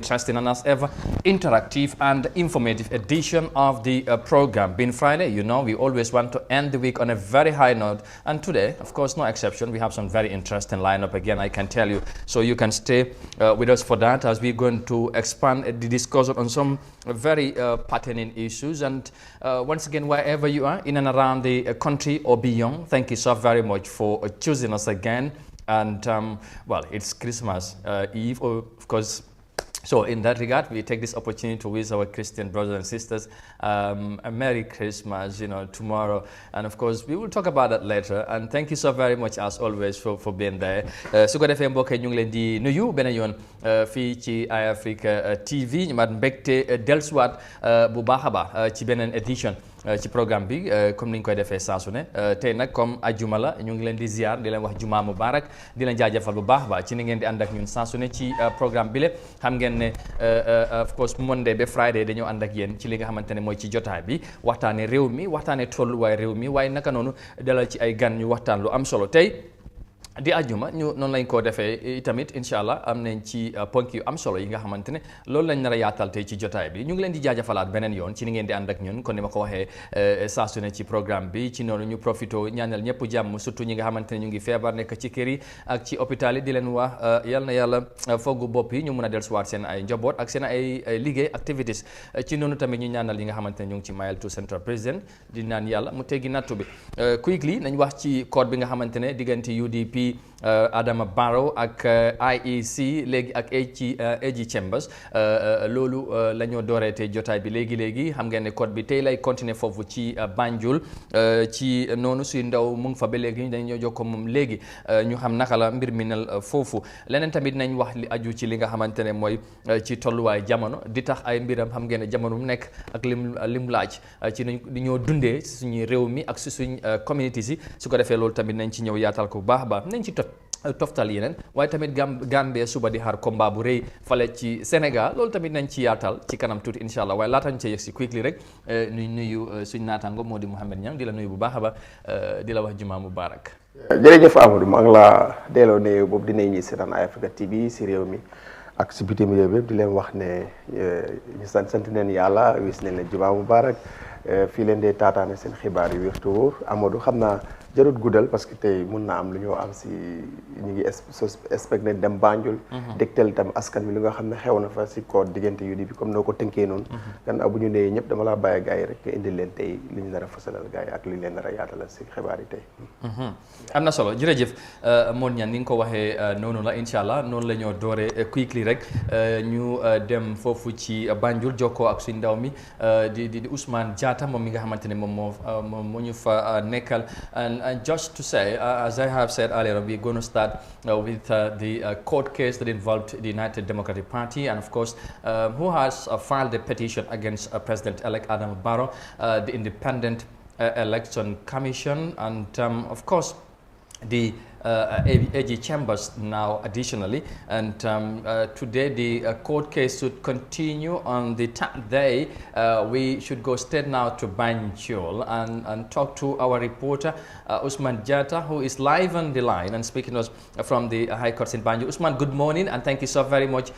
Interesting and as ever, interactive and informative edition of the program. Being Friday, you know, we always want to end the week on a very high note. And today, of course, no exception. We have some very interesting lineup again, I can tell you. So you can stay with us for that as we're going to expand the discussion on some very pertinent issues. And once again, wherever you are, in and around the country or beyond, thank you so very much for choosing us again. And, well, it's Christmas Eve, of course. So in that regard, we take this opportunity to wish our Christian brothers and sisters a Merry Christmas, you know, tomorrow. And of course, we will talk about that later. And thank you so very much, as always, for being there. Su ko defee mbokk ñu ngi leen di nuyu beneen yoon fii ci Eyeafrica TV ñu mat mbégte dellusiwaat bu baax a baax ci beneen édition ci programme bi comme ni ñu koy defee saa su ne tey nag comme ajuma la ñu ngi leen di ziar di leen wax juma mubarak di leen jaajëfal bu baax ba ci ni ngeen di ànd ak ñun saa su ne ci programme bi le xam ngeen ne of course Monday ba Friday dañoo ànd ak yéen ci li nga xamante ne mooy ci jotaay bi waxtaane réew mi waxtaane tolluwaay réew mi waaye naka noonu dalal ci ay gan ñu waxtaan lu am solo tey di àjjuma ñu noonu lañ ko defee tamit incha allah am nañ ci ponk yu am solo yi nga xamante ne loolu lañ nar a yaatal tey ci jotaay bi ñu ngi leen di jaajëfalaat beneen yoon ci ni ngeen di ànd ak ñun kon ni ma ko waxee saa su ne ci programme bi ci noonu ñu profito ñaanal ñëpp jàmm surtout ñi nga xamante ne ñu ngi feebar nekk ci kër yi ak ci hôpital yi di leen wax yal na yàlla foggu bopp yi ñu mun a dellusiwaat seen ay njaboot ak seen ay liggéey activities ci noonu tamit ñu ñaanal yi nga xamante ne ñu ngi ci Mile 2 Central President di naan yàlla mu teggi nattu bi quickly nañ wax ci code bi nga xamante ne diggante UDP Adama Barrow ak IEC léegi ak AG Chambers loolu la ñoo dooreete jotaay bi léegi xam ngeen ne code bi tey lay continuer foofu ci Banjul ci noonu suy ndaw mu ngi fa ba léegi dañoo jokkoo moom léegi ñu xam naka la mbir mi nel foofu leneen tamit nañ wax li aju ci li nga xamante ne mooy ci tolluwaay jamono di tax ay mbiram xam ngeen ne jamono mu nekk ak lim laaj ci ni ñoo dundee suñu réew mi ak suñ communities yi su ko defee loolu tamit nañ ci ñëw yaatal ko bu baax a baax nañ ci toftal yeneen waaye tamit Gambia suba di xaar combat bu rëy fale ci Sénégal loolu tamit nañ ci yaatal ci kanam tuuti incha allah waaye laata ñu cee yegg si quickly rek nuyu suñ naataango moo di Mouhamed Niang di la nuyu bu baax a baax di la wax juma mubarak. jërëjëf Amadou maa ngi laa delloo nuyu boobu dinañ ñi seetaan Eyeafrica TV si réew mi ak si bitim réew bi di leen wax ne ñu sant neen yàlla wis nañ leen juma mubarak fii leen dee taataane seen xibaar yu wér te wóor Amadou xam naa jarut guddal parce que tey mun naa am lu ñoo am si ñu ngi expecté dem Banjul dégtal tam askan bi li nga xam ne xew na fa si code diggante UDP comme noo ko tënkee noonu gannaaw bu ñu nee ñëpp dama laa bàyyi gars yi rek nga indil leen tey li ñu nar a fasalal gars yi ak li ñu leen nar a yaatalal si xibaar yi tey am na solo jërëjëf Modou Niang ni nga ko waxee noonu la incha allah noonu la ñoo dooree quickly rek ñu dem foofu ci Banjul jokkoo ak suñ ndaw mi di Ousmane Jatta moom mi nga xamante ne moom moo ñu fa nekkal. And just to say, as I have said earlier, we're going to start with the court case that involved the United Democratic Party and, of course, who has filed a petition against President-elect Adama Barrow, the Independent Election Commission, and, of course, the AG Chambers now additionally, and today the court case should continue on the third day. We should go straight now to Banjul and talk to our reporter Ousmane Jatta, who is live on the line and speaking to us from the High Court in Banjul. Ousmane, good morning and thank you so very much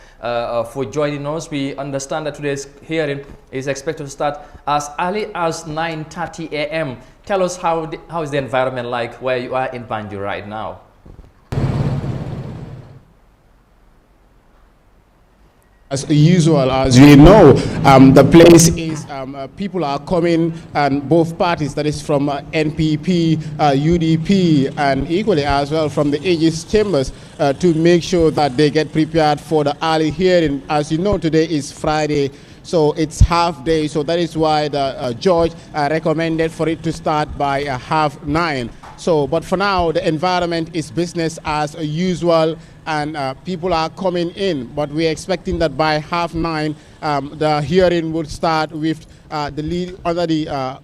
for joining us. We understand that today's hearing is expected to start as early as 9:30 a.m. Tell us how is the environment like where you are in Banjul right now? As usual, as we know, the place is, people are coming, and both parties, that is from NPP, UDP, and equally as well from the AG's chambers, to make sure that they get prepared for the early hearing. As you know, today is Friday, so it's half day, so that is why the judge recommended for it to start by 9:30. So, but for now, the environment is business as usual, and people are coming in. But we're expecting that by 9:30, the hearing would start with under the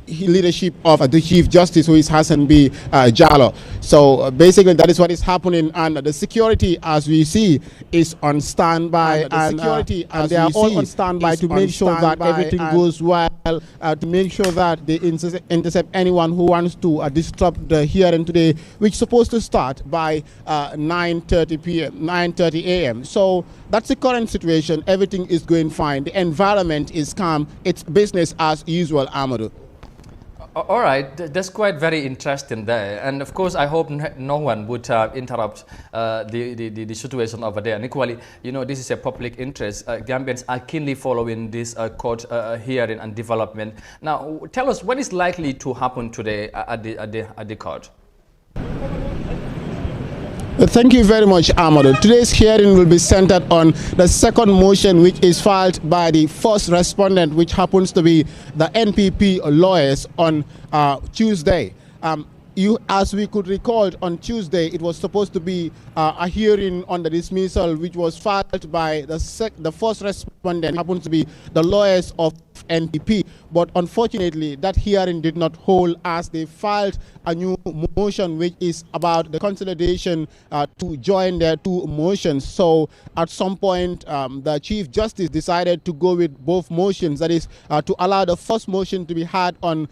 leadership of the Chief Justice, who is Hassan B. Jallow. So basically, that is what is happening, and the security, as we see, is on standby, and they are all on standby to make sure that everything goes well. to make sure that they intercept anyone who wants to disrupt the hearing today, which is supposed to start by 9:30 a.m. So that's the current situation. Everything is going fine. The environment is calm. It's business as usual, Amadou. All right, that's quite very interesting there, and of course I hope no one would interrupt the situation over there. And equally, you know, this is a public interest. Gambians are keenly following this court hearing and development. Now, tell us what is likely to happen today at the court. Thank you very much, Amadou. Today's hearing will be centered on the second motion, which is filed by the first respondent, which happens to be the NPP lawyers on Tuesday. As we could recall, on Tuesday, it was supposed to be a hearing on the dismissal, which was filed by the first respondent, happens to be the lawyers of NPP. But unfortunately, that hearing did not hold, as they filed a new motion, which is about the consolidation to join their two motions. So at some point, the Chief Justice decided to go with both motions, that is, to allow the first motion to be had on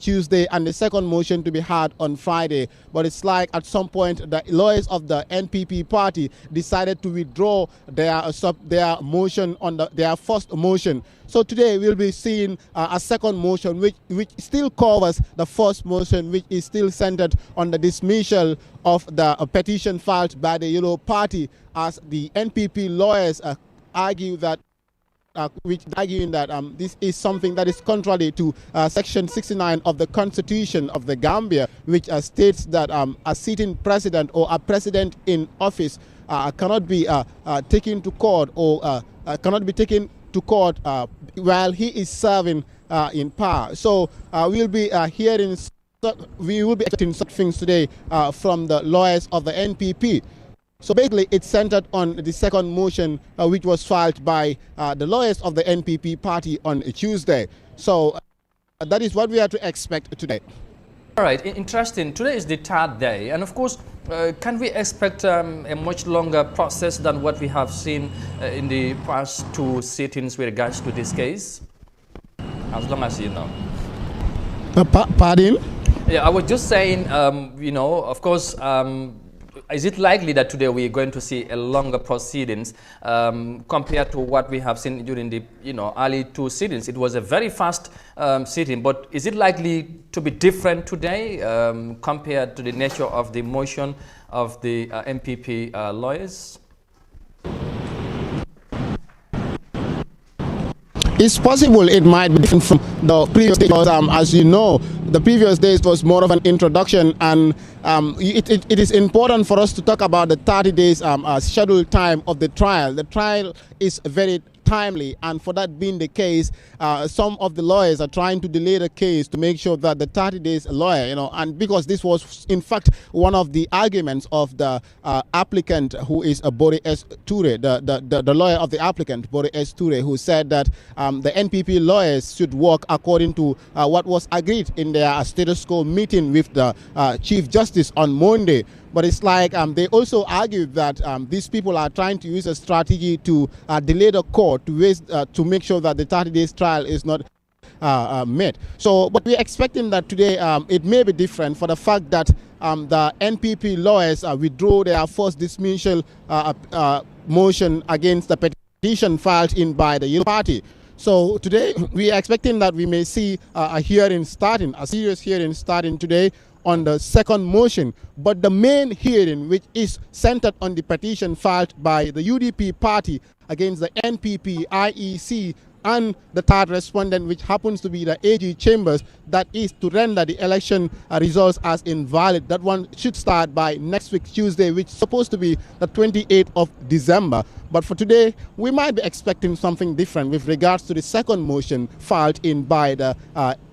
Tuesday and the second motion to be had on Friday. But it's like at some point, the lawyers of the NPP party decided to withdraw their motion on their first motion. So today we'll be seeing a second motion which still covers the first motion, which is still centered on the dismissal of the petition filed by the Yellow Party, as the NPP lawyers argue that this is something that is contrary to Section 69 of the Constitution of the Gambia, which states that a sitting president or a president in office cannot be taken to court or cannot be taken to court while he is serving in power. So we will be expecting such things today from the lawyers of the NPP. So basically, it's centered on the second motion, which was filed by the lawyers of the NPP party on Tuesday. So that is what we are to expect today. All right, interesting. Today is the third day, and of course, can we expect a much longer process than what we have seen in the past two sittings with regards to this case? As long as you know. Pardon? Yeah, I was just saying, you know, of course, is it likely that today we are going to see a longer proceedings compared to what we have seen during the early two sittings? It was a very fast sitting, but is it likely to be different today compared to the nature of the motion of the MPP lawyers? It's possible it might be different from the previous days, because as you know, the previous days was more of an introduction, and it is important for us to talk about the 30 days scheduled time of the trial. The trial is very timely, and for that being the case, some of the lawyers are trying to delay the case to make sure that the 30 days lawyer, and because this was in fact one of the arguments of the applicant, who is Bori S. Toure, the lawyer of the applicant, Bori S. Toure, who said that the NPP lawyers should work according to what was agreed in their status quo meeting with the Chief Justice on Monday. But it's like they also argued that these people are trying to use a strategy to delay the court to make sure that the 30 days trial is not met. So, but we're expecting that today it may be different, for the fact that the NPP lawyers withdrew their first dismissal motion against the petition filed in by the Yellow Party. So today we are expecting that we may see a serious hearing starting today on the second motion. But the main hearing, which is centered on the petition filed by the UDP party against the NPP, IEC, and the third respondent, which happens to be the AG Chambers, that is to render the election results as invalid. That one should start by next week, Tuesday, which is supposed to be the 28th of December. But for today, we might be expecting something different with regards to the second motion filed in by the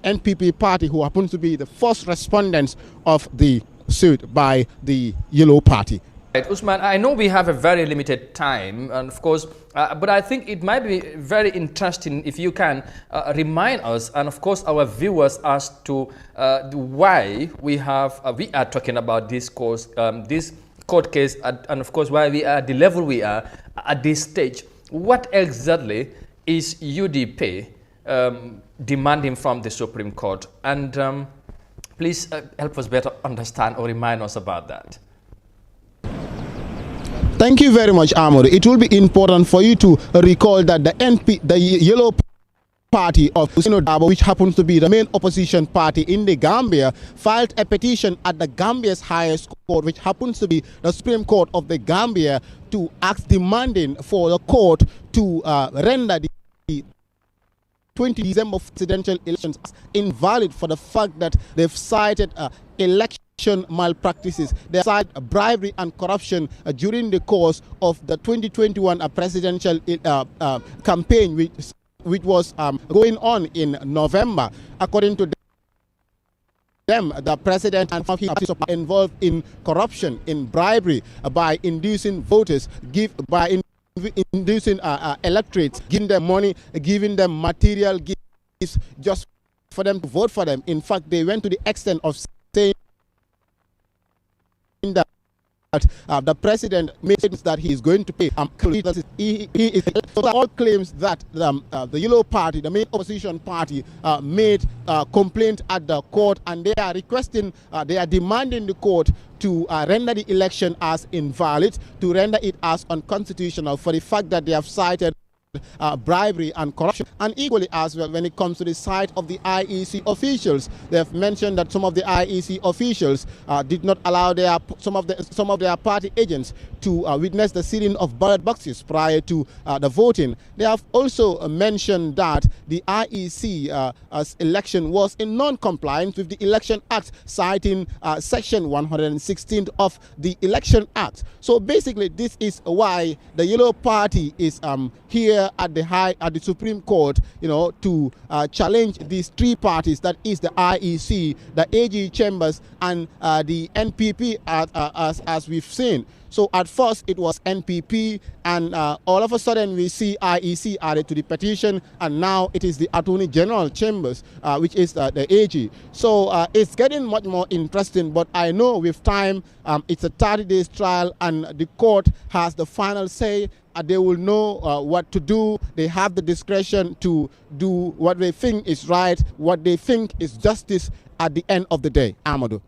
NPP party, who happens to be the first respondents of the suit by the Yellow Party. Right, Usman, I know we have a very limited time, and of course, but I think it might be very interesting if you can remind us, and of course our viewers, as to why we are talking about this court case, and of course why we are at the level we are at this stage. What exactly is UDP, demanding from the Supreme Court. And please help us better understand or remind us about that. Thank you very much, Amadou. It will be important for you to recall that the Yellow Party of Usino Dabo, which happens to be the main opposition party in the Gambia, filed a petition at the Gambia's highest court, which happens to be the Supreme Court of the Gambia, to ask demanding for the court to render the 20 December presidential elections invalid for the fact that they've cited election malpractices. They cited bribery and corruption during the course of the 2021 presidential campaign, which was going on in November. According to them, the president and his office are involved in corruption, in bribery, by inducing voters, inducing electorates, giving them money, giving them material gifts just for them to vote for them. In fact, they went to the extent of saying that the president made that he is going to pay. So all claims that the Yellow Party, the main opposition party, made complaint at the court, and they are requesting, they are demanding the court to render the election as invalid, to render it as unconstitutional for the fact that they have cited bribery and corruption. And equally as well, when it comes to the side of the IEC officials, they have mentioned that some of the IEC officials did not allow some of their party agents to witness the sealing of ballot boxes prior to the voting. They have also mentioned that the IEC election was in non-compliance with the Election Act, citing Section 116 of the Election Act. So basically, this is why the Yellow Party is here at the Supreme Court, to challenge these three parties, that is the IEC, the AG Chambers, and the NPP, as we've seen. So at first it was NPP, and all of a sudden we see IEC added to the petition, and now it is the Attorney General Chambers, which is the AG. So it's getting much more interesting, but I know with time, it's a 30-day trial, and the court has the final say. They will know what to do. They have the discretion to do what they think is right, what they think is justice at the end of the day. Amadou.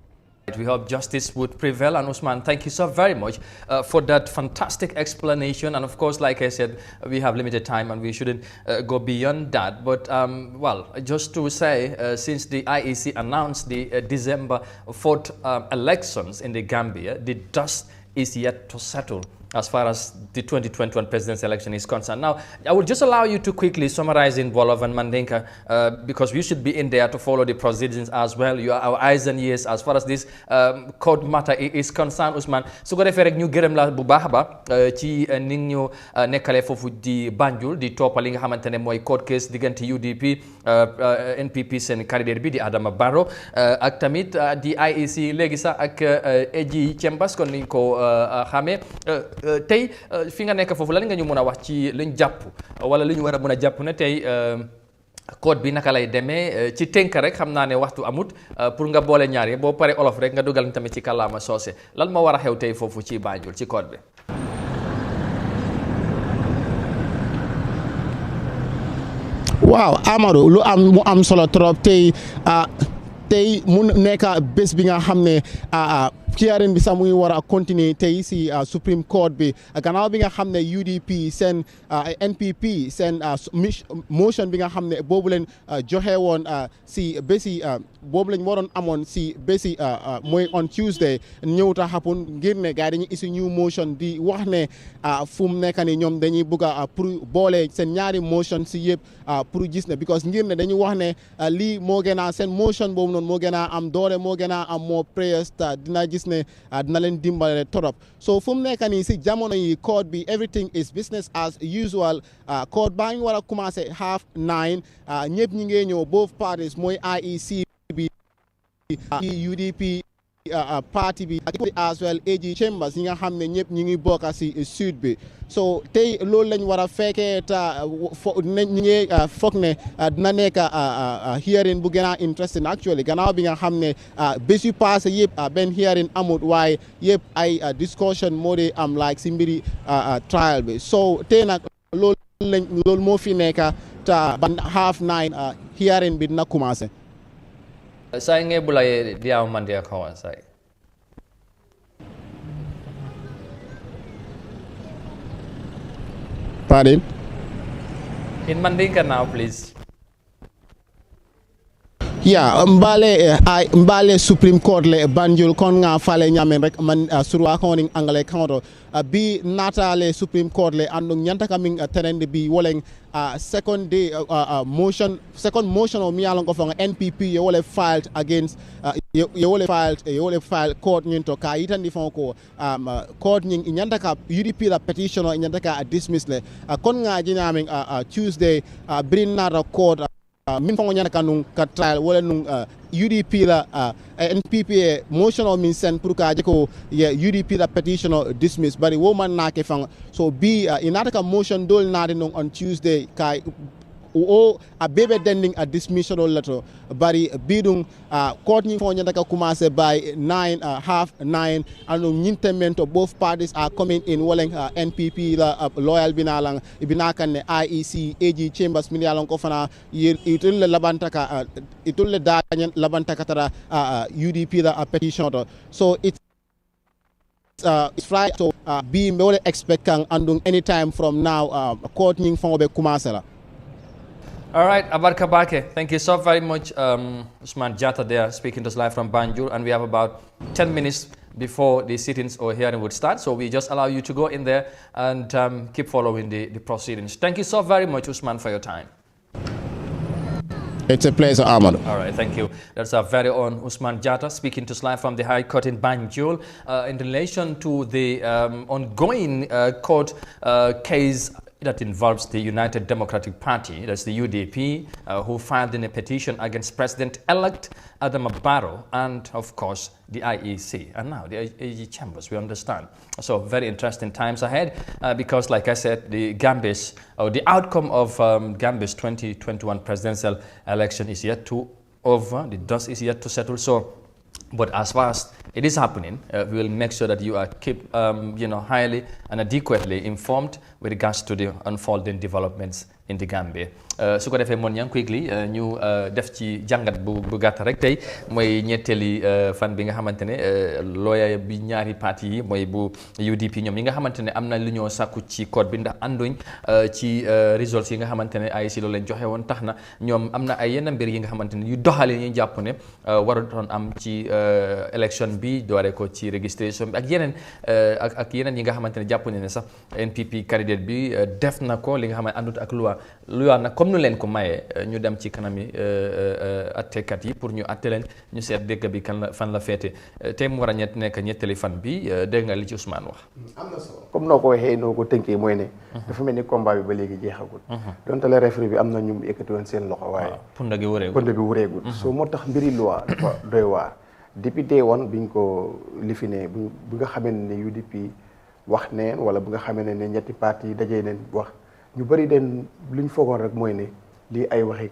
We hope justice would prevail. And Usman, thank you so very much for that fantastic explanation. And of course, like I said, we have limited time and we shouldn't go beyond that. But well, just to say, since the IEC announced the December 4th elections in the Gambia, the dust is yet to settle as far as the 2021 president's election is concerned. Now, I will just allow you to quickly summarize in Wolof and Mandinka, because we should be in there to follow the proceedings as well. You are our eyes and ears as far as this court matter is concerned, Ousmane. Su ko defee rek ñu gërëm la bu baax ba ci ni ñu nekkale foofu di Banjul di toppal li nga xamante ne mooy court case diggante UDP NPP seen candidat bi di Adama Barrow ak tamit di IEC léegi sax ak AG Chambers kon niñ ko xamee. Tey fi nga nekk foofu lan nga ñu mën a wax ci liñ jàpp wala li ñu war a mën a jàpp ne tey code bi naka lay demee ci tënk rek xam naa ne waxtu amut pour nga boole ñaar yi boo pare olof rek nga dugal tamit ci kàllaama soose lan moo war a xew tey foofu ci Banjul ci code bi. waaw Amadou lu mu am solo trop tey mu nekk bés bi nga xam ne hearing bi sax mu ngi war a continuer tey si Supreme Court bi gannaaw bi nga xam ne UDP seen NPP seen motion bi nga xam ne boobu leen joxe woon si bési boobu lañ waroon amoon si bési mooy on Tuesday ñëwta happen ngir ne gars yi dañuy issue new motion di wax ne fu mu nekk ni ñoom dañuy bëgg a pour boole seen ñaari motion si yëpp pour gis ne because ngir ne dañuy wax ne lii moo gën a seen motion boobu noonu moo gën a am doole moo gën a am more prayers dina gis ne dina leen dimbale torop so fu mu nekk nii si jamono yi court bi everything is business as usual court baa ngi war a commencé 9:30 ñëpp ñi ngi ñëw both parties mooy IEC bi UDP party bi as well AG Chambers yi nga xam ne ñëpp ñi ngi bokk si sud bi so tey loolu lañ war a fekkee ta ñi ngi foog ne dina nekk hearing bu gën a interesting actually gannaaw bi nga xam ne bés yu passé yëpp benn hearing amut waaye yëpp ay discussion moo di am like si mbiri trial bi so tey nag loolu moo fi nekk after 9:30 hearing bi dina commencé. Say nge bulay diaw man dia kawan say. Pardon? In Mandinka now, please. Yeah, mbale Supreme Court le Banjul kon nga fale nyamen rek man surwa koning angale counter bi nata le Supreme Court le andu nyanta coming tenende bi woleng second motion o miyalon ko fanga NPP ye wole filed against ye wole filed court nyinto ka itandi fon ko court nyin nyanta ka UDP la petition o nyanta ka dismiss le kon nga jinaming Tuesday bring nata court min fango nyana kanung ka trial wala nung UDP la NPP motion o min send pour ka jeko ye UDP la petition o dismiss bari woman na ke fang so be inata ka motion dol na nung on Tuesday kai o a bebe dending a dismissal letter bari bidung court ni fo nyanda ka commencer by 9:30 and nintement of both parties are coming in walling NPP la loyal binalang ibinakan ne IEC AG chambers minialon ko fana itul labanta ka itul da labanta ka tara UDP la petition so it's Friday so be me expect kang andung anytime from now court ni fo be commencer la. All right, Abarka Bake, thank you so very much. Usman Jatta there speaking to us live from Banjul, and we have about 10 minutes before the sittings or hearing would start. So we just allow you to go in there and keep following the proceedings. Thank you so very much, Usman, for your time. It's a pleasure, Ahmad. All right, thank you. That's our very own Usman Jatta speaking to us live from the High Court in Banjul in relation to the ongoing court case that involves the United Democratic Party, that's the UDP, who filed in a petition against President-elect Adama Barrow and, of course, the IEC, and now the AG chambers, we understand. So very interesting times ahead because, like I said, the outcome of Gambia's 2021 presidential election is yet to over, the dust is yet to settle. So, but as far as it is happening, we will make sure that you are keep highly and adequately informed with regards to the unfolding developments in the Gambia. Su ko defee moon ñang quickly ñu def ci jàngat bu gàtt rek tey mooy ñetteeli fan bi nga xamante ne lawyer bi ñaari parti yi mooy bu UDP ñoom yi nga xamante ne am na lu ñoo sàkku ci code bi ndax ànduñ ci results yi nga xamante ne IEC loolu leen joxe woon tax na ñoom am na ay yenn mbir yi nga xamante ne yu doxale ñu jàpp ne warutoon am ci élection bi doore ko ci registration bi ak yeneen ak yeneen yi nga xamante ne jàpp ne sax NPP candidate bi def na ko li nga xamante àndut ak loi nag comme nu leen ko mayee ñu dem ci kanami attekat yi pour ñu atte leen ñu seet dëgg bi fan la féete tey mu war a nekk ñetteeli fan bi dégg nga li ci Ousmane wax. am na solo comme noo ko waxee noo ko tënkee mooy ne. dafa mel ni combat bi ba léegi jeexagul. donte le referee bi am na ñu yëkkati woon seen loxo waaye. punda gi wureegul soo moo tax mbiri loi dafa doy waar. député woon biñ ko lifine bu nga xamee ne UDP wax neen wala bu nga xamee ne ñetti parti yi dajee neen wax. ñu bëri den lu ñu foogoon rek mooy ne lii ay waxi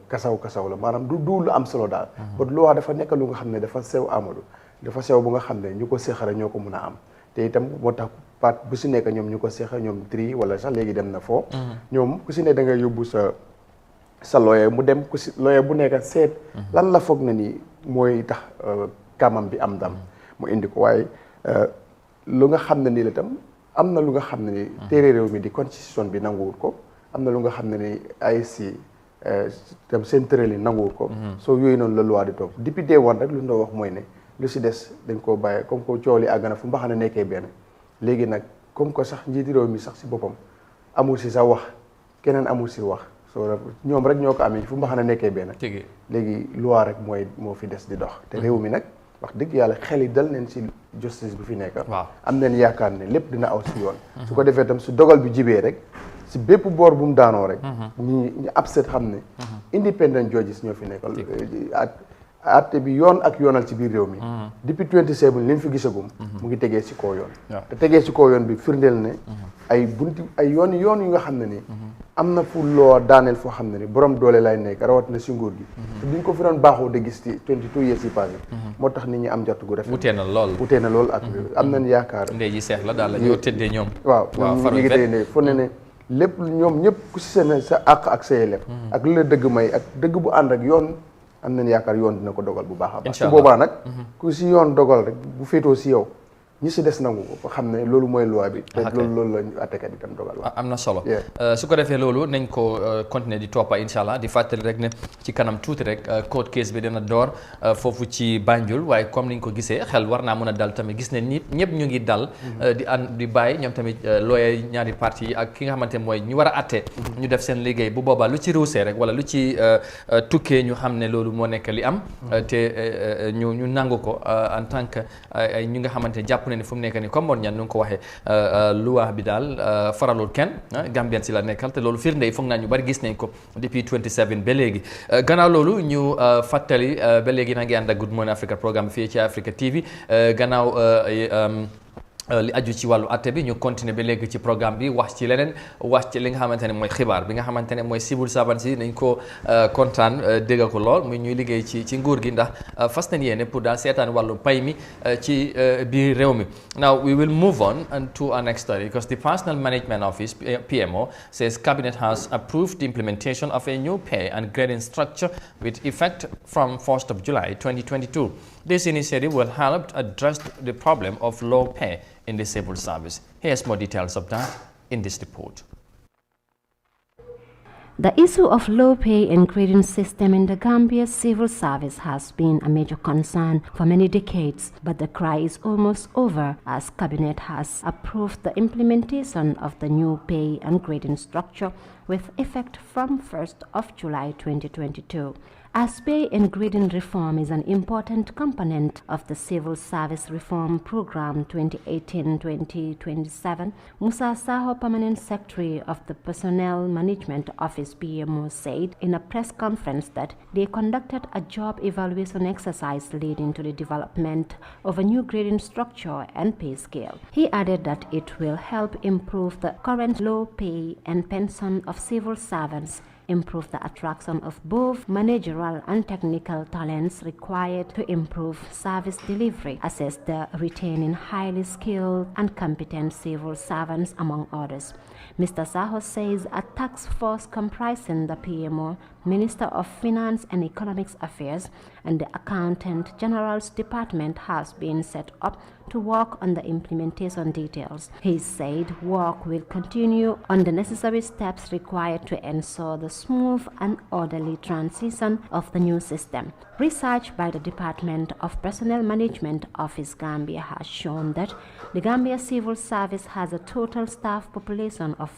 kasaw la maanaam du lu am solo daal. ba loi dafa nekk lu nga xam ne dafa sew Amadou dafa sew bu nga xam ne ñu ko seexare ñoo ko mun a am te itam moo tax part bu si nekk ñoom ñu ko seexa ñoom tri wala sax léegi dem na foo ñoom ku si ne da nga yóbbu sa lawyer mu dem ku si lawyer bu nekk seet lan la foog na ni mooy tax kamam bi am ndam mu indi ko waaye lu nga xam ne nii la tam am na lu nga xam ne ni téere réew mi di constitution bi nanguwul ko am na lu nga xam ne ni IEC tam seen tërëli nanguwul ko soo yooyu noonu la loi di topp depuis day one rek lu ñu wax mooy ne lu si des dañ koo bàyyi comme que coow li àgg na fu mbaxana nekkee benn léegi nag comme que sax njiiti réew mi sax si boppam amul si sa wax keneen amul si wax soo ñoom rek ñoo ko amee fu mbaxana nekkee benn léegi loi rek moo fi des di dox te réew mi nag wax dëgg yàlla xel yi dal neen si justice bi fi nekk am neen yaakaar ne lépp dina aw si yoon su ko defee tam su dogal bi jibee rek si bépp boor bu mu daanoo rek ñu upset xam ne independent judges ñoo fi nekkal atte bi yoon ak yoonal ci biir réew mi depuis 27 li ñu fi gisagum mu ngi tegee si kaw yoon te tegee si kaw yoon bi firndeel ne ay bunti ay yoon yu nga xam ne ni am na fu loo daaneel foo xam ne ni borom doole lay nekk rawat na si nguur gi te duñ ko fi doon baaxoo de gis ci 22 years yi passé moo tax nit ñi am jot gu rafet wutee na lool ak am nañ yaakaar ndey ji seex la daal la ñoo tëddee ñoom waaw ñu ngi tëddee ne fu ne lépp ñoom ñëpp ku si seen sa àq ak sa yelleef ak li la dëgg may ak dëgg bu ànd ak yoon am nañ yaakaar yoon dina ko dogal bu baax a baax su boobaa nag ku si yoon dogal rek bu féetoo si yow ñi si des nangu ko xam ne loolu mooy loi bi te loolu la ñu àttekat itam dogal am na solo su ko defee loolu nañ ko continuer di toppa incha allah di fàttali rek ne ci kanam tuuti rek court case bi dina door foofu ci Banjul waaye comme niñ ko gisee xel war naa mën a dal tamit gis ne nit ñëpp ñu ngi dal di bàyyi ñoom tamit looyee ñaari parti yi ak ki nga xamante mooy ñu war a atte ñu def seen liggéey bu boobaa lu ci ruusee rek wala lu ci tukkee ñu xam ne loolu moo nekk li am te ñu nangu ko en tant que ay ñu nga xamante jàpp ne fu mu nekk nii comme moon ñan nu ngi ko waxee loi bi daal faralul kenn Gambien si la nekkal te loolu firnde yi foog naa ñu bari gis nañ ko depuis 27 ba léegi gannaaw loolu ñu fàttali ba léegi na ngi ànd ak Good Morning Africa programme fii ci Eyeafrica TV gannaaw li aju ci wàllu atte bi ñu continuer ba léegi ci programme bi wax ci leneen wax ci li nga xamante ne mooy xibaar bi nga xamante ne mooy civil servants yi nañ ko kontaan dégg ko lool muy ñuy liggéey ci nguur gi ndax fas nañ yéene pour daal seetaan wàllu pay mi ci biir réew mi. Now we will move on to our next story because the Personal Management Office PMO says Cabinet has approved the implementation of a new pay and grading structure with effect from 1st of July 2022. This initiative will help address the problem of low pay in the civil service. Here's more details of that in this report. The issue of low pay and grading system in the Gambia civil service has been a major concern for many decades, but the cry is almost over as Cabinet has approved the implementation of the new pay and grading structure with effect from 1st of July 2022. As pay and grading reform is an important component of the Civil Service Reform Program 2018-2027, Musa Saho, Permanent Secretary of the Personnel Management Office PMO, said in a press conference that they conducted a job evaluation exercise leading to the development of a new grading structure and pay scale. He added that it will help improve the current low pay and pension of civil servants, improve the attraction of both managerial and technical talents required to improve service delivery, assess the retaining highly skilled and competent civil servants, among others. Mr. Saho says a task force comprising the PMO, Minister of Finance and Economic Affairs, and the Accountant General's Department has been set up to work on the implementation details. He said work will continue on the necessary steps required to ensure the smooth and orderly transition of the new system. Research by the Department of Personnel Management Office Gambia has shown that the Gambia Civil Service has a total staff population of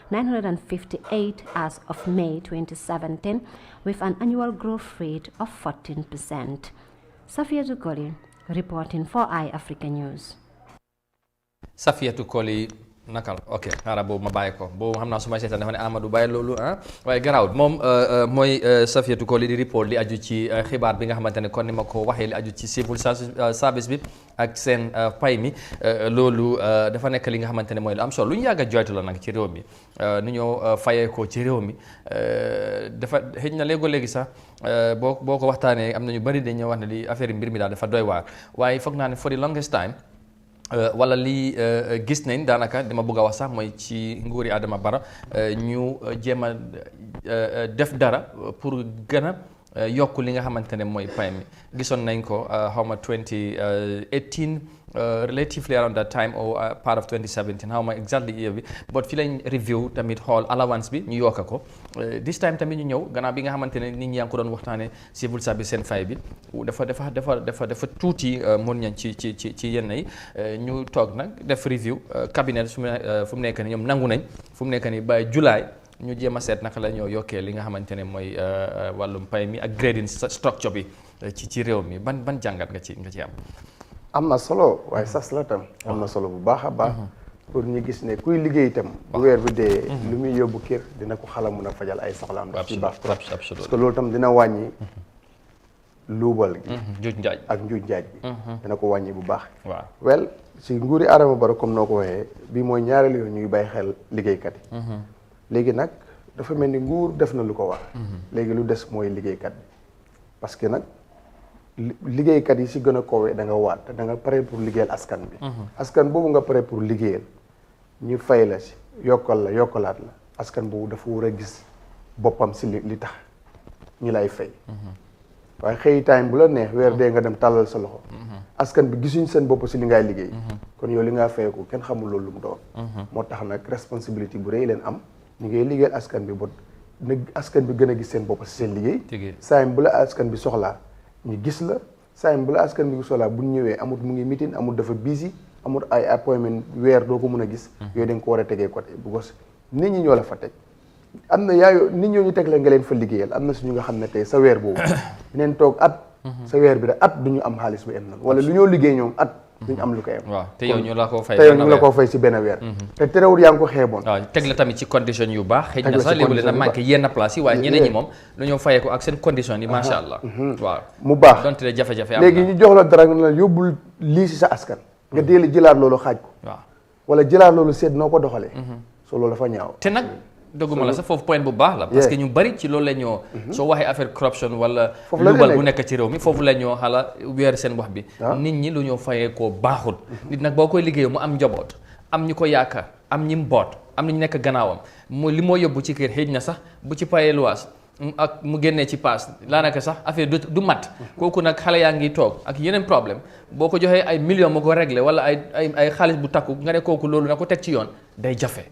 41,958 as of May 2017, with an annual growth rate of 14%. Safia Tukoli, reporting for Eyeafrica News. Safia Tukoli nakal ok xaaral boobu ma bàyyi ko boobu xam naa su ma seetaan dafa ne Amadou bàyyi loolu waaye garaawut moom mooy Safiatou Koli di report li aju ci xibaar bi nga xamante ne kon ni ma ko waxee li aju ci civil service bi ak seen pay mi loolu dafa nekk li nga xamante ne mooy lu am solo lu ñu yàgg a joytu la nag ci réew mi nu ñoo fayee ko ci réew mi dafa xëj na léegi sax boo ko waxtaanee am na ñu bari dañuy wax ne li affaire mbir mi daal dafa doy waar waaye foog naa ne for the longest time wala lii gis nañ daanaka dama bëgg a wax sax mooy ci nguuri Adama Barrow ñu jéem a def dara pour gën a yokk li nga xamante ne mooy pay mi gisoon nañ ko xawma 2018 relatively around that time or part of 2017 xawma exactly year bi but fi lañ review tamit xool allowance bi ñu yokka ko this time tamit ñu ñëw gannaaw bi nga xamante ne nit ñi yaa ngi ko doon waxtaane civil service seen fay bi dafa tuuti mun ñan ci yenn yi ñu toog nag def review cabinet fu mu nekk ni ñoom nangu nañ fu mu nekk ni ba July ñu jéem a seet naka la ñoo yokkee li nga xamante ne mooy wàllum pay mi ak grading structure bi ci réew mi ban jàngat nga ci am na solo waaye sas la tam am na solo bu baax a baax pour ñu gis ne kuy liggéey itam bu weer bi dee lu muy yóbbu kër dina ko xala mun a fajal ay soxlaam daf ci baax parce que loolu tam dina wàññi luubal gi njuuj njaaj bi dina ko wàññi bu baax wel si nguuri Adama Barrow comme noo ko waxee bi mooy ñaareelu yoon ñuy bàyyi xel liggéeykat yi léegi nag dafa mel ni nguur def na lu ko war léegi lu des mooy liggéeykat bi parce que nag liggéeykat yi si gën a koowee da nga waat da nga pare pour liggéeyal askan bi askan boobu nga pare pour liggéeyal ñu fay la si yokkal la yokkalaat la askan boobu dafa war a gis boppam si li tax ñi lay fay waaye xëy time bu la neex weer dee nga dem tàllal sa loxo askan bi gisuñ seen bopp si li ngay liggéey kon yow li ngaa fayeku kenn xamul loolu lu mu doon moo tax nag responsabilité bu rëy leen am ñu ngay liggéeyal askan bi ba na askan bi gën a gis seen bopp si seen liggéey saa bu la askan bi soxlaa ñu gis la saa bu la askan bi soxlaa bu ñu ñëwee amut mu ngi meeting amut dafa busy amut ay appointment weer doo ko mën a gis yooyu da nga ko war a tegee côté because nit ñi ñoo la fa teg am na yaayo nit ñoo ñu teg la nga leen fa liggéeyal am na suñu nga xam ne tey sa weer boobu dineen toog at sa weer bi da at du ñu am xaalis bu em noonu wala lu ñoo liggéey ñoom at duñu am lu ko em waaw te yow ñu la ko fay te yow ñu la ko fay si benn weer te terewul yaa ngi ko xeeboon waaw teg la tamit ci condition yu baax xëy na sax léegi leen a manqué yenn place yi waaye ñeneen ñi moom lu ñoo fayee ko ak seen condition yi macha allah waaw mu baax donte de jafe-jafe am léegi ñu jox la dara nga la yóbbul lii si sa askan nga dee la jëlaat loolu xaaj ko waaw wala jëlaat loolu seet noo ko doxalee so loolu dafa ñaaw te nag dëgguma la sax foofu point bu baax la parce que ñu bari ci loolu la ñoo soo waxee affaire corruption wala lubal bu nekk ci réew mi foofu la ñoo xala weer seen wax bi nit ñi lu ñoo fayee koo baaxul nit nag boo koy liggéey mu am njaboot am ñu ko yaakaar am ñi mboot am na ñu nekk gannaawam mu li moo yóbbu ci kër xëj na sax bu ci payee luwaas ak mu génnee ci paas laanaka sax affaire du mat kooku nag xale yaa ngi toog ak yeneen problème boo ko joxee ay millions mu ko réglé wala ay xaalis bu takku nga ne kooku loolu na ko teg ci yoon day jafe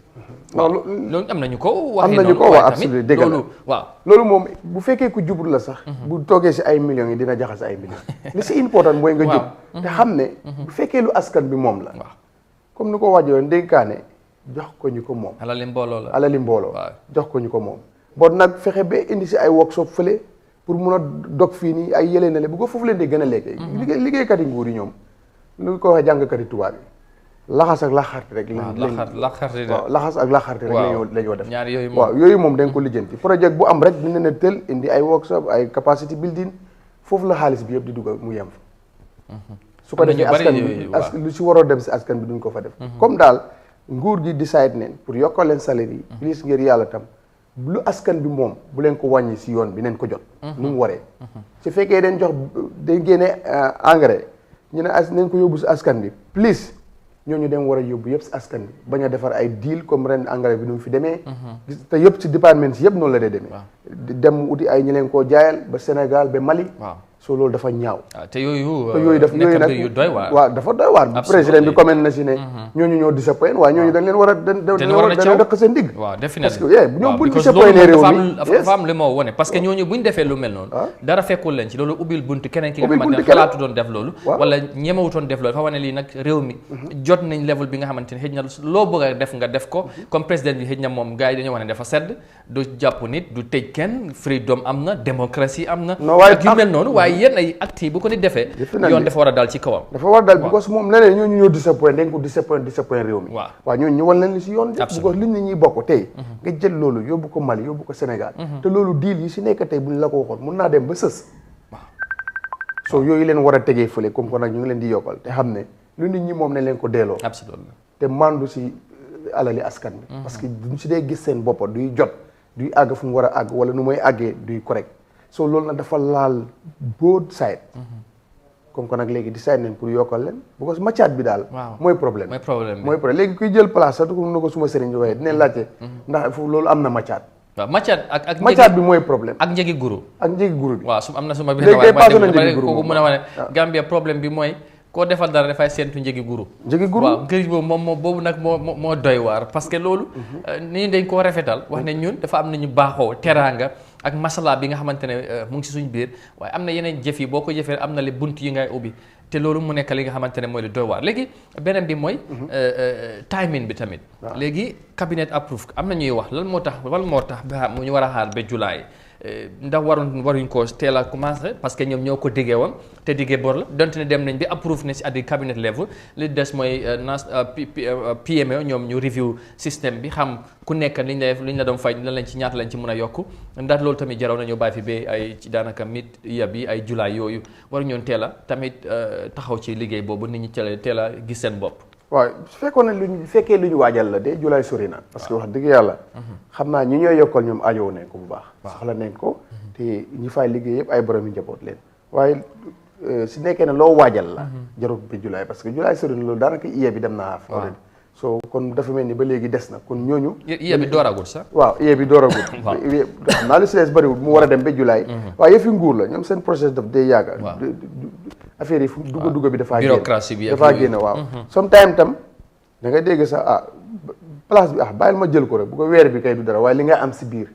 loolu am nañu ko waxee noonu waaw absolument dëgg la waaw loolu moom bu fekkee ku jubul la sax bu toogee si ay millions yi dina jaxase ay millions li si important mooy nga jub te xam ne bu fekkee lu askan bi moom la comme ni ko waajoo ndénkaane jox ko ñu ko moom alali mbooloo la alali mbooloo jox ko ñu ko moom bon nag fexe ba indi si ay workshop fële pour mun a dog fii nii ay yëlee na le bu ko foofu leen di gën a léegi liggéeykat yi nguur yi ñoom lu ko waxee jàngkat yi tubaab yi laxas ak laxarti rek laxas ak laxarti rek la ñoo def ñaar yooyu moom waaw yooyu moom dañ ko lijjanti projet bu am rek dina ne tël indi ay workshop ay capacity building foofu la xaalis bi yëpp di dugg mu yem fa su ko defee askan bi lu si waroo dem si askan bi duñ ko fa def comme daal nguur gi decide neen pour yokkal leen salaire yi plus ngir yàlla tam lu askan bi moom bu leen ko wàññi si yoon bi neen ko jot nu mu waree su fekkee dañ jox dañ génne engrais ñu ne nañ ko yóbbu si askan bi plus ñooñu dem war a yóbbu yëpp si askan bi bañ a defar ay deal comme ren engrais bi nu mu fi demee te yëpp si département si yëpp noonu la dee demee dem uti ay ñi leen koo jaayal ba Sénégal ba Mali so loolu dafa ñaaw te yooyu daf yooyu nag yu doy waar waaw dafa doy waar président bi comment na si ne ñooñu ñoo disappoint waaye ñooñu dañ leen war a dañ dëkk seen digg waaw parce que ñoom buñ because disappoint réew mi dafa am li moo wone parce que ñooñu buñ defee lu mel noonu dara fekkul leen ci loolu ubbil buntu keneen ki nga xamante ne xalaatu doon def loolu wala ñemewutoon def loolu dafa wane lii nag réew mi jot nañ level bi nga xamante ne xëj na loo bëgg a def nga def ko comme président bi xëj na moom gars yi dañoo wax ne dafa sedd du jàpp nit du tëj kenn freedom am na démocratie am na ak yu mel noonu waaye yéen ay acte bu ko nit defee yoon dafa war a dal ci kawam dafa war a dal because moom leneen ñooñu ñoo disappoint dañ ko disappoint réew mi waaw ñooñu ñu wan leen li si yoon because li nit ñi bokk tey nga jël loolu yóbbu ko Mali yóbbu ko Sénégal te loolu deal yi si nekk tey bu ñu la ko waxoon mun naa dem ba sës so yooyu leen war a tegee fële comme ko nag ñu ngi leen di yokkal te xam ne lu nit ñi moom ne leen ko delloo te mandu si alali askan bi parce que duñ si dee gis seen boppa duy jot duy àgg fu mu war a àgg wala nu may àggee duy correct so loolu nag dafa laal both side comme que nag léegi decide nañ pour yokkal leen because macaat bi daal mooy problème léegi kuy jël place sax na ko suma sëriñ bi waaye dinañ laajte ndax foofu loolu am na macaat waaw ak macaat bi mooy problème ak njëgi guru bi waaw su am na suma léegi kay passé na njëgi guru kooku mën a wane Gambia problème bi mooy koo defal dara dafay séentu njëgi guru waaw ngëj boobu moom boobu nag moo doy waar parce que loolu nii dañ koo rafetal wax ne ñun dafa am nañu baaxoo teraanga ak masala bi nga xamante ne mu ngi si suñ biir waaye am na yeneen jëf yi boo ko jëfee am na li bunt yi ngay ubbi te loolu mu nekk li nga xamante ne mooy li doy waar léegi beneen bi mooy timing bi tamit léegi cabinet approved am na ñuy wax lan moo tax mu ñu war a xaar ba July ndax waruñ ko teel a commencé parce que ñoom ñoo ko diggee woon te diggee bor la donte ne dem nañ bi approuve ne si at cabinet level li des mooy PMO ñoom ñu review système bi xam ku nekk liñ la doon fay lan lañ ci ñaata lañ ci mën a yokk ndax loolu tamit jaraw nañu bàyyi fi ba ay ci daanaka bi ay July yooyu waru ñoon teel a tamit taxaw ci liggéey boobu nit ñi teel a gis seen bopp waaw su fekkoon ne fekkee lu ñu waajal la de July sori na parce que wax dëgg yàlla xam naa ñi ñooy yokkal ñoom ajoo nañ ko bu baax soxla nañ ko te ñi fay liggéey yëpp ay borom yi njaboot leen waaye si nekkee ne loo waajal la jarul bi July parce que July sori na loolu daanaka IE bi dem naa fa so kon dafa mel ni ba léegi des na kon ñooñu bi dooragul sax waaw bi dooragul xam naa lu si des bëriwul mu war a dem ba July waaye yëfi nguur la ñoom seen process daf day yàgg affaire yi fu dugg bi dafaa bureaucratie bi dafaa génn waaw sometime tam da nga dégg sax place bi bàyyil ma jël ko rek bu ko weer bi kay du dara waaye li nga am si biir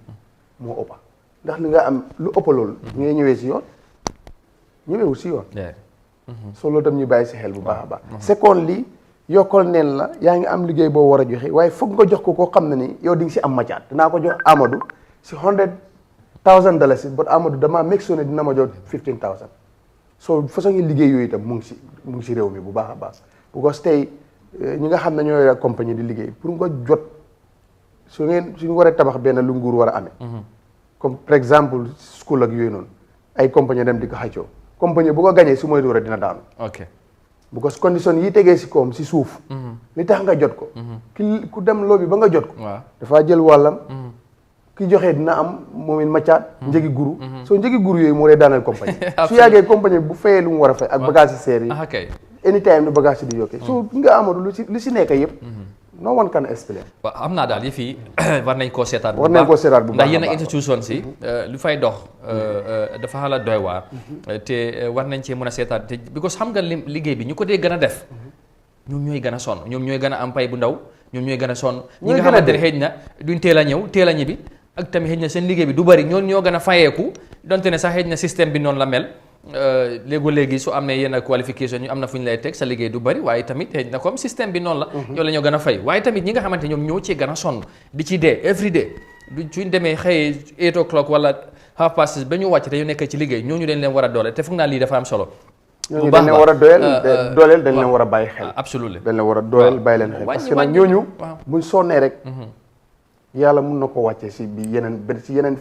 moo ëppa ndax li nga am lu ëppa loolu ngay ñëwee si yoon ñëweewul si yoon so loolu tam ñu bàyyi si xel bu baax a baax second li yokkal neen la yaa ngi am liggéey boo war a joxe waaye foog nga jox ko koo xam ne ni yow di nga si am macaat dinaa ko jox Amadou si $100,000 but Amadou damaa make sure ne dina ma jox $15,000 so façon ngi liggéey yooyu itam mu ngi si réew mi bu baax a baax because tey ñi nga xam ne ñoo yore compagnie di liggéey pour nga jot suñu waree tabax benn lu nguur war a amee comme par exemple school ak yooyu noonu ay compagnie dem di ko xaccoo compagnie bu ko gañee su moytu rek dina daanu because condition yi tegee si koom si suuf li tax nga jot ko ku dem lobby ba nga jot ko dafaa jël wàllam ki joxee dina am moom it macaat njëgi guru soo njëgi guru yooyu moo lay daanal compagnie su yàggee compagnie bu fayee lu mu war a fay ak bagage yi seer yi anytime lu bagage yi di yokkee so nga Amadou lu si nekk yëpp no one can explain waaw am naa daal yi fii war nañ koo seetaat bu baax ndax yenn institution si lu fay dox dafa xala doy waar te war nañ cee mën a seetaat te because xam nga liggéey bi ñu ko dee gën a def ñoom ñooy gën a sonn ñoom ñooy gën a am pay bu ndaw ñoom ñooy gën a sonn ñi nga xamante ne xëy na duñ teel a ñëw teel a ñibbi ak tamit xëy na seen liggéey bi du bari ñoo gën a fayeeku donte ne sax xëy na système bi noonu la mel léegi su amee yenn qualification ñu am na fu ñu lay teg sa liggéey du bari waaye tamit xëy na comme système bi noonu la ñoo la ñoo gën a fay waaye tamit ñi nga xamante ñoom ñoo ci gën a sonn di ci dee every day suñ demee xëyee 8 o'clock wala 6:30 ba ñu wàcc te ñu nekk ci liggéey ñooñu dañ leen war a doole te foog naa lii dafa am solo ñooñu dañ leen war a dooleel dañ leen war a bàyyi xel absolument dañ leen war a dooleel bàyyi leen xel parce que nag ñooñu buñ sonnee rek yàlla mun na ko wàccee si bi yeneen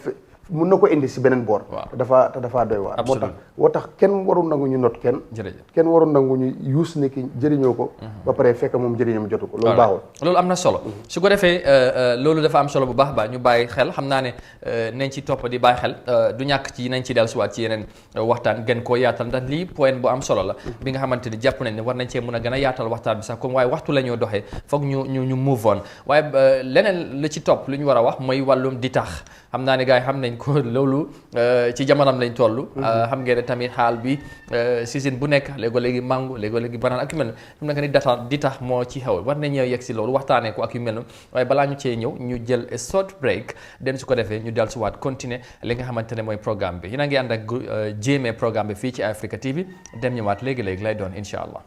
mun na ko indi si beneen boor dafa doy waar moo tax kenn warul nangu ñu not kenn warul nangu ñu yuus ni ki jëriñoo ko ba pare fekk moom jëriñam jotu ko loolu baaxul loolu am na solo su ko defee loolu dafa am solo bu baax ñu bàyyi xel xam naa ne nañ ci topp di bàyyi xel du ñàkk ci nañ ci dellusiwaat ci yeneen waxtaan gën koo yaatal ndax lii point bu am solo la bi nga xamante ni jàpp nañ ne war nañ cee mën a gën a yaatal waxtaan bi sax comme waaye waxtu la ñoo doxee foog ñu move on waaye leneen lu ci topp lu ñu war a wax mooy wàllum di tax xam naa ne gars yi xam nañ ko loolu ci jamonoom lañ toll xam ngeen ne tamit xaal bi season bu nekk léegi mango léegi banaan ak yu mel noonu fi mu nekk ni di tax moo ci xew war nañ ñëw yegg si loolu waxtaanee ko ak yu mel noonu waaye balaa ñu cee ñëw ñu jël short break den su ko defee ñu dellu si waat continuer li nga xamante ne mooy programme bi yéen a ngi ànd ak Jammeh programme bi fii ci Eyeafrica TV dem ñëwaat léegi lay doon incha allah.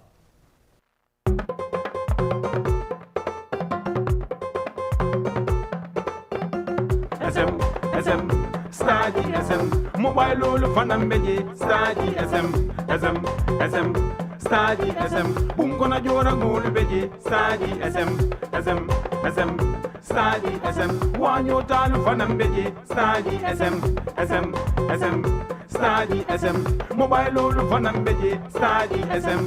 Stadi SM mobile lolu fanam beje Stadi SM Stadi SM bum kona jora ngolu beje Stadi SM Stadi SM wanyo talu fanam beje Stadi SM Stadi SM mobile lolu fanam beje Stadi SM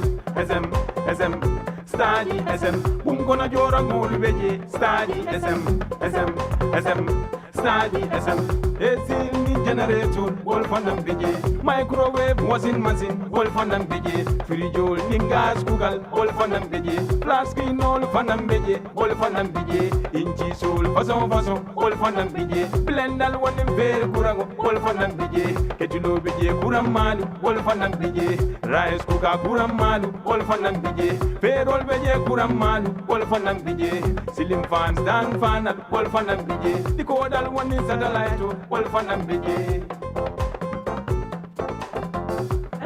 Stadi SM bum kona jora ngolu beje Stadi SM Stadi SM AC generator wol fandam beje microwave washing machine wol fandam beje fridge gas google wol fandam beje flat screen wol fandam beje wol fandam beje inchi sol façon wol fandam beje blender wonen ver kurango wol fandam beje ketulo beje kuram malu wol fandam beje rice cooker kuram malu wol fandam beje ferol beje kuram malu wol fandam beje ceiling fan stand fan wol fandam beje decoder wonen satellite wol fandam beje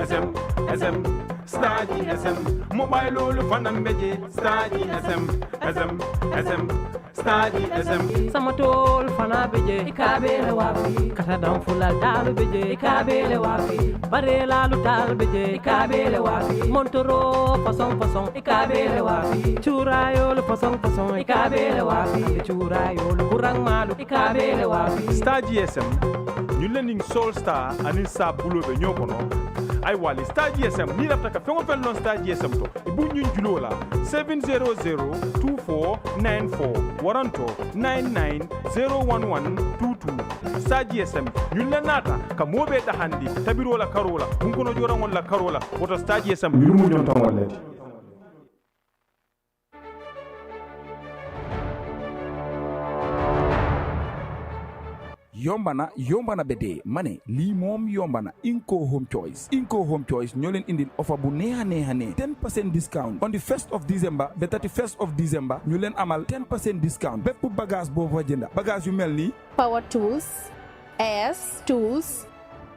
SM Stadi SM mobile lolu fanam beje Stadi SM Stadi SM Samatol fana beje ikabele wafi kata dam fulal dal beje ikabele wafi barela lu dal beje ikabele wafi montoro façon ikabele wafi churayo lu façon ikabele wafi churayo lu kurang malu ikabele wafi Stadi SM ñu lening Sol Star anin sa bulobe ñokono ay wali Star GSM ni lafta ka fengo fel non Star GSM to ibu ñun julo la 7002494 waranto 99011122 Star GSM ñun la nata ka mobe da handi tabiro la karola mun kono joran wala karola woto Star GSM ñu mu ñon tan wallati yombana bede mane li mom yombana Inco Home Choice ñolen indil offer bu neexa 10% discount on the 1st of December the 31st of December ñu leen amal 10% discount bépp bagage bo fa jënda bagage yu melni power tools, airs, tools,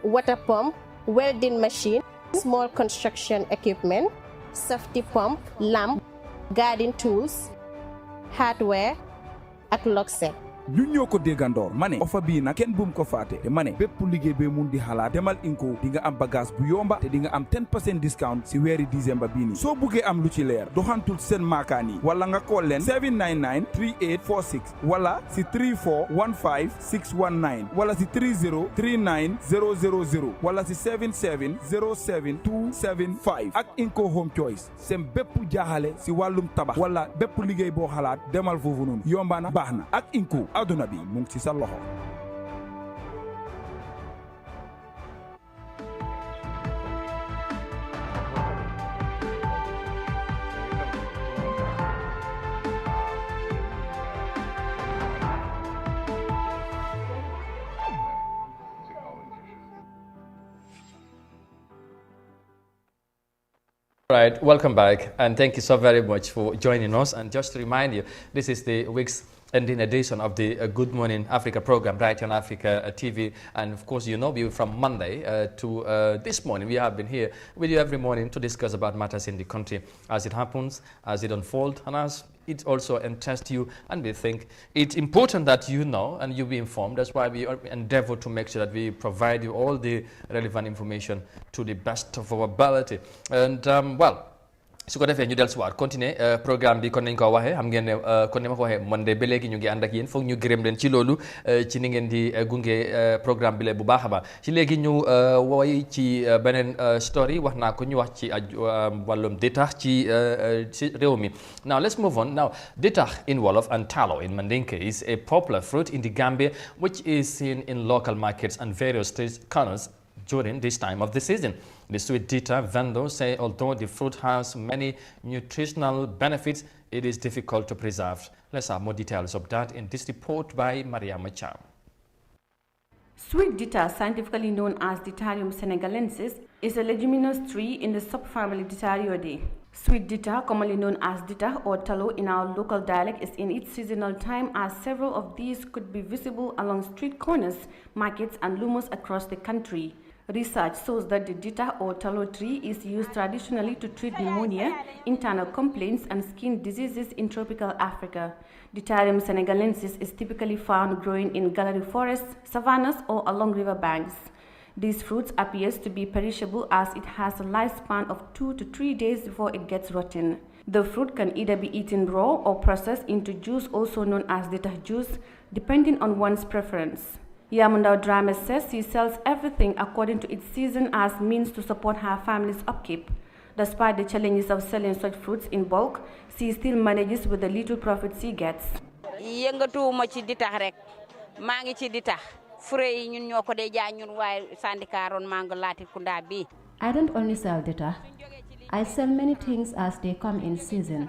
water pump, welding machine, small construction equipment, safety pump, lamp, garden tools, hardware ak lock set. ñu ñoo ko déggandoor mané offer bi na kenn bum ko faté te mané bépp liggéey be mun di xalaat demal Inco di nga am bagage bu yomba te di nga am 10% discount si weeri December bi ni soo buggee am lu ci leer doxantul seen maakaani wala nga call leen 799-3846 wala si 3415619 wala si 3039-000 wala si 7707-275 ak Inco Home Choice seen bépp jaaxale si wàllum tabax wala bépp liggéey boo xalaat demal foofu noonu yomba na baax na ak Inco aduna bi mu ngi ci sa loxo. Right, welcome back, and thank you so very much for joining us. And just to remind you, this is the week's ending edition of the Good Morning Africa program right on Africa TV. And of course, you know, we from Monday to this morning, we have been here with you every morning to discuss about matters in the country as it happens, as it unfolds, and as it also interests you. And we think it's important that you know and you be informed. That's why we endeavor to make sure that we provide you all the relevant information to the best of our ability. And well, su ko defee ñu del suwaat continuer programme bi kon nañ ko waxee xam ngeen ne kon ni ma ko waxee Monday ba léegi ñu ngi ànd ak yéen foog ñu gërëm leen ci loolu ci ni ngeen di gunge programme bi la bu baax a baax ci léegi ñu woy ci beneen story wax naa ko ñu wax ci wàllum ditax ci réew mi. Now let's move on. Now ditax in Wolof and tallow in Mandinka is a popular fruit in the Gambia which is seen in local markets and various street corners during this time of the season. The sweet dita vendors say although the fruit has many nutritional benefits, it is difficult to preserve. Let's have more details of that in this report by Maria Macham. Sweet dita, scientifically known as Ditarium senegalensis, is a leguminous tree in the subfamily Ditariidae. Sweet dita, commonly known as dita or tallow in our local dialect, is in its seasonal time as several of these could be visible along street corners, markets and lumos across the country. Research shows that the dita or tallow tree is used traditionally to treat pneumonia, internal complaints, and skin diseases in tropical Africa. Ditarium senegalensis is typically found growing in gallery forests, savannas, or along river banks. These fruits appears to be perishable as it has a lifespan of 2 to 3 days before it gets rotten. The fruit can either be eaten raw or processed into juice, also known as dita juice, depending on one's preference. Yamundao Drame says she sells everything according to its season as means to support her family's upkeep. Despite the challenges of selling such fruits in bulk, she still manages with the little profit she gets. Yëngatuwuma ci ditax rek maa ngi ci ditax fure yi ñun ñoo ko dee jaay ñun waaye syndicat ron mango laati kunda bi. I don't only sell dita. I sell many things as they come in season.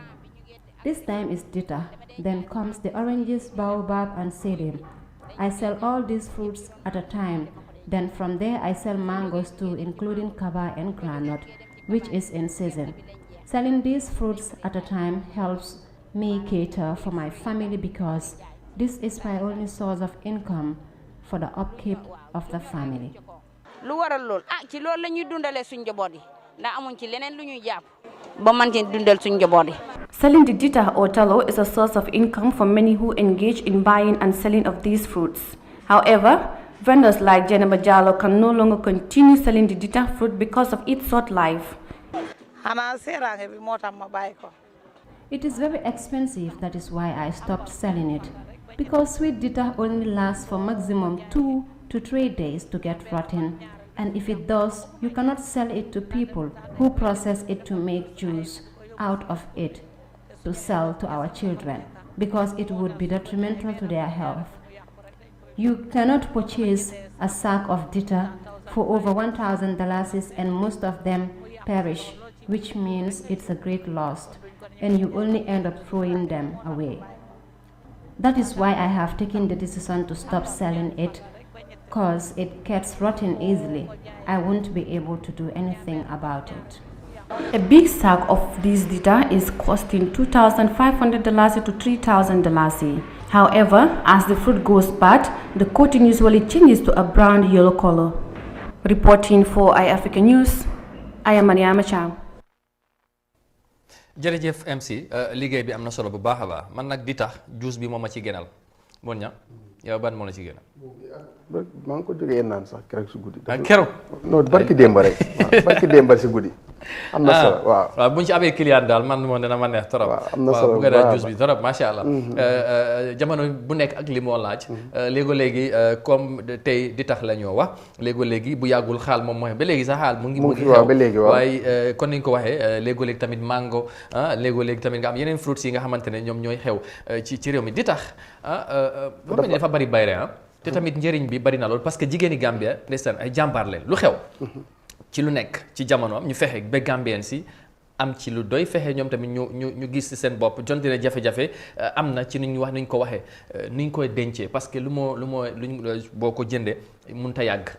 This time is dita, then comes the oranges, baobab and sedum. I sell all these fruits at a time. Then from there I sell mangoes too, including kaba and granite, which is in season. Selling these fruits at a time helps me cater for my family because this is my only source of income for the upkeep of the family. Lu waral lool ci lool lañuy dundale suñu njaboot yi ndax amuñ ci leneen lu ñuy jàpp ba man ci dundal suñu njaboot yi. Selling the dita or tallow is a source of income for many who engage in buying and selling of these fruits. However, vendors like Jennifer Jallo can no longer continue selling the dita fruit because of its short life. It is very expensive, that is why I stopped selling it. Because sweet dita only lasts for maximum 2 to 3 days to get rotten. And if it does, you cannot sell it to people who process it to make juice out of it to sell to our children, because it would be detrimental to their health. You cannot purchase a sack of dita for over $1,000 and most of them perish, which means it's a great loss, and you only end up throwing them away. That is why I have taken the decision to stop selling it because it gets rotten easily. I won't be able to do anything about it. A big sack of this dita is costing $2,500 to $3,000. However, as the fruit goes bad, the coating usually changes to a brown yellow color. Reporting for Eyeafrica News, I am Mariama Cham. jërëjëf MC liggéey bi am na solo bu baax a baax man nag di tax juice bi moo ma ci gënal bon ña yow ban moo la ci gënal. maa ngi ko jógee naan sax keroog si guddi. keroog. non barki démb rek barki démb si guddi. am na solo waaw. waaw bu ñu ci amee client daal man moom dina ma neex trop. waaw am na solo bu ko daal juice bi trop macha allah. jamono bu nekk ak li moo laaj. léegi comme tey di tax la ñoo wax léegi bu yàggul xaal moom mooy ba léegi sax xaal mu ngi waaw ba léegi waaw waaye kon ni ñu ko waxee léegi tamit mango léegi tamit nga am yeneen fruits yi nga xamante ne ñoom ñooy xew ci réew mi di tax dafa bari bayre te tamit njëriñ bi bari na lool parce que jigéeni Gambia ndeysaan ay jàmbaar leen lu xew ci lu nekk ci jamono am ñu fexe ba Gambien si am ci lu doy fexe ñoom tamit ñu gis ci seen bopp jonte ne jafe-jafe am na ci nuñ wax nuñ ko waxee nuñ koy dencee parce que luñ boo ko jëndee mënut a yàgg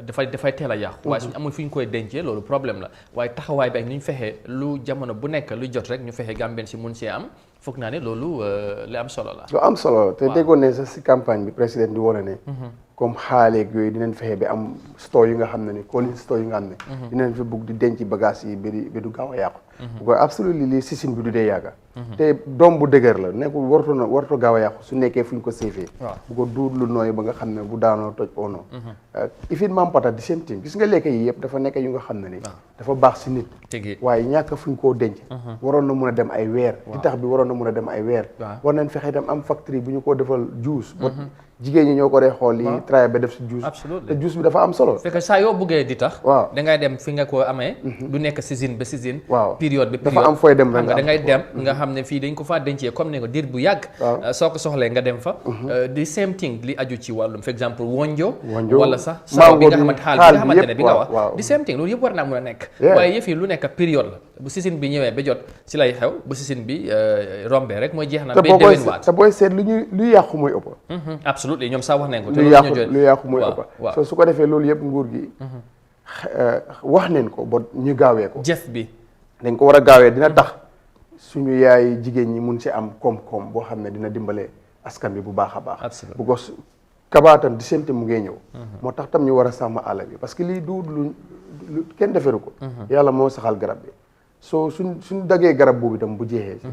dafay teel a yàqu waaye suñu amul fu ñu koy dencee loolu problème la waaye taxawaay bi ak ni ñu fexe lu jamono bu nekk lu jot rek ñu fexe Gambien si mun see am foog naa ne loolu li am solo la. lu am solo te déggoon ne sax si campagne bi président di wane ne. comme xaaleeg yooyu dinañ fexe ba am store yu nga xam ne ni cold store yu nga xam ne. dinañ fi bugg di denc bagage yi ba du gaaw a yàqu. bu ko absolument lii sisin bi du dee yàgga. te doom bu dëgër la nekkul warto gaaw a yàqu su nekkee fu ñu ko séefee. bu ko duut lu nooy ba nga xam ne bu daanoo toj ono. ifit mampata di seen team gis nga lekk yi yëpp dafa nekk yu nga xam ne ni. dafa baax si nit. waaye ñàkk fu ñu koo denc. waroon na mun a dem ay weer. di tax bi waroon na mun a dem ay weer. war nañ fexe dem am factory bu ñu ko defal juice. jigéen ñi ñoo ko dee xool yi travail ba def si juice. te juice bi dafa am solo. fekk saa yoo buggee di tax. waaw da ngay dem fi nga ko amee. du nekk saison ba saison. waaw période bi dafa am fooy dem rek da ngay dem nga xam ne fii dañ ko faa dencee comme ne ko diir bu yàgg. soo ko soxlee nga dem fa. the same thing li aju ci wàllum par exemple wonjo. wala sax saw bi nga xamante xaal bi nga xamante ne bi nga wax. the same thing loolu yëpp war naa mun a nekk. waaye yëf yi lu nekk période la bu saison bi ñëwee ba jot si lay xew bu saison bi rombee rek mooy jeex na. ba déwénwaat te booy seet lu yàqu mooy ëpp. absolument ñoom sax wax nañ ko. lu yàqu mooy ëpp. so su ko defee loolu yëpp nguur gi. wax neen ko ba ñu gaawee ko. jëf bi dañ ko war a gaawee dina tax suñu yaay jigéen ñi mun si am koom-koom boo xam ne dina dimbale askan bi bu baax a baax. bu ko kabaatam di seen te mu ngee ñëw. moo tax tam ñu war a sàmm àll bi parce que lii du lu kenn deferu ko. yàlla moo saxal garab bi soo suñ daggee garab boobu itam bu jeexee.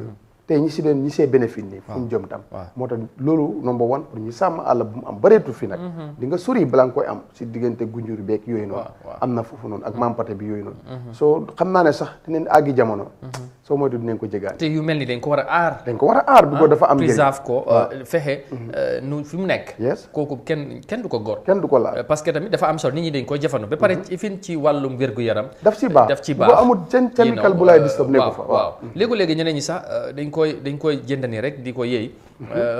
tey ñi see bénéfice nii fu ñu jëm tam moo tax loolu number one pour ñu sàmm àll bu mu am bëreetul fi nag di nga sori balaa nga koy am si diggante gunjur beeg yooyu noonu am na foofu noonu ak mampate bi yooyu noonu soo xam naa ne sax dinañ àggi jamono soo moytu dinañ ko jégaan te yu mel ni dañ ko war a aar dañ ko war a aar bi ko dafa am préserve ko fexe nu fi mu nekk kooku kenn du ko gor kenn du ko laal parce que tamit dafa am solo nit ñi dañ koy jëfandoo ba pare fin ci wàllum wér-gu-yaram daf ci baax bu amul seen chemical bu lay disturb nekku fa waaw léegi-léegi ñeneen ñi sax dañ koy jënd nii rek di ko yëy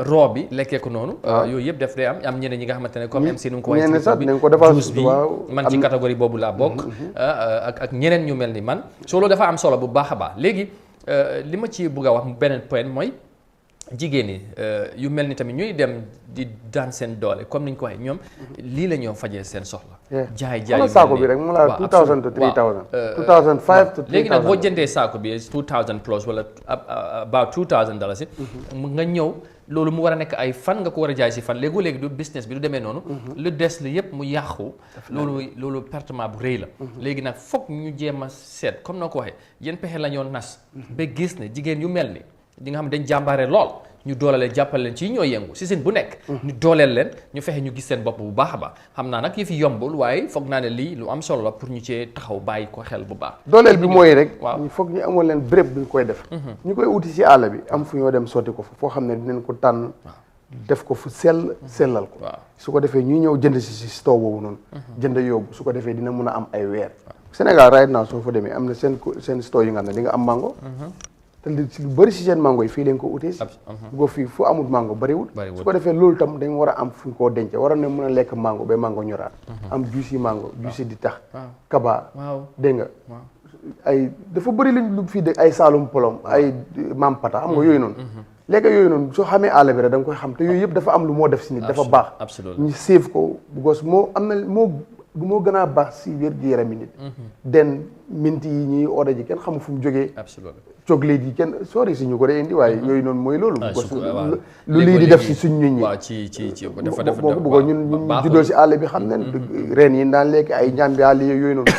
roo bi lekkee ko noonu yooyu yëpp def day am ñeneen ñi nga xamante ne comme MC nu ngi ko waxee juice bi man ci catégorie boobu laa bokk ak ñeneen ñu mel ni man soo loolu dafa am solo bu baax a baax léegi li ma ci bëgg a wax beneen point mooy jigéen ñi yu mel ni tamit ñuy dem di daan seen doole comme ni ñu ko waxee ñoom lii la ñoo fajee seen soxla jaay saako bi rek mu la 2000 to 3000 2005 to 3000 léegi nag boo jëndee saako bi 2000 plus wala about $2000 nga ñëw loolu mu war a nekk ay fan nga ko war a jaay si fan léegi du business bi du demee noonu lu des li yëpp mu yàqu loolu pertement bu rëy la léegi nag foog ñu jéem a seet comme noo ko waxee yéen pexe la ñoo nas ba gis ne jigéen yu mel ni di nga xam dañ jàmbaare lool ñu dooleel jàppal leen ci ñoo yëngu si seen bu nekk ñu dooleel leen ñu fexe ñu gis seen bopp bu baax a baax xam naa nag yi fi yombul waaye foog naa ne lii lu am solo la pour ñu cee taxaw bàyyi ko xel bu baax dooleel bi mooy rek foog ñu amoon leen béréb bu ñu koy def ñu koy uti si àll bi am fu ñoo dem sotti ko fa foo xam ne dinañ ko tànn def ko fu sellal ko su ko defee ñuy ñëw jënd si store boobu noonu jënd yóbbu su ko defee dina mun a am ay weer Sénégal right now soo fa demee am na seen store yi nga xam ne di nga am mango te lu bëri si seen mango yi fii lañ ko utee si bu ko fii fu amul mango bëriwul su ko defee loolu tam dañ war a am fu ñu koo denc war a ne mën a lekk mango ba mango ñoraat am juice yi mango juice yi di tax kaba dégg nga ay dafa bëri lu fii de ay saalum polom ay mampata xam nga yooyu noonu léegi yooyu noonu soo xamee àll bi rek da nga koy xam te yooyu yëpp dafa am lu moo def si nit dafa baax ñu save ko because moo am na moo gën a baax si wér-gu-yaram nit den minti yi ñuy oda ji kenn xamu fu mu jógee chocolate yi kenn sori si ñu ko dee indi waaye yooyu noonu mooy loolu lu lii di def si suñ nit ñi waaw ci boo ñun juddoo si àll bi xam ne reen yi daan lekk ay ñambi àll yooyu noonu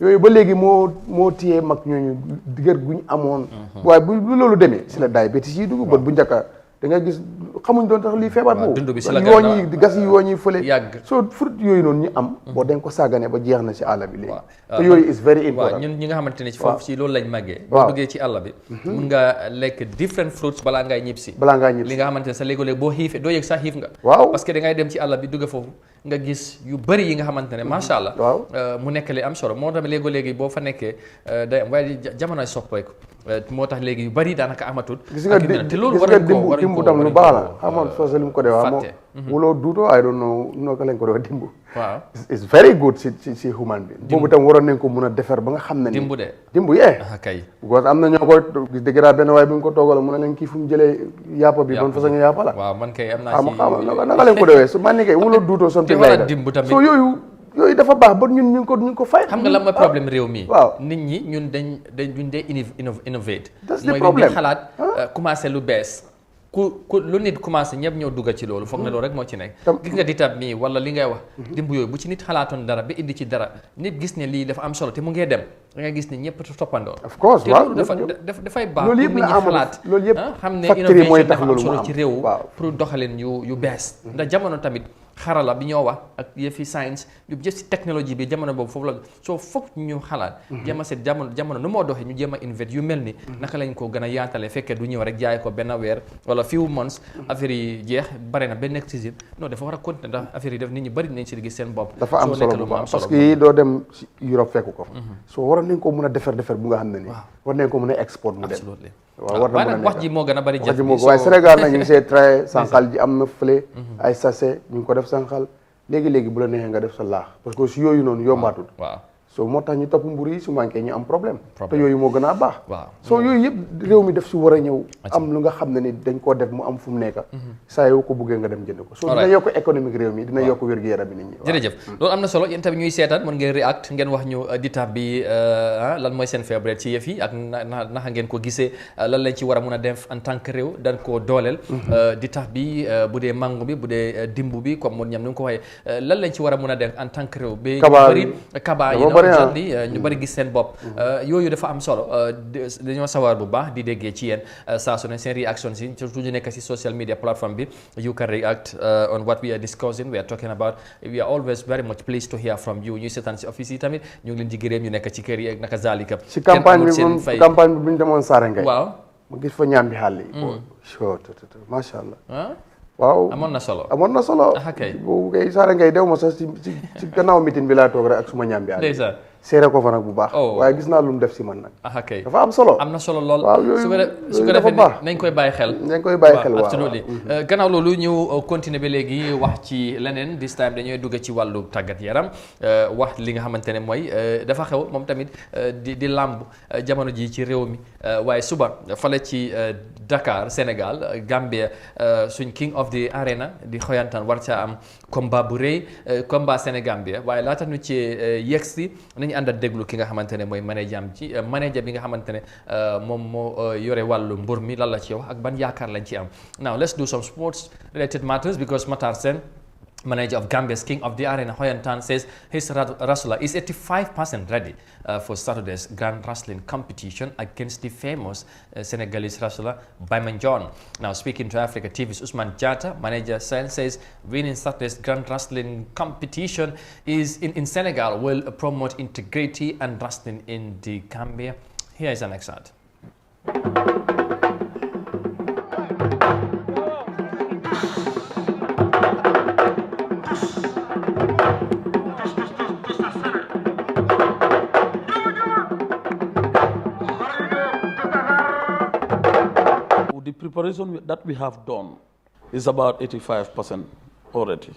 yooyu ba léegi moo téyee mag ñooñu digër guñ amoon waaye bu loolu demee si la diabète yi dugg bu njëkka da nga gis xamuñ doon tax lii feebar boobu yooñ yi gas yi yooñ yi fële soo fruit yooyu noonu ñu am boo dañ ko sàggane ba jeex na si àll bi léegi te yooyu is very important ñun ñi nga xamante ne foofu si loolu lañ màggee boo duggee ci àll bi mun nga lekk different fruits balaa ngay ñib si li nga xamante ne sa léegi-léeg boo xiifee doo yëg sax xiif nga parce que da ngay dem ci àll bi dugg foofu nga gis yu bëri yi nga xamante ne macha allah mu nekk li am solo moo tax léegi-léegi boo fa nekkee day am waaye jamonoy soppeeku moo tax léegi yu bëri daanaka amatul te loolu war dimbu tam lu baax la xamoon soo li mu ko dee waa moom wuloo duutoo I don't know noo ko lañ ko dee dimbu waaw it's very good si human bi boobu tam waroon nañ ko mun a defar ba nga xam ne dimbu yee kay because am na ñoo koy gis dëgg daa benn waaye bi nga ko toogal mu ne leen kii fu mu jëlee yàppa bi ban façon yàppa la waaw man kay am naa ci naka lañ ko dewee su man ni kay wuloo duutoo something like that so yooyu dafa baax ba ñu ngi ko fay xam nga lan mooy problème réew mi waaw nit ñi ñun duñ dee innovate mooy ñu xalaat commencé lu bees ku lu nit commencé ñëpp ñëw dugga ci loolu foog na loolu rek moo ci nekk gis nga ditab mii wala li ngay wax dimb yooyu bu ci nit xalaatoon dara ba indi ci dara nit gis ne lii dafa am solo te mu ngee dem da ngay gis ne ñëpp toppandoo of course te loolu dafay baax loolu yëpp nit ñi xalaat loolu yëpp xam ne facteur mooy tax innovation dafa am loolu solo ci réew pour doxalin yu bees ndax jamono tamit xarala bi ñoo wax ak yëfi science yu jëf si technologie bi jamono boobu foofu la soo foog ñu xalaat jéem a seet jamono nu moo doxee ñu jéem a invest yu mel ni naka lañ ko gën a yaatale fekkee du ñëw rek jaay ko benn weer wala few months affaire yi jeex bare na benn season non dafa war a continuer ndax affaire yi def nit ñi bëri nañ si gis seen bopp dafa am solo bu baax parce que yi doo dem si Europe fekku ko soo waroon nañ ko mun a defar bu nga xam ne nii war nañ ko mun a export mu dem waaw war na mën a wax ji moo gën a bëri jëf bi waaye Sénégal nag ñu ngi see tray sànqal ji am na fële ay sachet ñu ngi ko def sànqal léegi-léegi bu la neexee nga def sa laax parce que si yooyu noonu yombaatul waaw so moo tax ñu topp mburu yi su manqué ñu am problème te yooyu moo gën a baax waaw soo yooyu yëpp réew mi def si war a ñëw am lu nga xam ne ni dañ koo def mu am fu mu nekk saa yoo ko buggee nga dem jënd ko so dina yokk économique réew mi dina yokk wér-gu-yaram bi nit ñi jërëjëf loolu am na solo yéen tamit ñuy seetaan mën ngeen react ngeen wax ñu ditab bi lan mooy seen favorite ci yëf yi ak naka ngeen ko gisee lan lañ ci war a mun a def en tant que réew dañ koo dooleel ditab bi bu dee mango bi bu dee dimbu bi comme mun ñam ni nga ko waxee lan lañ ci war a mun a def en tant que réew bi ñu bëri kaba yi ñu bëri gis seen bopp yooyu dafa am solo dañoo sawar bu baax di déggee ci yéen saa su ne seen réaction si surtout ñu nekk si social media platform bi you can react on what we are discussing we are talking about we are always very much pleased to hear from you ñuy seetaan si office yi tamit ñu ngi leen di gërëm ñu nekk ci kër yi ak naka zalika si campagne bi bu ñu demoon Sarengay waaw ma gis fa ñaam bi xàll yi macha allah waaw amoon na solo boobu kay Sarengay dew ma sax ci gannaaw meeting bi laa toog rek ak suma ñaam bi xàll seere ko fa nag bu baax waaye gis naa lu mu def si man nag dafa am solo lool waaw su ko defee nañ koy bàyyi xel waaw absolutely gannaaw loolu ñu continuer ba léegi wax ci leneen this time dañooy dugg ci wàllu tàggat yaram wax li nga xamante ne mooy dafa xew moom tamit di làmb jamono ji ci réew mi waaye suba fale ci Dakar Sénégal Gambia suñ king of the arena di xoyantaan war caa am combat bu rëy combat Sénégambia waaye laata ñu ci yegsi nañu ànd ak déglu ki nga xamante ne mooy manager bi nga xamante ne moom moo yore wàllu mbur mi lan la ci wax ak ban yaakaar lañ ci am now let's do some sports related matters because Matar Sen, manager of Gambia's King of the Arena, Hoyantan, says his wrestler is 85% ready for Saturday's Grand Wrestling competition against the famous Senegalese wrestler Bayman John. Now, speaking to Africa TV's Usman Jata, manager Sen says winning Saturday's Grand Wrestling competition in Senegal will promote integrity and wrestling in the Gambia. Here is an excerpt. Preparation that we have done is about 85% already.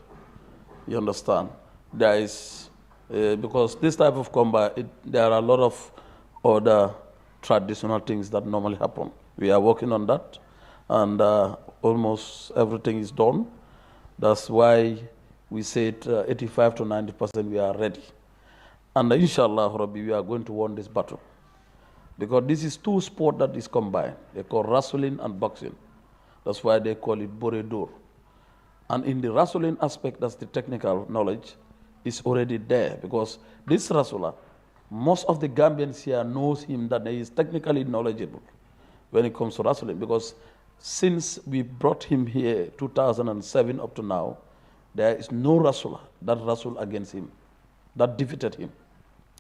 You understand? There is, because this type of combat, there are a lot of other traditional things that normally happen. We are working on that. and almost everything is done. That's why we said 85 to 90% we are ready. And inshallah, Rabbi, we are going to win this battle. Because this is two sports that is combined. They call wrestling and boxing. That's why they call it Boredur. And in the wrestling aspect, that's the technical knowledge, is already there. Because this wrestler, most of the Gambians here knows him that he is technically knowledgeable when it comes to wrestling. Because since we brought him here, 2007 up to now, there is no wrestler that wrestled against him, that defeated him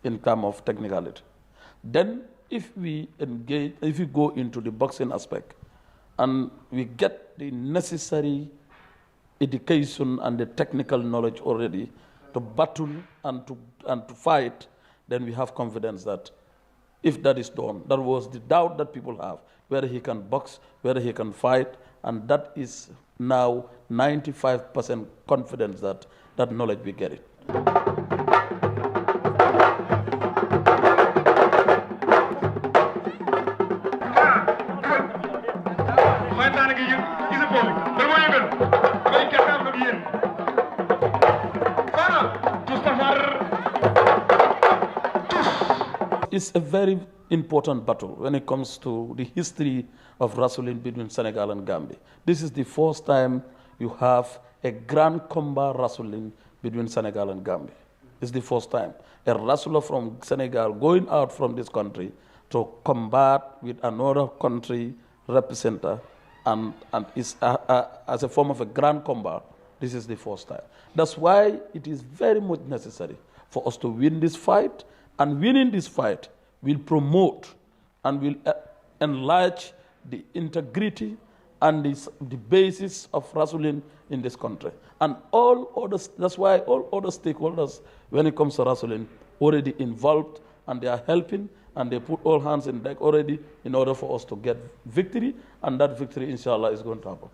in terms of technicality. Then, if we engage, if we go into the boxing aspect, and we get the necessary education and the technical knowledge already to battle and to fight, then we have confidence that if that is done, that was the doubt that people have, whether he can box, whether he can fight, and that is now 95% confidence that that knowledge we get it. It's a very important battle when it comes to the history of wrestling between Senegal and Gambia. This is the first time you have a grand combat wrestling between Senegal and Gambia. It's the first time. A wrestler from Senegal going out from this country to combat with another country representative and is as a form of a grand combat. This is the first time. That's why it is very much necessary for us to win this fight, and winning this fight will promote and will enlarge the integrity and the basis of wrestling in this country. And all others, that's why all other stakeholders, when it comes to wrestling, already involved, and they are helping, and they put all hands in deck already in order for us to get victory, and that victory, inshallah, is going to happen.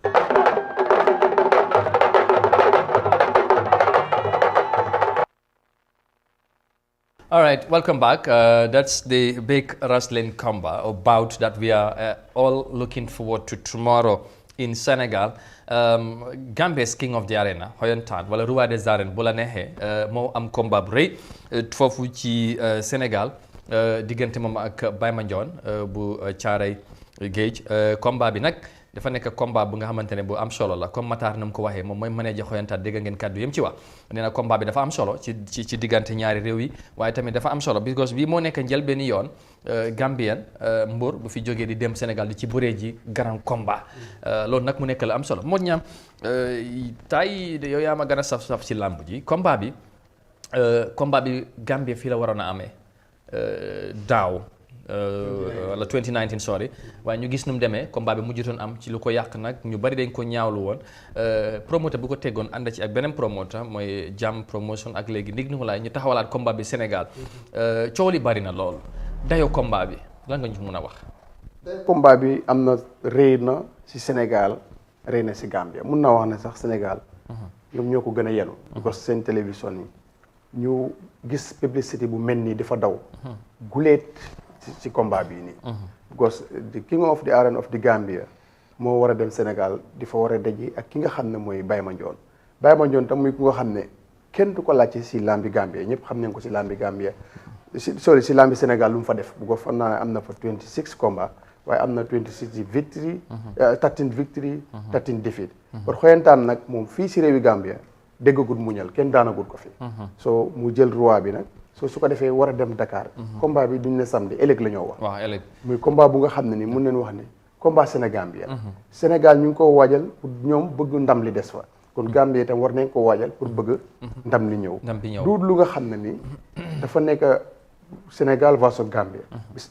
All right, welcome back. That's the big wrestling combat or bout that we are all looking forward to tomorrow in Senegal. Gambia's king of the arena, Hoyantan, wala roi des arènes bu la neexee moo am combat bu rëy foofu ci Sénégal diggante moom ak Baye Mandione bu Caaray Géej combat bi nag dafa nekk combat bu nga xamante ne bu am solo la comme Matar na mu ko waxee moom mooy manager Xoyantaan dégg ngeen kàddu yëm ci wax nee na combat bi dafa am solo ci diggante ñaari réew yi waaye tamit dafa am solo because bii moo nekk njëlbéenu yoon Gambien mbër bu fi jógee di dem Sénégal di ci bëree ji grand combat loolu nag mu nekk la am solo moo ñaam tay yow yaa ma gën a saf ci làmb ji combat bi Gambie fii la waroon a amee daaw wala 2019 sorry waaye ñu gis nu mu demee combat bi mujjutoon am ci lu ko yàq nag ñu bari dañ ko ñaawlu woon promoteur bu ko teggoon ànd ci ak beneen promoteur mooy Jam promotion ak léegi ndig ni laay ñu taxawalaat combat bi Sénégal coow li bari na lool dayoo combat bi lan nga ñu mën a wax. combat bi am na rëy na ci Sénégal rëy na ci Gambia mun naa wax ne sax Sénégal ñoom ñoo ko gën a yenu parce que seen télévision yi ñu gis publicité bu mel nii dafa daw guleet ci combat bii nii because the king of the arena of the Gambia moo war a dem Sénégal di fa war a daje ak ki nga xam ne mooy Baye Mandione tam muy ku nga xam ne kenn du ko laajte si lambi Gambia ñëpp xam nañ ko si lambi Gambia si lambi Sénégal lu mu fa def bu ko fan naa am na fa 26 combat waaye am na 26 victory 13 victory 13 defeat kon Xoyantaan nag moom fii si réewi Gambia déggagut muñal kenn daanagut ko fi so mu jël roi bi nag so su ko defee war a dem Dakar combat bi duñ ne samedi ëllëg la ñoo wax waaw ëllëg muy combat bu nga xam ne ni mun nañ wax ne combat Sénégambia Sénégal ñu ngi ko waajal pour ñoom bëgg ndam li des fa kon Gambie itam war nañ ko waajal pour bëgg ndam li ñëw duut lu nga xam ne ni dafa nekk Sénégal versus Gambia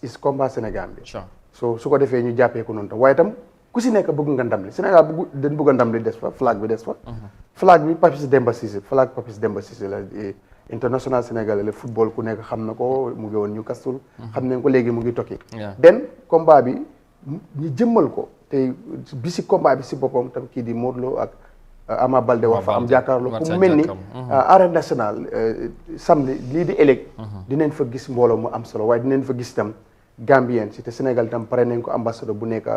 is combat Sénégambia so su ko defee ñu jàppee ko noonu tam waaye itam ku si nekk bëgg nga ndam li Sénégal dañ bëgg a ndam li des fa flag bi des fa flag bi Papis Demba Cissé la international sénégalais le football ku nekk xam na ko mu ngi woon Newcastle xam nañ ko léegi mu ngi tokki den combat bi ñu jëmmal ko te bi si combat bi si boppam tam kii di Modou Lo ak Ama Baldé wax fa am jàkkaarloo ku mu mel ni arène nationale samedi lii di ëllëg dinañ fa gis mbooloo mu am solo waaye dinañ fa gis itam Gambien si te Sénégal itam pare nañ ko ambassadeur bu nekk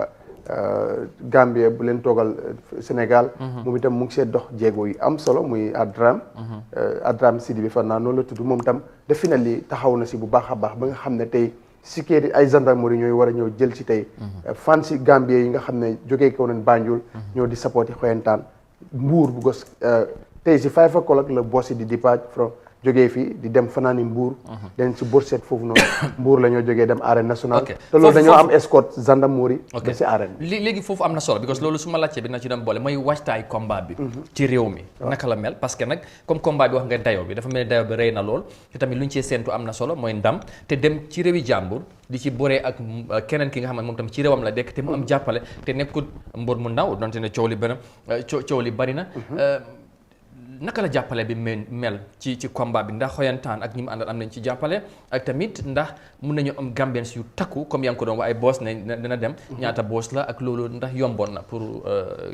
Gambia bu leen toogal Sénégal moom itam mu ngi see dox jéego yi am solo muy Adram Sidi bi fan naa noonu la tudd moom itam definitely taxaw na si bu baax a baax ba nga xam ne tey sécurité ay gendarmerie ñooy war a ñëw jël si tey fan si Gambia yi nga xam ne jógee ko nañ Banjul ñoo di supporté xoyantaan Mbuur bu gos tey si 5 o'clock la bossi di départ from jógee fii di dem fanaani Mbuur den si borset foofu noonu Mbuur la ñoo jógee dem arène nationale te loolu dañoo am escorte gendarmerie ba si arène bi léegi foofu am na solo because loolu su ma laajte bi na ci dem boole mooy waajtaay combat bi ci réew mi naka la mel parce que nag comme combat bi wax nga dayo bi dafa mel ni dayo bi rëy na lool te tamit lu ñu cee séentu am na solo mooy ndam te dem ci réewi jàmbur di ci boree ak keneen ki nga xam ne moom tamit ci réewam la dekk te mu am jàppale te nekkul mbër mu ndaw donte ne coow li bari na naka la jàppale bi mel ci combat bi ndax xoyantaan ak ñi mu àndal am nañ ci jàppale ak tamit ndax mun nañu am Gambians yu takku comme yaa ngi ko doon wax ay boss ne dina dem ñaata boss la ak loolu ndax yomboon na pour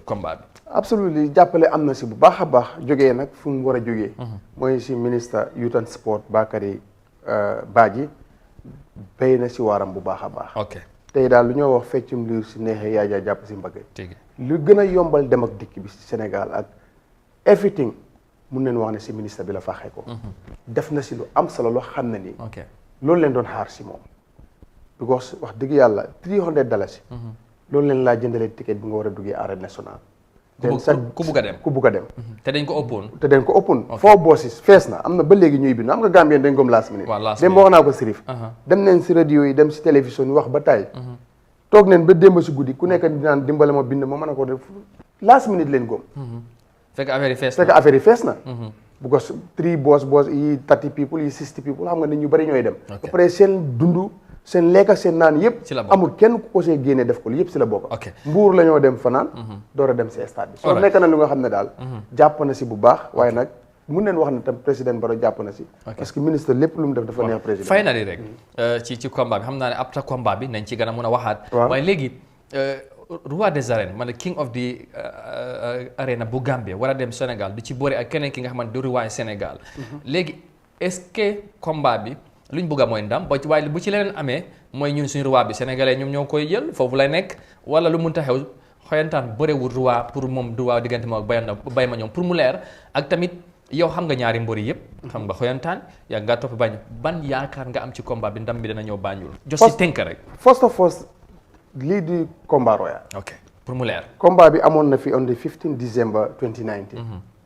combat bi. absolument jàppale am na si bu baax a baax jógee nag fu mu war a jógee. mooy si ministre youth and sport Bakary Badji béy na si waaram bu baax a baax. ok tey daal lu ñoo wax feccum liir si neexee yaa jaa jàpp si mbagg. lu gën a yombal dem ak dikk bi si Sénégal ak everything. mun nañu wax ne si ministre bi la faaxee ko. def na si lu am solo loo xam ne nii. loolu leen doon xaar si moom. because wax dëgg yàlla $300. loolu leen laa jëndalee ticket bi nga war a duggee arène nationale. ku bugg a dem ku bugg a dem. te dañ ko ëppoon. foo bossis fees na am na ba léegi ñuy bind am nga Gambien dañ ko last minute. dem ba wax naa ko Sirif. dem neen si radio yi dem si télévision yi wax ba tay toog neen ba démb si guddi ku nekk dinaan dimbale ma bind ma mën a ko def last minute leen góom. fekk affaire yi fees na because 3 boss yi 30 people yi 60 people xam nga nit ñu bari ñooy dem ba pare seen dund seen lekk ak seen naan yëpp amul kenn ku ko see génnee def ko yëpp si la bokk Mbuur la ñoo dem fanaan door a dem si stade bi soo nekk na lu nga xam ne daal jàpp na si bu baax waaye nag mun neen wax ne tam président Barrow jàpp na si parce que ministre lépp lu mu def dafa neex président finally rek ci combat bi xam naa ne après combat bi nañ ci gën a mun a waxaat waaye léegi roi des arènes man king of the arena bu Gambia war a dem Sénégal du ci boole ak keneen ki nga xamante du roi Sénégal léegi est-ce que combat bi lu ñu bëgg a mooy ndam waaye bu ci leneen amee mooy ñun suñu roi bi sénégalais ñoom ñoo koy jël foofu lay nekk wala lu mënta xew xoyantaan bëriwul roi pour moom du roi diggante moom ak bay ma ñoom pour mu leer ak tamit yow xam nga ñaari mbër yëpp xam nga xoyantaan yaa nga topp bañ ban yaakaar nga am ci combat bi ndam bi dana ñëw Banjul jos si tënk rek lii di combat royal. ok pour mu leer. combat bi amoon na fi on the 15 December 2019.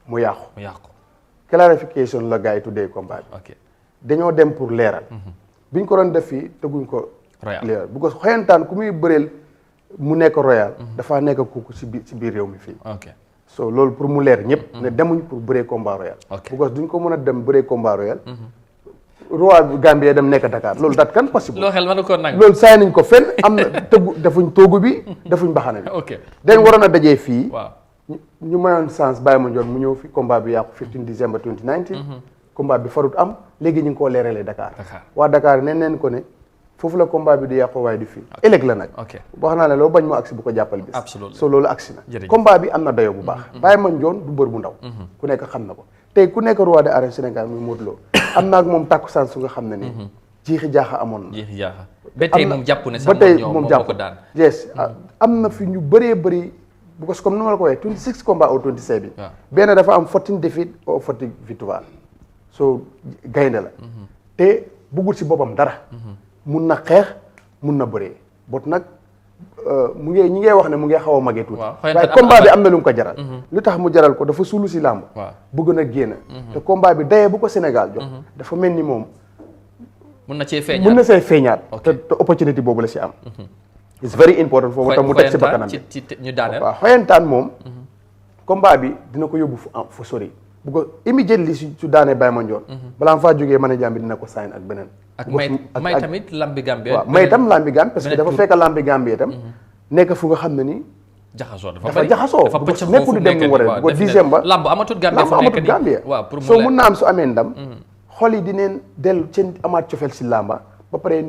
mu yàqu. clarification la gars yi tuddee combat bi. ok dañoo dem pour leeral. biñ ko doon def fii teguñ ko. royal leeral bu ko xoyantaan ku muy bëreel mu nekk royal. dafaa nekk kooku si biir réew mi fii. ok so loolu pour mu leer ñëpp. ne demuñ pour bëree combat royal. ok because duñ ko mën a dem bëree combat royal. roi Gambie dem nekk Dakar loolu dat kan possible. loo xel mën ko nag. loolu saay nañ ko fenn am na defuñ toogu bi defuñ baxana bi. ok dañ waroon a dajee fii. waaw ñu mayoon chance bàyyi ma njoon mu ñëw fi combat bi yàqu 15 December 2019. combat bi farut am léegi ñu ngi koo leeralee Dakar. waa Dakar neen ko ne foofu la combat bi di yàqu waaye di fii. ëllëg la nag. ok wax naa ne loo bañ mu agsi bu ko jàppal bis. absolument so loolu agsi na. combat bi am na dayo bu baax. bàyyi ma njoon du bër bu ndaw. ku nekk xam na ko tey ku nekk roi de arène Sénégal muy Modou Lo am naa ak moom tàkkusaan su nga xam ne nii. jiixi jaaxa amoon na. jiixi jaaxa ba tey moom jàpp ne ba tey moom jàpp ko daan. yes am na fi ñu bëree bëri bu ko comme ni ma la ko waxee 26 combats au 27 bi. benn dafa am 14 défaites au 40 victoire so gaynde la. te bëggul si boppam dara. mun na xeex mun na bëree bot nag mu ngi ñi ngay wax ne mu ngi xaw a magee tuuti. waaye combat bi am na lu mu ko jaral. lu tax mu jaral ko dafa suulu si làmb. bëgg na génn. te combat bi dayee bu ko Sénégal jox. dafa mel ni moom. mun na see feeñaat te opportunité boobu la si am. it's very important foofu tam mu teg si bakkanam bi ñu daaneel waaw xoyantaan moom. combat bi dina ko yóbbu fu sori. bu ko immediately su daanee Baye Mandione. balaa ma faa jógee manager bi dina ko sign ak beneen. ak may tamit lambi Gambie. waaw may tam lambi Gambie parce que dafa fekk lambi Gambie tam. nekk fu nga xam ne nii. dafa jaxasoo nekkul di dem lu war a ba December. lamb amatul Gambie lamb amatul Gambie. waaw pour mu soo mun naa am su amee ndam. xol yi dineen dellu seen amaat cofeel si lamba. ba pare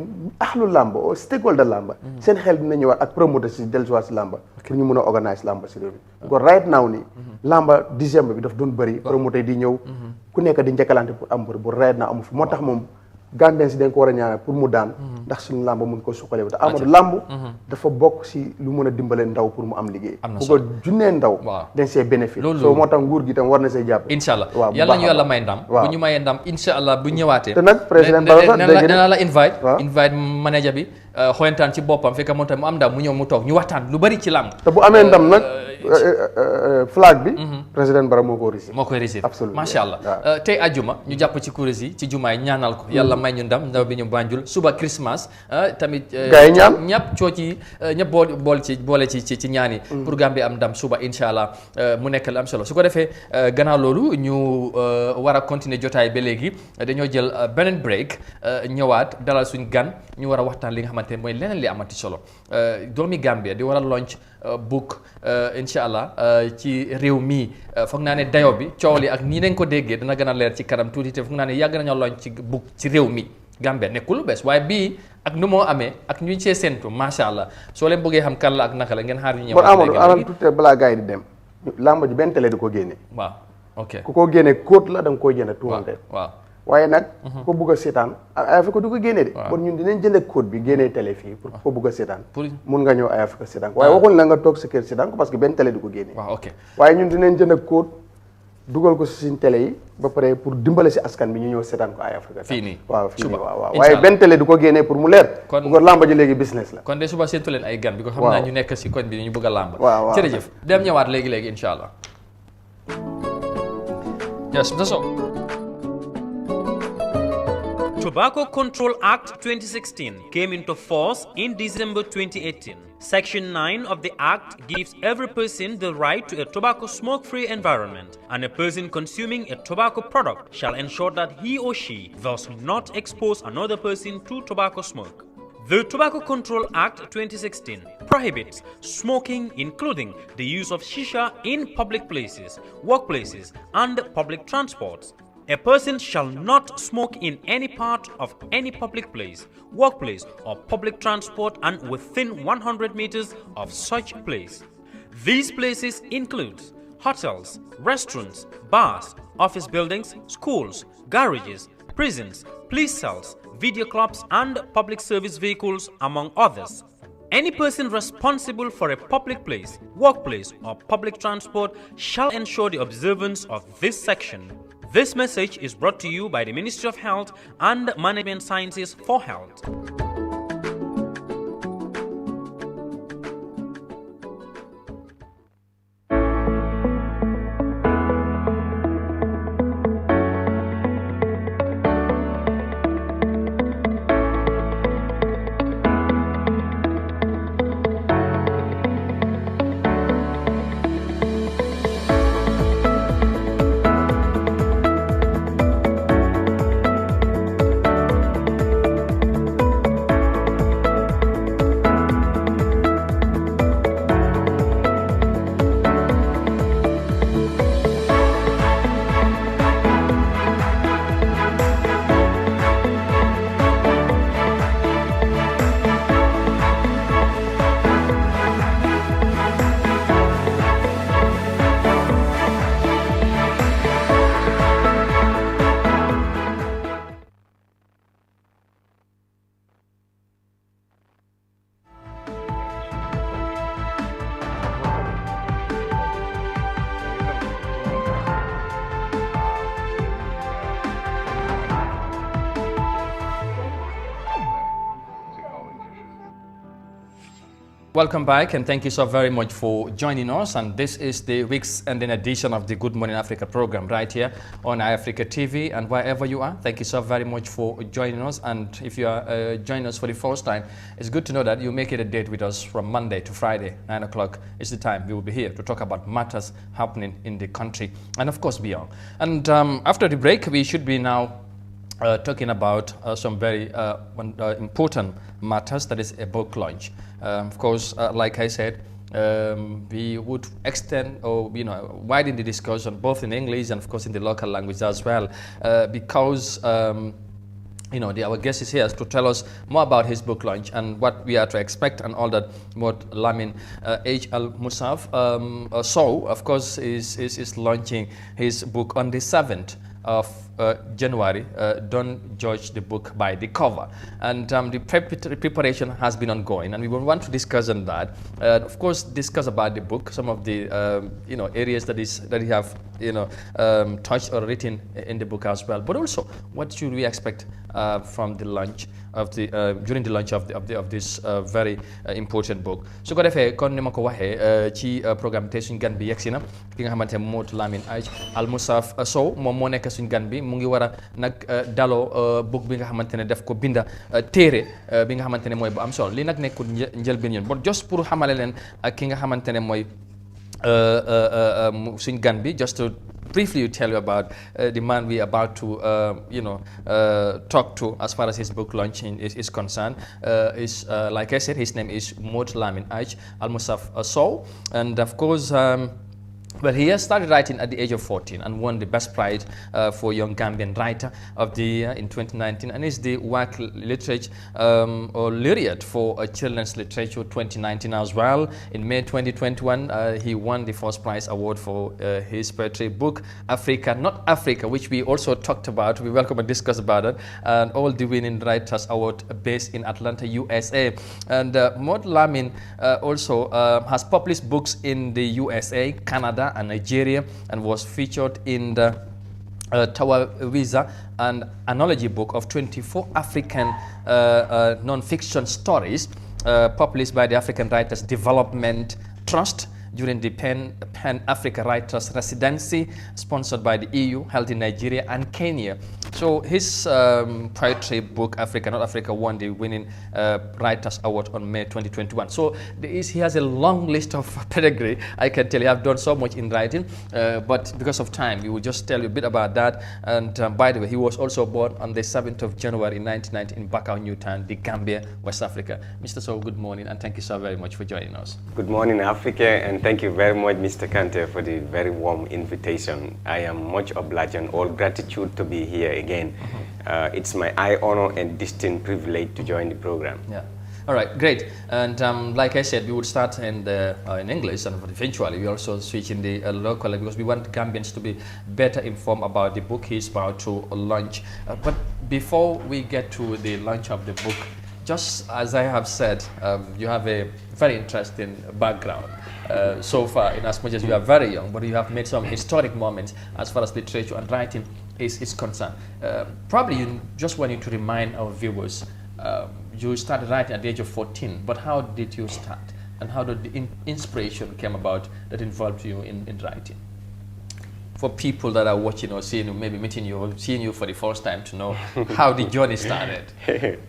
axlu lamba o stakeholder lamba. seen xel dina ñëwaat ak promoteur si dellusiwaat si lamba. pour ñu mun a organise lamba si réew mi. ko right now nii. lamba December bi daf doon bëri promoteur di ñëw. ku nekk di njëkkalante pour am bëri bu right now amu fi moo tax moom. Gambien si dañ ko war a ñaanal pour mu daan ndax suñu làmb mun ko suqale te Amadou làmb dafa bokk si lu mën a dimbale ndaw pour mu am liggéey bu ko junnee ndaw dañ see bénéfice soo moo tax nguur gi tam war na see jàpp incha allah yàlla ñu yàlla may ndam bu ñu mayee ndam incha allah bu ñëwaatee te nag président Barroso dina la invite manager bi xoyantaan ci boppam fekk moom tam mu am ndam mu ñëw mu toog ñu waxtaan lu bari ci làmb te bu amee ndam nag flag bi président Barroso moo koy réussir absolument macha allah tey ajuma ñu jàpp ci kuréel yi ci jumaay ñaanal ko yàlla may ñu ndam ndaw bi ñu Banjul suba Christmas tamit gars yi ñaan ñëpp coo ci ñëpp boole ci ñaan yi pour Gambie am ndam suba incha allah mu nekk lu am solo su ko defee gannaaw loolu ñu war a continuer jotaay ba léegi dañoo jël beneen break ñëwaat dalal suñ gan ñu war a waxtaan li nga xamante ne mooy leneen li amati solo doomi Gambia di war a launch book incha allah ci réew mii foog naa ne dayo bi coow li ak nii nañ ko déggee dana gën a leer ci kanam tuuti te foog naa ne yàgg nañoo launch ci book ci réew mi Gambia nekkul lu bees waaye bii ak nu moo amee ak ñu see séntu macha allah soo leen bëggee xam kan la ak naka la ngeen xaar ñu ñëwaat. Amadou Amadou tuuti balaa gars yi di dem làmb ji benn télé di ko génne. waaw ok ku ko génne kóot la da nga koy jënd tuumante. waaw waaye nag ku ko bugg a seetaan Eyeafrica du ko génne de. bon ñun dinañ jënd code bi génnee télé fii pour ku ko bugg a seetaan. mun nga ñëw Eyeafrica seetaan ko waaye waxul na nga toog sa kër seetaan ko parce que benn télé du ko génne. waaw ok waaye ñun dinañ jënd code dugal ko si suñ télé yi ba pare pour dimbale si askan bi ñu ñëw seetaan ko Eyeafrica. fii nii waaw fii nii waaw waaye benn télé du ko génnee pour mu leer. kon bu ko làmba ji léegi business la. kon de suba seetu leen ay gan bi ko xam naa ñu nekk si koñ bi ñu bëgg a làmb. waaw waaw jërëjëf dem ñëwaat léegi incha allah. yes that's all. Tobacco Control Act 2016 came into force in December 2018. Section 9 of the Act gives every person the right to a tobacco smoke-free environment, and a person consuming a tobacco product shall ensure that he or she does not expose another person to tobacco smoke. The Tobacco Control Act 2016 prohibits smoking, including the use of shisha in public places, workplaces, and public transports. A person shall not smoke in any part of any public place, workplace, or public transport and within 100 meters of such place. These places include hotels, restaurants, bars, office buildings, schools, garages, prisons, police cells, video clubs, and public service vehicles, among others. Any person responsible for a public place, workplace, or public transport shall ensure the observance of this section. This message is brought to you by the Ministry of Health and Management Sciences for Health. Welcome back, and thank you so very much for joining us. And this is the week's ending edition of the Good Morning Africa program right here on Eyeafrica TV. And wherever you are, thank you so very much for joining us. And if you are joining us for the first time, it's good to know that you make it a date with us from Monday to Friday. 9 o'clock is the time we will be here to talk about matters happening in the country and of course beyond. And after the break, we should be now talking about some very important matters, that is a book launch. Of course, like I said, we would extend or widen the discussion both in English and of course in the local language as well, because our guest is here to tell us more about his book launch and what we are to expect and all that. What Lamin H. Al Musaf of course is launching his book on the 7th of January, don't judge the book by the cover. And the preparation has been ongoing, and we will want to discuss on that. Of course, discuss about the book, some of the areas that you have touched or written in the book as well. But also, what should we expect from the launch of the during the launch of this very important book. su ko defee kon ni ma ko waxee ci programme tey suñu gan bi yegsi na ki nga xamante ne Modou Lamine Aj Al Moussaf Sow moom moo nekk suñu gan bi mu ngi war a nag daloo book bi nga xamante ne def ko binda téere bi nga xamante ne mooy bu am solo li nag nekkul njëlbeen yoon bon just pour xamale leen ak ki nga xamante ne mooy suñu gan bi just to briefly tell you about the man we are about to talk to as far as his book launching is concerned. Like I said, his name is Modou Lamine Aj Al Moussaf Sow, and of course well, he has started writing at the age of 14 and won the best prize for young Gambian writer of the year in 2019, and is the WAC literature or laureate for children's literature 2019 as well. In May 2021, he won the first prize award for his poetry book, Africa, Not Africa, which we also talked about. We welcome and discuss about it, and all the winning writers award based in Atlanta, USA. And Modou Lamine also has published books in the USA, Canada, and Nigeria, and was featured in the Tawawiza, an anthology book of 24 African non-fiction stories published by the African Writers Development Trust during the Pan-Africa Writers Residency, sponsored by the EU, held in Nigeria and Kenya. So his poetry book, Africa, Not Africa, won the winning Writers Award on May 2021. So he has a long list of pedigree. I can tell you, I've done so much in writing, but because of time, we will just tell you a bit about that. And by the way, he was also born on the 7th of January 1990 in Bakau, Newtown, the Gambia, West Africa. Mr. Sow, good morning, and thank you so very much for joining us. Good morning, Africa, and thank you very much, Mr. Kante, for the very warm invitation. I am much obliged and all gratitude to be here again. It's my honor and distinct privilege to join the program. Yeah. All right, great. And like I said, we would start in English, and eventually we also switch in the local, because we want Gambians to be better informed about the book he's about to launch. But before we get to the launch of the book, just as I have said, you have a very interesting background so far, in as much as you are very young, but you have made some historic moments as far as literature and writing is concerned. Probably you just want you to remind our viewers, you started writing at the age of 14, but how did you start? And how did the inspiration came about that involved you in writing? For people that are watching or seeing you, maybe meeting you or seeing you for the first time, to know how the journey started.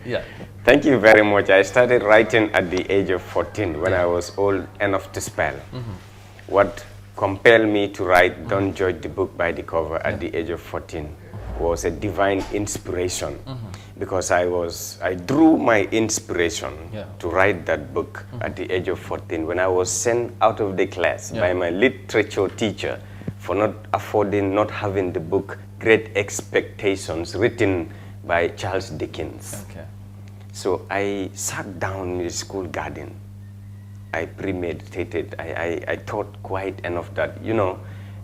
Yeah. Thank you very much. I started writing at the age of 14 when I was old enough to spell. What compelled me to write Don't Judge the Book by the Cover at the age of 14 was a divine inspiration, because I drew my inspiration to write that book at the age of 14 when I was sent out of the class by my literature teacher for not having the book Great Expectations, written by Charles Dickens. Okay. So I sat down in the school garden. I premeditated. I thought quite enough that,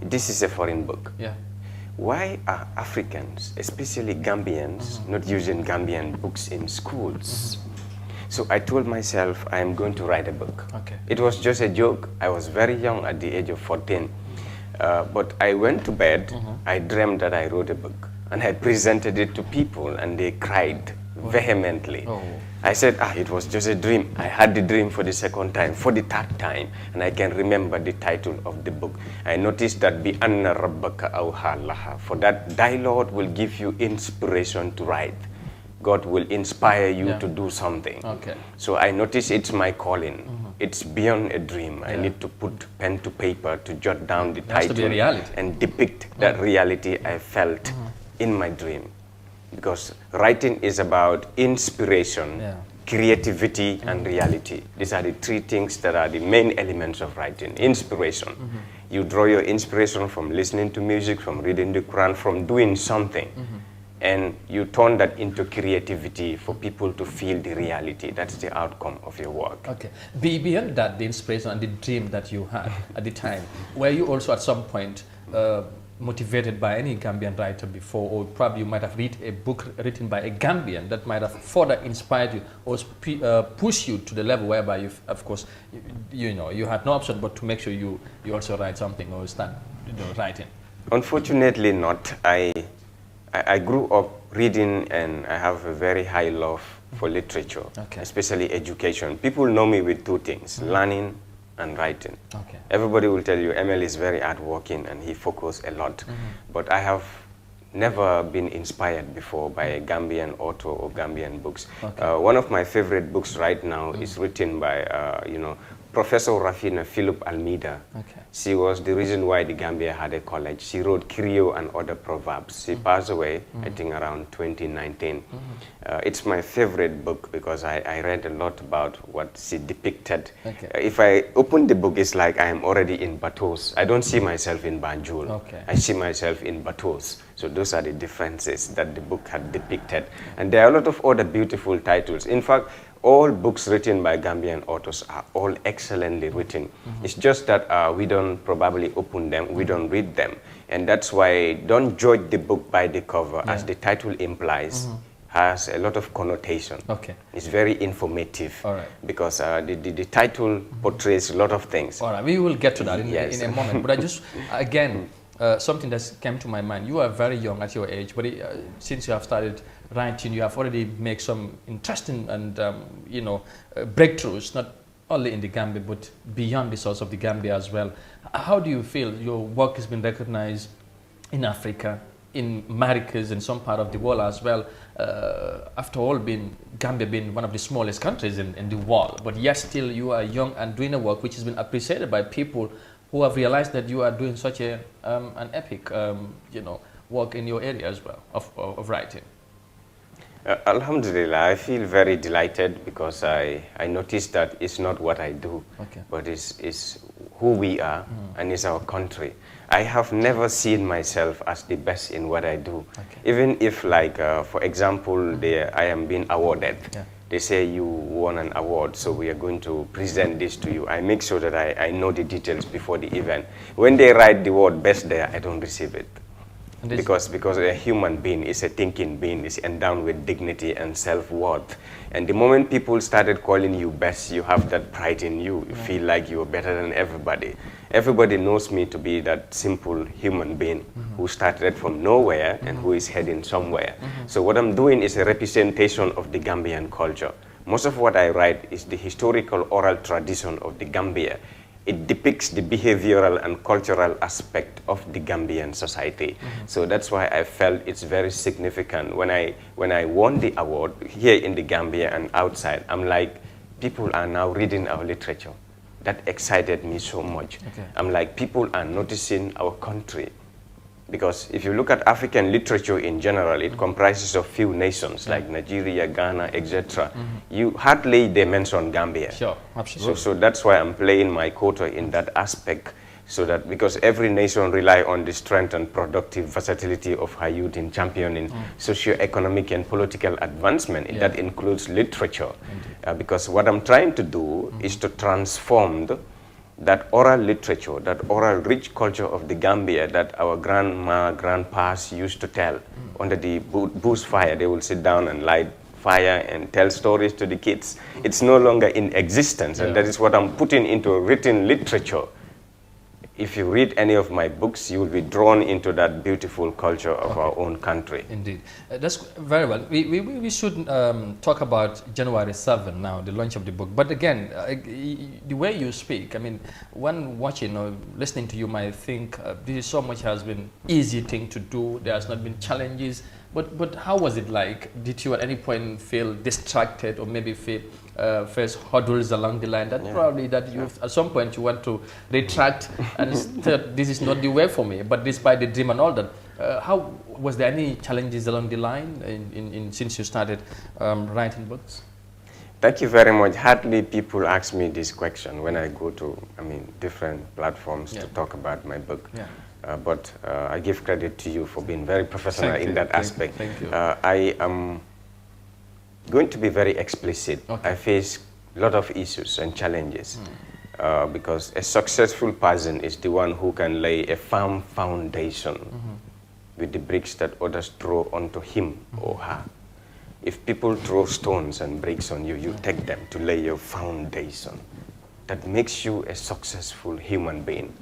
this is a foreign book. Yeah. Why are Africans, especially Gambians, not using Gambian books in schools? So I told myself, I am going to write a book. Okay. It was just a joke. I was very young at the age of 14. But I went to bed, I dreamed that I wrote a book, and I presented it to people, and they cried vehemently. I said, it was just a dream. I had the dream for the second time, for the third time, and I can remember the title of the book. I noticed that Bi Anna Rabbaka Awha Laha, for that thy Lord will give you inspiration to write. God will inspire you to do something. Okay. So I noticed it's my calling. It's beyond a dream. I need to put pen to paper to jot down the title and depict that reality I felt in my dream. Because writing is about inspiration, creativity, and reality. These are the three things that are the main elements of writing. Inspiration. You draw your inspiration from listening to music, from reading the Quran, from doing something. And you turn that into creativity for people to feel the reality. That's the outcome of your work. Okay. Beyond that, the inspiration and the dream that you had at the time, were you also at some point motivated by any Gambian writer before, or probably you might have read a book written by a Gambian that might have further inspired you or push you to the level whereby you, of course, you had no option but to make sure you also write something or start writing? Unfortunately not. I grew up reading, and I have a very high love for literature, especially education. People know me with two things, learning and writing. Everybody will tell you Emil is very hardworking and he focuses a lot. But I have never been inspired before by a Gambian author or Gambian books. One of my favorite books right now is written by, Professor Rafina Philip Almeida. She was the reason why the Gambia had a college. She wrote Creole and other proverbs. She passed away, I think, around 2019. It's my favorite book because I read a lot about what she depicted. If I open the book, it's like I am already in Batos. I don't see myself in Banjul. I see myself in Batos. So those are the differences that the book had depicted. And there are a lot of other beautiful titles. In fact, all books written by Gambian authors are all excellently written. It's just that we don't probably open them, we don't read them. And that's why don't judge the book by the cover, as the title implies. Has a lot of connotation. It's very informative because the title portrays a lot of things. All right, we will get to that in a moment. But I just, again, something that came to my mind. You are very young at your age, but since you have started writing, you have already made some interesting and breakthroughs, not only in the Gambia, but beyond the source of the Gambia as well. How do you feel your work has been recognized in Africa, in Americas, and some part of the world as well? After all, Gambia being one of the smallest countries in the world, but yet still you are young and doing a work which has been appreciated by people who have realized that you are doing such an epic, work in your area as well of writing. Alhamdulillah, I feel very delighted because I noticed that it's not what I do, but it's who we are and it's our country. I have never seen myself as the best in what I do. Even if, like, for example, I am being awarded. They say you won an award, so we are going to present this to you. I make sure that I know the details before the event. When they write the word best there, I don't receive it. Because a human being is a thinking being, is endowed with dignity and self-worth. And the moment people started calling you best, you have that pride in you. You feel like you're better than everybody. Everybody knows me to be that simple human being who started from nowhere and who is heading somewhere. So what I'm doing is a representation of the Gambian culture. Most of what I write is the historical oral tradition of the Gambia. It depicts the behavioral and cultural aspect of the Gambian society. So that's why I felt it's very significant. When I won the award here in the Gambia and outside, I'm like, people are now reading our literature. That excited me so much. I'm like, people are noticing our country. Because if you look at African literature in general, it comprises of few nations like Nigeria, Ghana, etc. You hardly they mention Gambia. Sure, absolutely. So that's why I'm playing my quota in that aspect, so that because every nation rely on the strength and productive versatility of her youth in championing socio-economic and political advancement. That includes literature. Because what I'm trying to do is to transform that oral literature, that oral rich culture of the Gambia that our grandpas used to tell. Under the bush fire, they will sit down and light fire and tell stories to the kids. It's no longer in existence, and that is what I'm putting into written literature. If you read any of my books, you will be drawn into that beautiful culture of our own country. Indeed. That's very well. We should talk about January 7 now, the launch of the book. But again, the way you speak, I mean, when watching or listening to you might think this is so much has been easy thing to do, there has not been challenges. But how was it like? Did you at any point feel distracted or maybe face hurdles along the line that probably that you at some point you want to retract and said, this is not the way for me, but despite the dream and all that, how was there any challenges along the line since you started writing books? Thank you very much. Hardly people ask me this question when I go to different platforms to talk about my book. But I give credit to you for being very professional in that aspect. Thank you. I am going to be very explicit. I face a lot of issues and challenges. because a successful person is the one who can lay a firm foundation with the bricks that others throw onto him or her. If people throw stones and bricks on you, you take them to lay your foundation. That makes you a successful human being,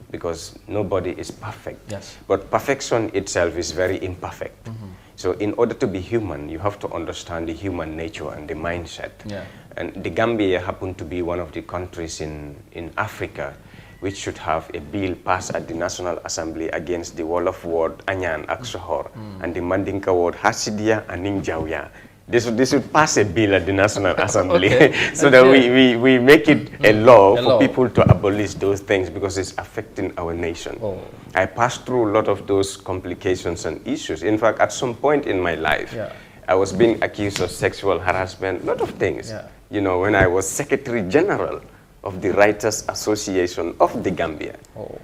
because nobody is perfect. Yes. But perfection itself is very imperfect. So in order to be human, you have to understand the human nature and the mindset. Yeah. And the Gambia happened to be one of the countries in Africa which should have a bill passed at the National Assembly against the Wolof word Anyan ak Sohor and the Mandinka word Hasidia and Ningjawya. They should pass a bill at the National Assembly so that we make it a law for people to abolish those things, because it's affecting our nation. I passed through a lot of those complications and issues. In fact, at some point in my life, I was being accused of sexual harassment, a lot of things. You know, when I was Secretary General of the Writers Association of the Gambia.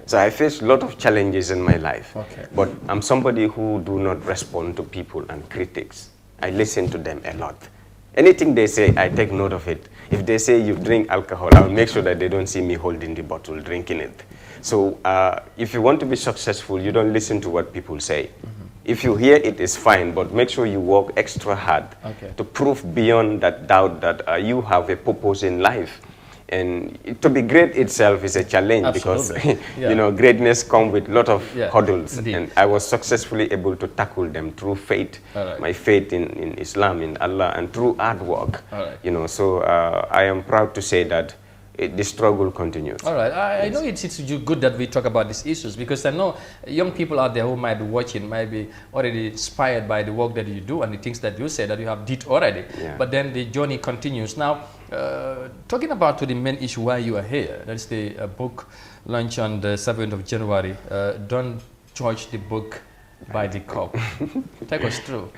So I faced a lot of challenges in my life. But I'm somebody who do not respond to people and critics. I listen to them a lot. Anything they say, I take note of it. If they say you drink alcohol, I'll make sure that they don't see me holding the bottle, drinking it. So if you want to be successful, you don't listen to what people say. If you hear it, it's fine, but make sure you work extra hard to prove beyond that doubt that you have a purpose in life. And to be great itself is a challenge, because you know, greatness comes with a lot of hurdles. And I was successfully able to tackle them through faith, my faith in Islam, in Allah, and through hard work. You know, so I am proud to say that the struggle continues. All right. I know it's good that we talk about these issues, because I know young people out there who might be watching might be already inspired by the work that you do and the things that you say that you have did already. But then the journey continues. Now, talking about the main issue why you are here, that's the book launch on the 7th of January. Don't judge the book by the cover. Take us through.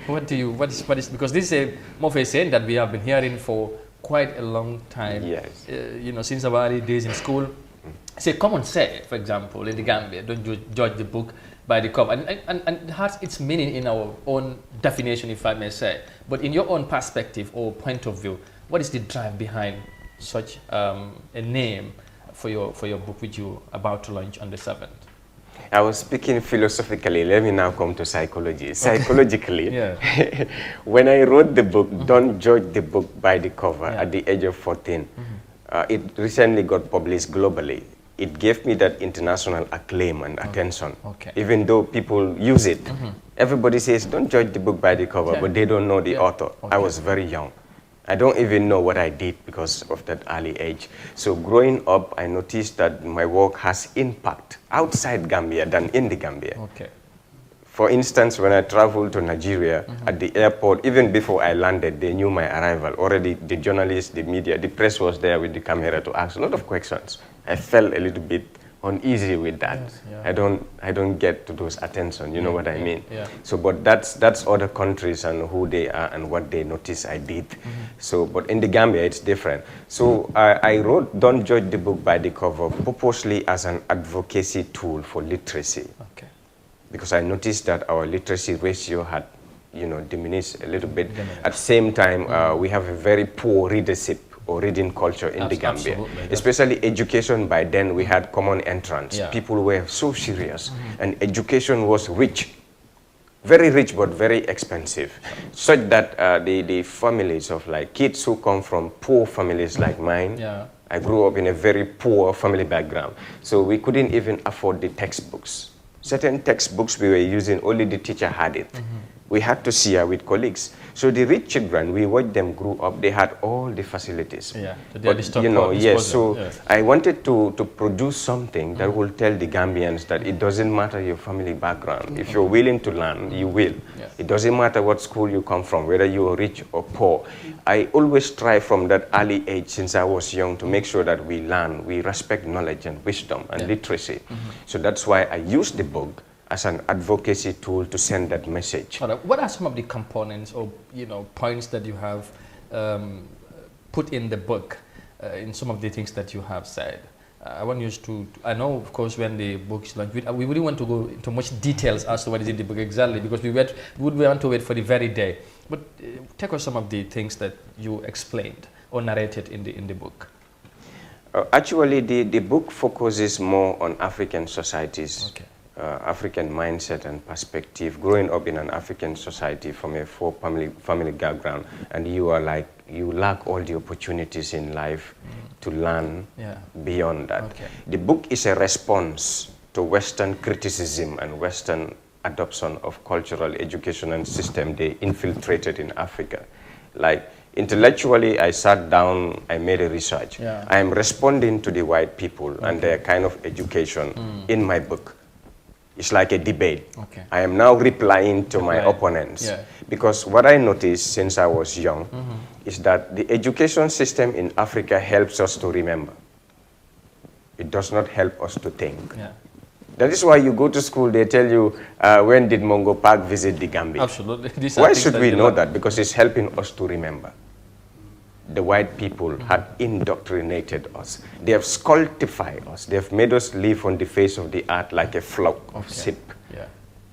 What is, because this is more of a saying that we have been hearing for quite a long time. You know, since our early days in school. It's a common say, for example, in the Gambia, don't judge the book by the cover. And it has its meaning in our own definition, if I may say. But in your own perspective or point of view, what is the drive behind such a name for your book, which you're about to launch on the 7th? I was speaking philosophically. Let me now come to psychology. Psychologically, when I wrote the book, Don't Judge the Book by the Cover, at the age of 14, it recently got published globally. It gave me that international acclaim and attention. Even though people use it, everybody says, don't judge the book by the cover, but they don't know the author. I was very young. I don't even know what I did because of that early age. So growing up, I noticed that my work has impact outside Gambia than in the Gambia. For instance, when I traveled to Nigeria at the airport, even before I landed, they knew my arrival. Already the journalists, the media, the press was there with the camera to ask a lot of questions. I felt a little bit uneasy with that. I don't get to those attention, you know what I mean? So, but that's other countries and who they are and what they notice I did. So, but in the Gambia, it's different. So I wrote Don't Judge the Book by the Cover purposely as an advocacy tool for literacy. Because I noticed that our literacy ratio had, you know, diminished a little bit. At the same time, we have a very poor readership or reading culture in the Gambia. Especially education, by then we had common entrance. People were so serious and education was rich. Very rich but very expensive. Such that the families of like kids who come from poor families like mine, I grew up in a very poor family background. So we couldn't even afford the textbooks. Certain textbooks we were using, only the teacher had it. We had to share with colleagues. So the rich children, we watched them grow up, they had all the facilities. But, you know, I wanted to produce something that will tell the Gambians that it doesn't matter your family background. If you're willing to learn, you will. It doesn't matter what school you come from, whether you're rich or poor. I always strive from that early age, since I was young, to make sure that we learn, we respect knowledge and wisdom and literacy. So that's why I use the book as an advocacy tool to send that message. What are some of the components or points that you have put in the book in some of the things that you have said? I want you to, I know of course when the book is launched, we wouldn't want to go into much details as to what is in the book exactly, because we would want to wait for the very day. But take us some of the things that you explained or narrated in the book. Actually, the book focuses more on African societies, African mindset and perspective. Growing up in an African society from a family background, and you lack all the opportunities in life to learn beyond that. The book is a response to Western criticism and Western adoption of cultural education and system they infiltrated in Africa. Like intellectually, I sat down, I made a research. I am responding to the white people and their kind of education in my book. It's like a debate. I am now replying to my opponents. Because what I noticed since I was young is that the education system in Africa helps us to remember. It does not help us to think. That is why you go to school, they tell you, when did Mongo Park visit the Gambia? Absolutely. Why should we know that? Because it's helping us to remember. The white people had indoctrinated us. They have stultified us. They have made us live on the face of the earth like a flock of sheep.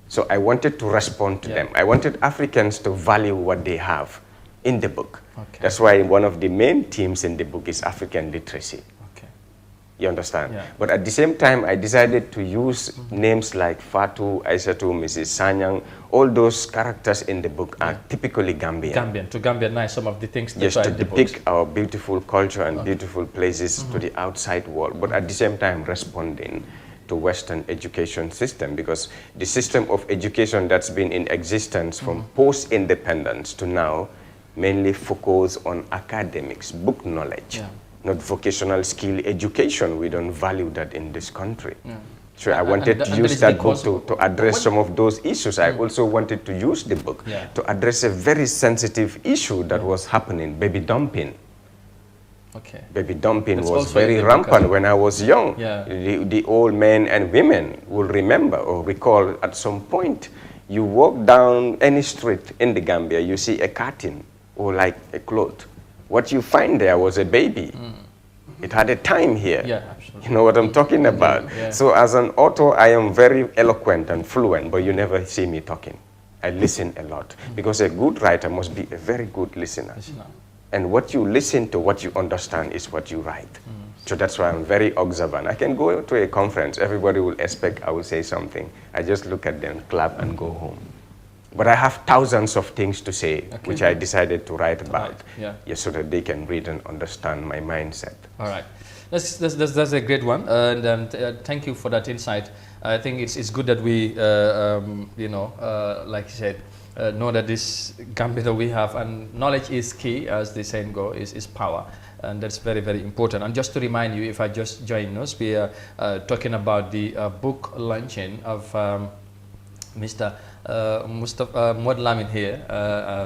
So I wanted to respond to them. I wanted Africans to value what they have in the book. That's why one of the main themes in the book is African literacy. You understand? But at the same time, I decided to use names like Fatu, Aisatu, Mrs. Sanyang. All those characters in the book are typically Gambian. To Gambianize some of the things that to depict our beautiful culture and beautiful places to the outside world, but at the same time responding to Western education system, because the system of education that's been in existence from post-independence to now mainly focus on academics, book knowledge. Not vocational skill education. We don't value that in this country. So I wanted to use that book to address some of those issues. I also wanted to use the book to address a very sensitive issue that was happening, baby dumping. Baby dumping was very rampant when I was young. The old men and women will remember or recall at some point, you walk down any street in the Gambia, you see a curtain or like a cloth. What you find there was a baby. It had a time here. You know what I'm talking about? So as an author, I am very eloquent and fluent, but you never see me talking. I listen a lot. Because a good writer must be a very good listener. And what you listen to, what you understand is what you write. So that's why I'm very observant. I can go to a conference, everybody will expect I will say something. I just look at them, clap, and go home. But I have thousands of things to say, which I decided to write about, so that they can read and understand my mindset. All right, that's a great one, and thank you for that insight. I think it's good that we, like you said, know that this Gambia that we have, and knowledge is key, as the saying goes, is power. And that's very, very important. And just to remind you, if I just join us, we are talking about the book launching of Mr. Mustafa Modlamin here,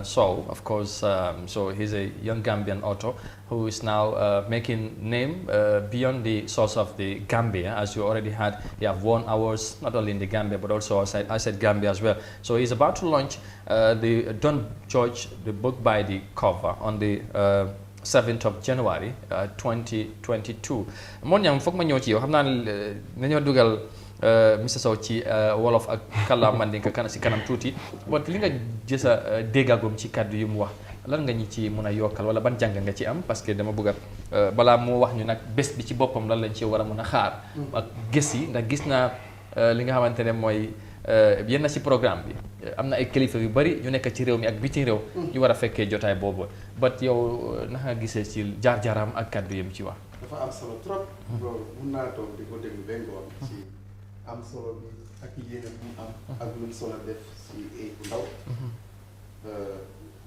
so of course, so he's a young Gambian author who is now making name beyond the source of the Gambia. As you already had, you have won awards not only in the Gambia but also outside Gambia as well. So he's about to launch Don't Judge the book by the cover on the 7th of January 2022. Mon ñam fokk ma ñëw ci yow xamna nañu dugal Mr. Sow ci wolof ak kàllaama Mandinka kana si kanam tuuti, but li nga gis a déggagum ci kàddu yu mu wax lan nga ñi ci mën a yokkal wala ban jàng nga ci am, parce que dama bëgg a balaa moo wax ñu nag bés bi ci boppam lan lañ ci war a mën a xaar ak gis yi, ndax gis naa li nga xamante ne mooy yenn ci programme bi am na ay kilifa yu bari ñu nekk ci réew mi ak biti réew ñu war a fekkee jotaay boobu, but yow naka nga gisee ci jaar-jaaram ak kàddu yi mu ci wax. dafa am solo trop. loolu mun naa toog di ko déglu benn ngoon ci am solo bi ak yéene bu mu am ak lu mu solo def si ay bu ndaw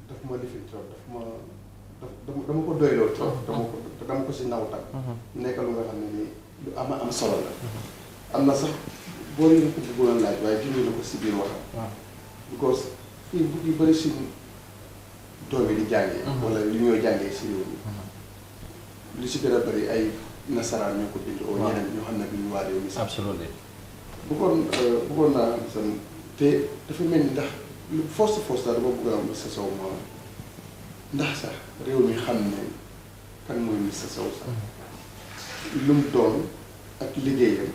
daf ma lifin trop dama ko doyloo trop dama ko si naw tam nekk lu nga xam ne ni lu am solo la. am na sax boo leen ko bëggoon laaj waaye junj na ko si biir waxam because fii bu yu bëri si doom yi di jàngee wala li ñoo jàngee si réew mi li si gën a bëri ay nasaraan ñoo ko bind oo ñeneen ñoo xam ne bi ñu waa réew mi sax absolument bëggoon naa am sam te dafa mel ni ndax force daal dama bëgg a am Mr. Sow moom ndax sax réew mi xam ne kan mooy Mr. Sow sax lu mu doon ak liggéeyam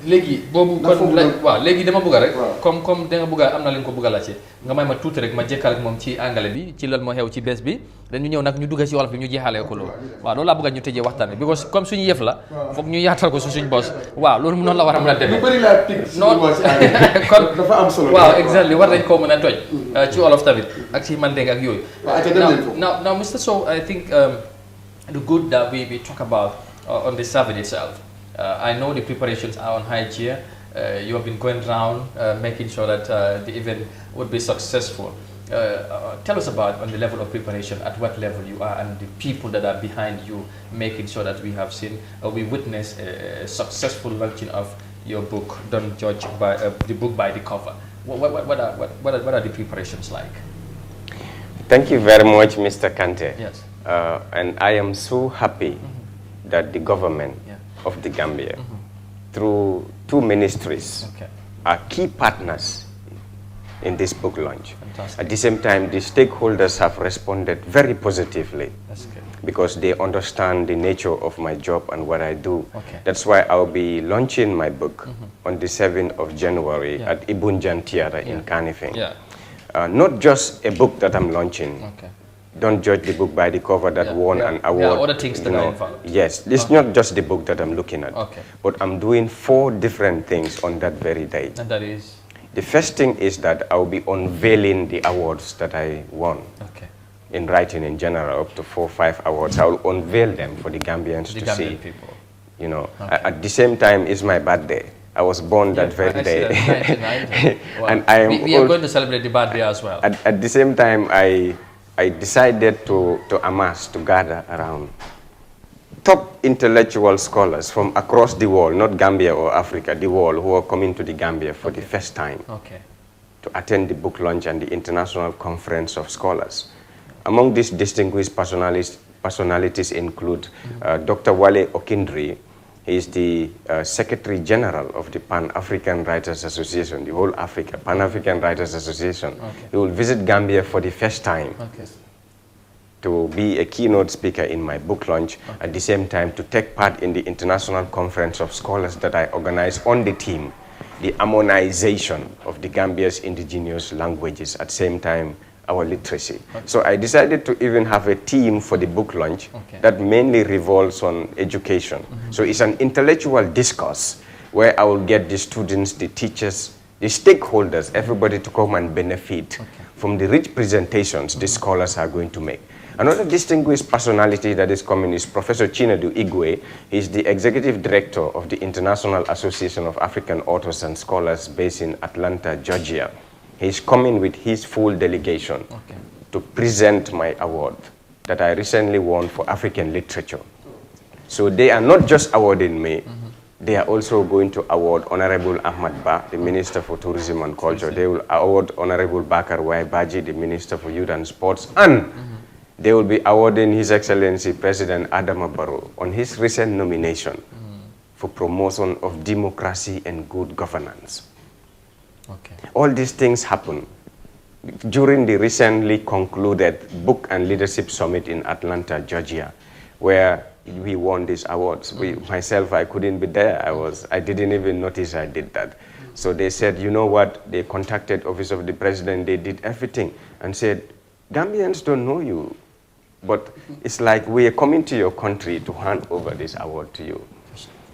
léegi boobu kon waaw léegi dama bëgg rek comme da nga bëgg am na li nga ko bëgg a laajte nga may ma tuuti rek ma jekkal ak moom ci anglais bi ci lan moo xew ci bés bi dañu ñëw nag ñu dugg ci wolof bi ñu jeexalee ko loolu waaw loolu laa bëgg ñu tëjee waxtaan bi because comme suñu yëf la foog ñu yaatal ko suñ bos waaw loolu noonu la war a mën a demee non kon dafa am solo waaw exactly war nañ koo mën a toj ci wolof tamit ak ci mandeng ak yooyu now Mr. Sow I think the good that we talk about on the summit itself. I know the preparations are on high gear. You have been going around making sure that the event would be successful. Tell us about on the level of preparation, at what level you are, and the people that are behind you, making sure that we have seen, we witness a successful launching of your book. Don't judge by the book by the cover. What are the preparations like? Thank you very much, Mr. Kante. Yes. And I am so happy that the government of the Gambia, through 2 ministries, are key partners in this book launch. Fantastic. At the same time, the stakeholders have responded very positively. That's good. Because they understand the nature of my job and what I do. Okay. That's why I'll be launching my book on the 7th of January at Ibunjan Theatre in Kanifing. Not just a book that I'm launching. Don't judge the book by the cover that won an award. There are other things that are involved. Yes, it's not just the book that I'm looking at. But I'm doing 4 different things on that very day. And that is? The first thing is that I'll be unveiling the awards that I won. In writing in general, up to 4 or 5 awards. I will unveil them for the Gambians to see. People. You know, at the same time, it's my birthday. I was born that very day. Wow. And I am we are going to celebrate the birthday as well. At the same time, I decided to amass, to gather around top intellectual scholars from across the world, not Gambia or Africa, the world, who are coming to the Gambia for the first time to attend the book launch and the International Conference of Scholars. Among these distinguished personalities include Dr. Wale Okindri. He is the Secretary General of the Pan-African Writers Association, the whole Africa, Pan-African Writers Association. He will visit Gambia for the first time to be a keynote speaker in my book launch, at the same time to take part in the International Conference of Scholars that I organize on the theme, the harmonization of the Gambia's indigenous languages, at the same time our literacy. So I decided to even have a team for the book launch that mainly revolves on education. So it's an intellectual discourse where I will get the students, the teachers, the stakeholders, everybody to come and benefit from the rich presentations the scholars are going to make. Another distinguished personality that is coming is Professor Chinedu Igwe. He is the Executive Director of the International Association of African Authors and Scholars based in Atlanta, Georgia. He's coming with his full delegation to present my award that I recently won for African literature. So they are not just awarding me, they are also going to award Honorable Ahmad Ba, the Minister for Tourism and Culture. They will award Honorable Bakar Wai Baji, the Minister for Youth and Sports, and they will be awarding His Excellency President Adama Barrow on his recent nomination for promotion of democracy and good governance. All these things happen during the recently concluded Book and Leadership Summit in Atlanta, Georgia, where we won these awards. Myself, I couldn't be there. I didn't even notice I did that. So they said, you know what? They contacted Office of the President. They did everything and said, Gambians don't know you, but it's like we are coming to your country to hand over this award to you.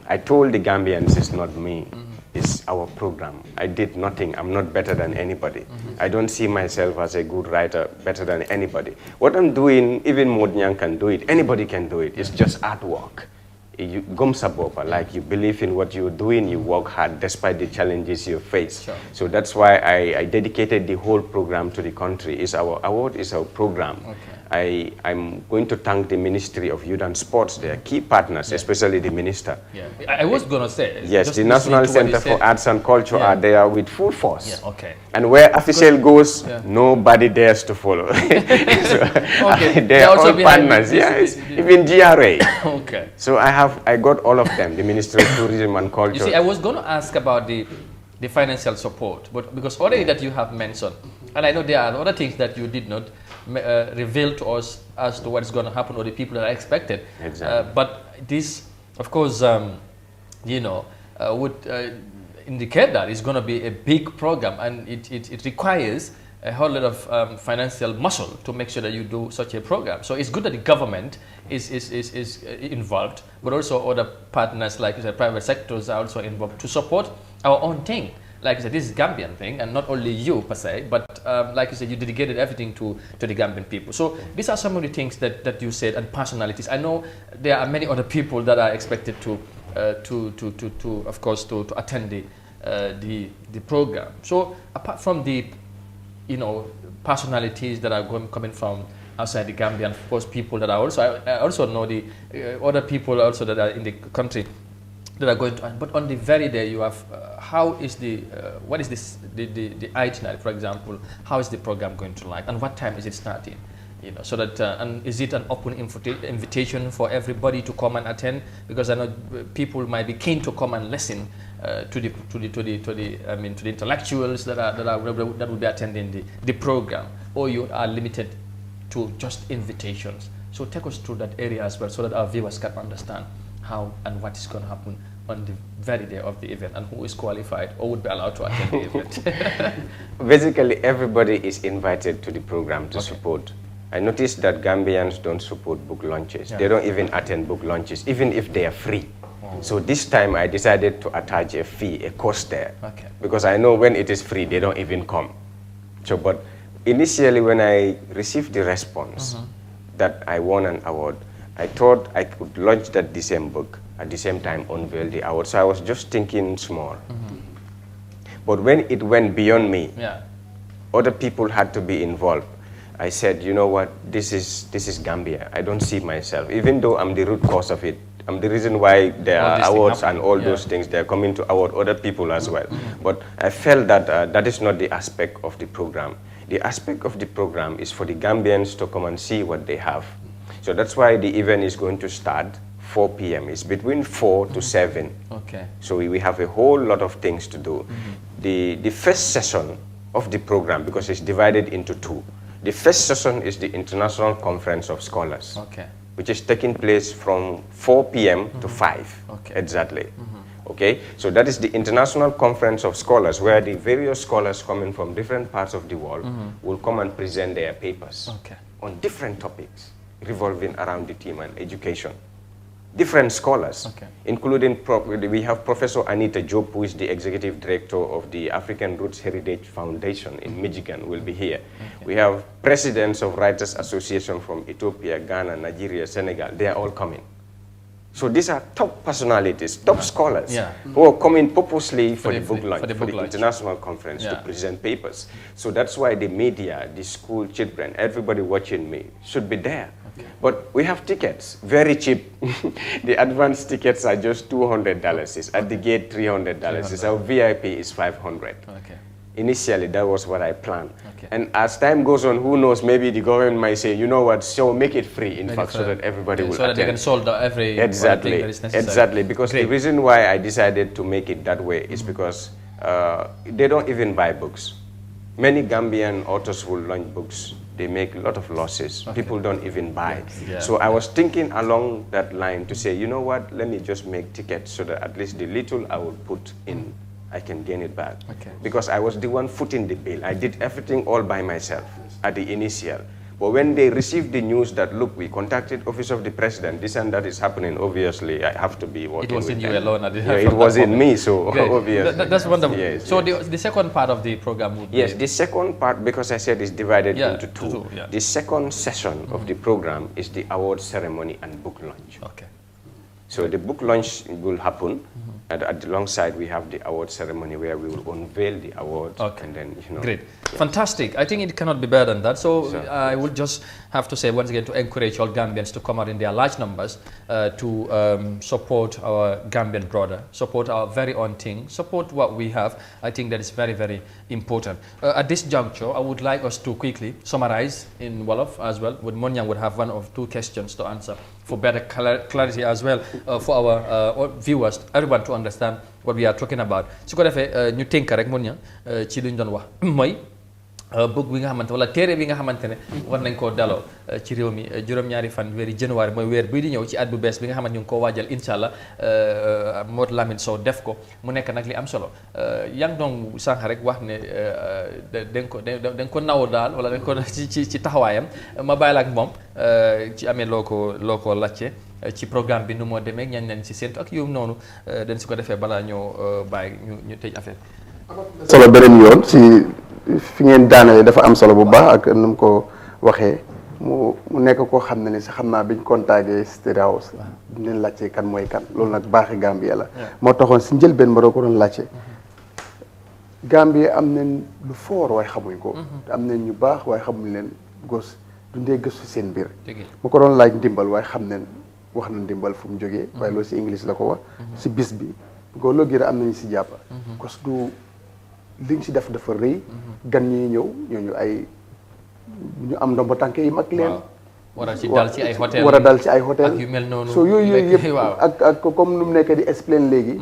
I told the Gambians it's not me. It's our program. I did nothing. I'm not better than anybody. I don't see myself as a good writer better than anybody. What I'm doing, even Modnyang can do it. Anybody can do it. It's just artwork. You like you believe in what you're doing, you work hard despite the challenges you face. So that's why I dedicated the whole program to the country. It's our award, is our program. I'm going to thank the Ministry of Youth and Sports. They are key partners, especially the minister. I was going to say. Yes, the National Center for Arts and Culture are there with full force. And where official goes, nobody dares to follow. They are all partners. Even GRA. So I got all of them, the Ministry of Tourism and Culture. You see, I was going to ask about the financial support, but because already that you have mentioned, and I know there are other things that you did not reveal to us as to what is going to happen or the people that are expected. But this, of course, you know, would indicate that it's going to be a big program, and it requires a whole lot of financial muscle to make sure that you do such a program. So it's good that the government is involved, but also other partners like you said, private sectors are also involved to support our own thing. Like I said, this is Gambian thing, and not only you per se, but like you said, you dedicated everything to the Gambian people. So these are some of the things that you said, and personalities. I know there are many other people that are expected to of course to attend the program. So apart from the personalities that are coming from outside the Gambia, and of course people that are also, I also know the other people also that are in the country that are going to, but on the very day you have, how is what is the itinerary, for example, how is the program going to like, and what time is it starting? So that, and is it an open invitation for everybody to come and attend? Because I know people might be keen to come and listen to the intellectuals that will be attending the program, or you are limited to just invitations. So take us through that area as well, so that our viewers can understand how and what is going to happen on the very day of the event, and who is qualified or would be allowed to attend the event. Basically, everybody is invited to the program to support. I noticed that Gambians don't support book launches. They don't even attend book launches, even if they are free. So this time I decided to attach a fee, a cost there, because I know when it is free, they don't even come. So, but initially when I received the response that I won an award, I thought I could launch that same book at the same time unveil the award. So I was just thinking small. But when it went beyond me, other people had to be involved. I said, you know what, this is Gambia. I don't see myself, even though I'm the root cause of it. I'm the reason why there are awards and all those things. They're coming to award other people as well. But I felt that that is not the aspect of the program. The aspect of the program is for the Gambians to come and see what they have. So that's why the event is going to start 4 p.m. It's between 4 to 7. So we have a whole lot of things to do. The first session of the program, because it's divided into two, the first session is the International Conference of Scholars, which is taking place from 4 p.m. to 5 exactly. So that is the International Conference of Scholars, where the various scholars coming from different parts of the world will come and present their papers on different topics revolving around the theme and education. Different scholars, including, we have Professor Anita Job, who is the Executive Director of the African Roots Heritage Foundation in Michigan, will be here. We have presidents of Writers Association from Ethiopia, Ghana, Nigeria, Senegal. They are all coming. So these are top personalities, top scholars who are coming purposely for the book launch, for the international conference to present papers. So that's why the media, the school children, everybody watching me should be there. But we have tickets, very cheap. The advance tickets are just $200. It's at the gate $300. Our VIP is $500. Initially, that was what I planned. And as time goes on, who knows, maybe the government might say, you know what, so make it free, in fact, so that everybody will attend. So that they can solve every thing that is necessary. Exactly, because the reason why I decided to make it that way is because they don't even buy books. Many Gambian authors will launch books. They make a lot of losses. People don't even buy. So I was thinking along that line to say, you know what, let me just make tickets so that at least the little I will put in, I can gain it back. Because I was the one footing the bill. I did everything all by myself at the initial. But when they received the news that, look, we contacted Office of the President, this and that is happening, obviously, I have to be working with them. It wasn't you alone. It wasn't me, so obviously. That's wonderful. So the second part of the program would be... Yes, the second part, because I said it's divided into two. The second session of the program is the award ceremony and book launch. So the book launch will happen. And alongside, we have the award ceremony where we will unveil the awards. And then, Great. Fantastic. I think it cannot be better than that. So I would just have to say once again to encourage all Gambians to come out in their large numbers to support our Gambian brother, support our very own thing, support what we have. I think that is very, very important. At this juncture, I would like us to quickly summarize in Wolof as well. Monyang would have 1 or 2 questions to answer for better clarity as well for our viewers, everyone to understand what we are talking about. Su ko defee ñu tënk rek Monyang ci luñ doon wax mooy book bi nga xamante wala téere bi nga xamante ne war nañ koo daloo ci réew mi juróom-ñaari fan weeri janvier mooy weer bii di ñëw ci at bu bees bi nga xamante ñu ngi koo waajal incha allah Modou Lamine Sow def ko mu nekk nag li am solo yaa ngi doon sànq rek wax ne dañ ko naw daal wala dañ ko ci taxawaayam ma bàyyi la ak moom ci amee loo ko lacce ci programme bi nu moo demee ñañ nañ ci séntu ak yow noonu dañ si ko defee balaa ñoo bàyyi ñu tëj affaire solo beneen yoon ci fi ngeen daanale dafa am solo bu baax ak nu mu ko waxee mu nekk koo xam ne ni sax xam naa biñ contacté State House dinañ laajte kan mooy kan loolu nag baaxi Gambia la moo taxoon si njëlbeen ma doo ko doon laajte Gambia am nañ lu foor waaye xamuñ ko te am nañ ñu baax waaye xamuñ leen gos dundee gëstu seen mbir mu ko doon laaj ndimbal waaye xam nañ wax na ndimbal fu mu jógee waaye loolu si English la ko wax si bis bi ko loo gën a am nañu si jàppa gos du liñ si def dafa rëy gan ñi ñëw ñooñu ay ñu am ndombo tànk yi mag leen war a dal ci ay hôtel war a dal ci ay hôtel ak yu mel noonu so yooyu yëpp ak comme nu mu nekk di explain léegi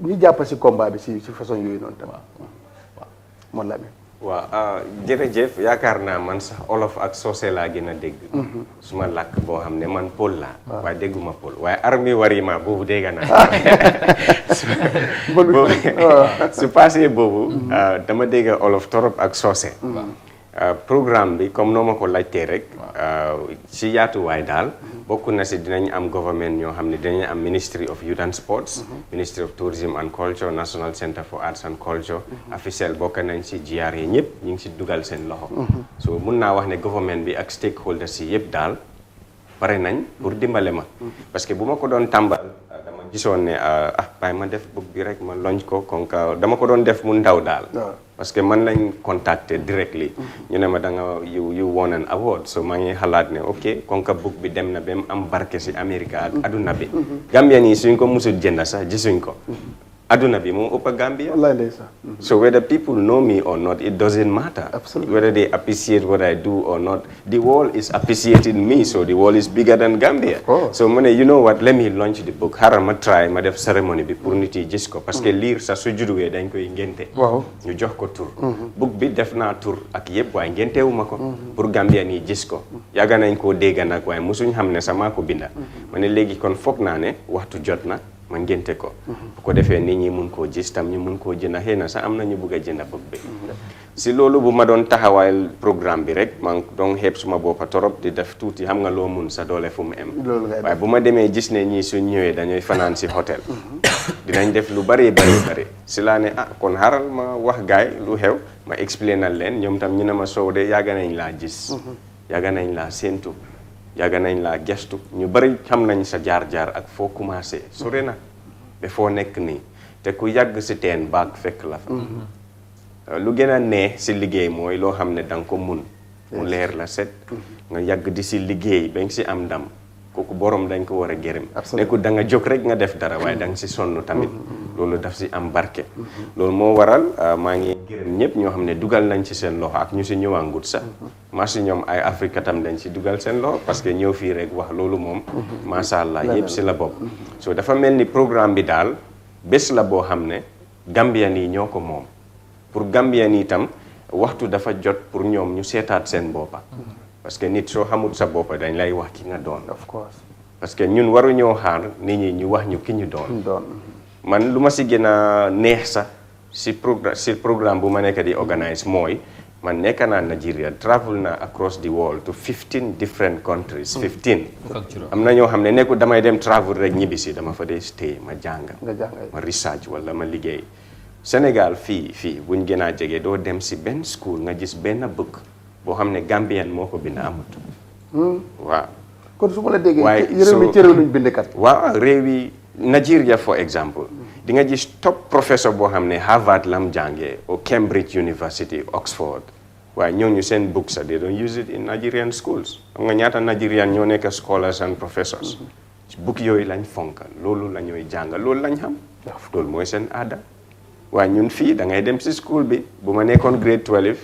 ñu jàpp si combat bi si façon yooyu noonu tamit moom la waaw jërëjëf yaakaar naa man sax olof ak soose laa gën a dégg suma làkk boo xam ne man pël laa waaye dégguma pël waaye armi warima boobu dégg naa su passé boobu dama dégg olof torop ak soose programme bi comme noo ma ko laajtee rek si yaatuwaay daal bokk na si dinañ am government ñoo xam ne dinañ am Ministry of Youth and Sports Ministry of Tourism and Culture National Center for Arts and Culture officiel bokk nañ si GRA ñëpp ñu ngi si dugal seen loxo so mun naa wax ne government bi ak stakeholders yi yëpp daal pare nañ pour dimbale ma parce que bu ma ko doon tàmbal dama gisoon ne bàyyi ma def book bi rek ma launch ko kon dama ko doon def mu ndaw daal parce que man lañ contacter directly ñu ne ma da nga you won an award so maa ngi xalaat ne ok kon book bi dem na ba mu am barke si Amérique ak aduna bi Gambien yi suñ ko musul jënd sax gisuñ ko aduna bi moo ëpp Gambia so whether people know me or not it doesn't matter whether they appreciate what I do or not the world is appreciating me so the world is bigger than Gambia so mu ne you know what let me launch the book xaaral ma try ma def ceremony bi pour nit yi gis ko parce que liir sax su juduwee dañ koy ngénte ñu jox ko tur book bi def naa tur ak yëpp waaye ngéntewuma ko pour Gambien yi gis ko yàgga nañ koo dégg nag waaye musuñ xam ne sama ko binda ma ne léegi kon foog naa ne waxtu jot na ma ngénte ko bu ko defee nit ñi mun koo gis tam ñu mun koo jënd xëy na sax am na ñu bugg a jënd book bi si loolu bu ma doon taxawaayal programme bi rek maa ngi doon xeeb suma boppa torop di def tuuti xam nga loo mun sa doole fu mu em waaye bu ma demee gis ne ñii suñ ñëwee dañuy fanaan si hôtel dinañ def lu bari si laa ne kon xaral ma wax gaay lu xew ma explainal leen ñoom tam ñu ne ma Sow de yàgga nañ laa gis yàgga nañ laa séentu yàgga nañ laa gestu ñu bari xam nañ sa jaar-jaar ak foo commencé sore na ba foo nekk nii te ku yàgg si teen baag fekk la fa lu gën a neex si liggéey mooy loo xam ne da nga ko mun mu leer la set nga yàgg di si liggéey ba nga si am ndam kooku borom dañ ko war a gërëm nekkul da nga jóg rek nga def dara waaye da nga si sonn tamit loolu daf si am barke loolu moo waral maa ngi gërëm ñëpp ñoo xam ne dugal nañ ci seen loxo ak ñu si ñëwaangut sax maa si ñoom Eyeafrica tam dañ si dugal seen loxo parce que ñëw fii rek wax loolu moom macha allah yëpp si la bopp so dafa mel ni programme bi daal bés la boo xam ne Gambien yi ñoo ko moom pour Gambien yi tam waxtu dafa jot pour ñoom ñu seetaat seen boppa parce que nit soo xamul sa boppa dañ lay wax ki nga doon of course parce que ñun waruñoo xaar nit ñi ñu wax ñu ki ñu doon man lu ma si gën a neex sax si programme bu ma nekk di organise mooy man nekk naa Nigeria travel na across the world to 15 different countries 15 am na ñoo xam ne nekkul damay dem travel rek ñibbisi dama fa dee stay ma jàng ma research wala ma liggéey Sénégal fii buñ gën a jege doo dem si benn school nga gis benn book boo xam ne Gambien moo ko bind amut waaw kon su ma la déggee réew mi cëréw luñ bindkat waaw réew yi Nigeria for example di nga gis top professeur boo xam ne Harvard lam jàngee o Cambridge University Oxford waaye ñooñu seen book sax they don't use it in Nigerian schools xam nga ñaata Nigerian ñoo nekk scholars and professors book yooyu lañ fonka loolu la ñooy jàng loolu lañ xam loolu mooy seen aada waaye ñun fii da ngay dem si school bi bu ma nekkoon grade 12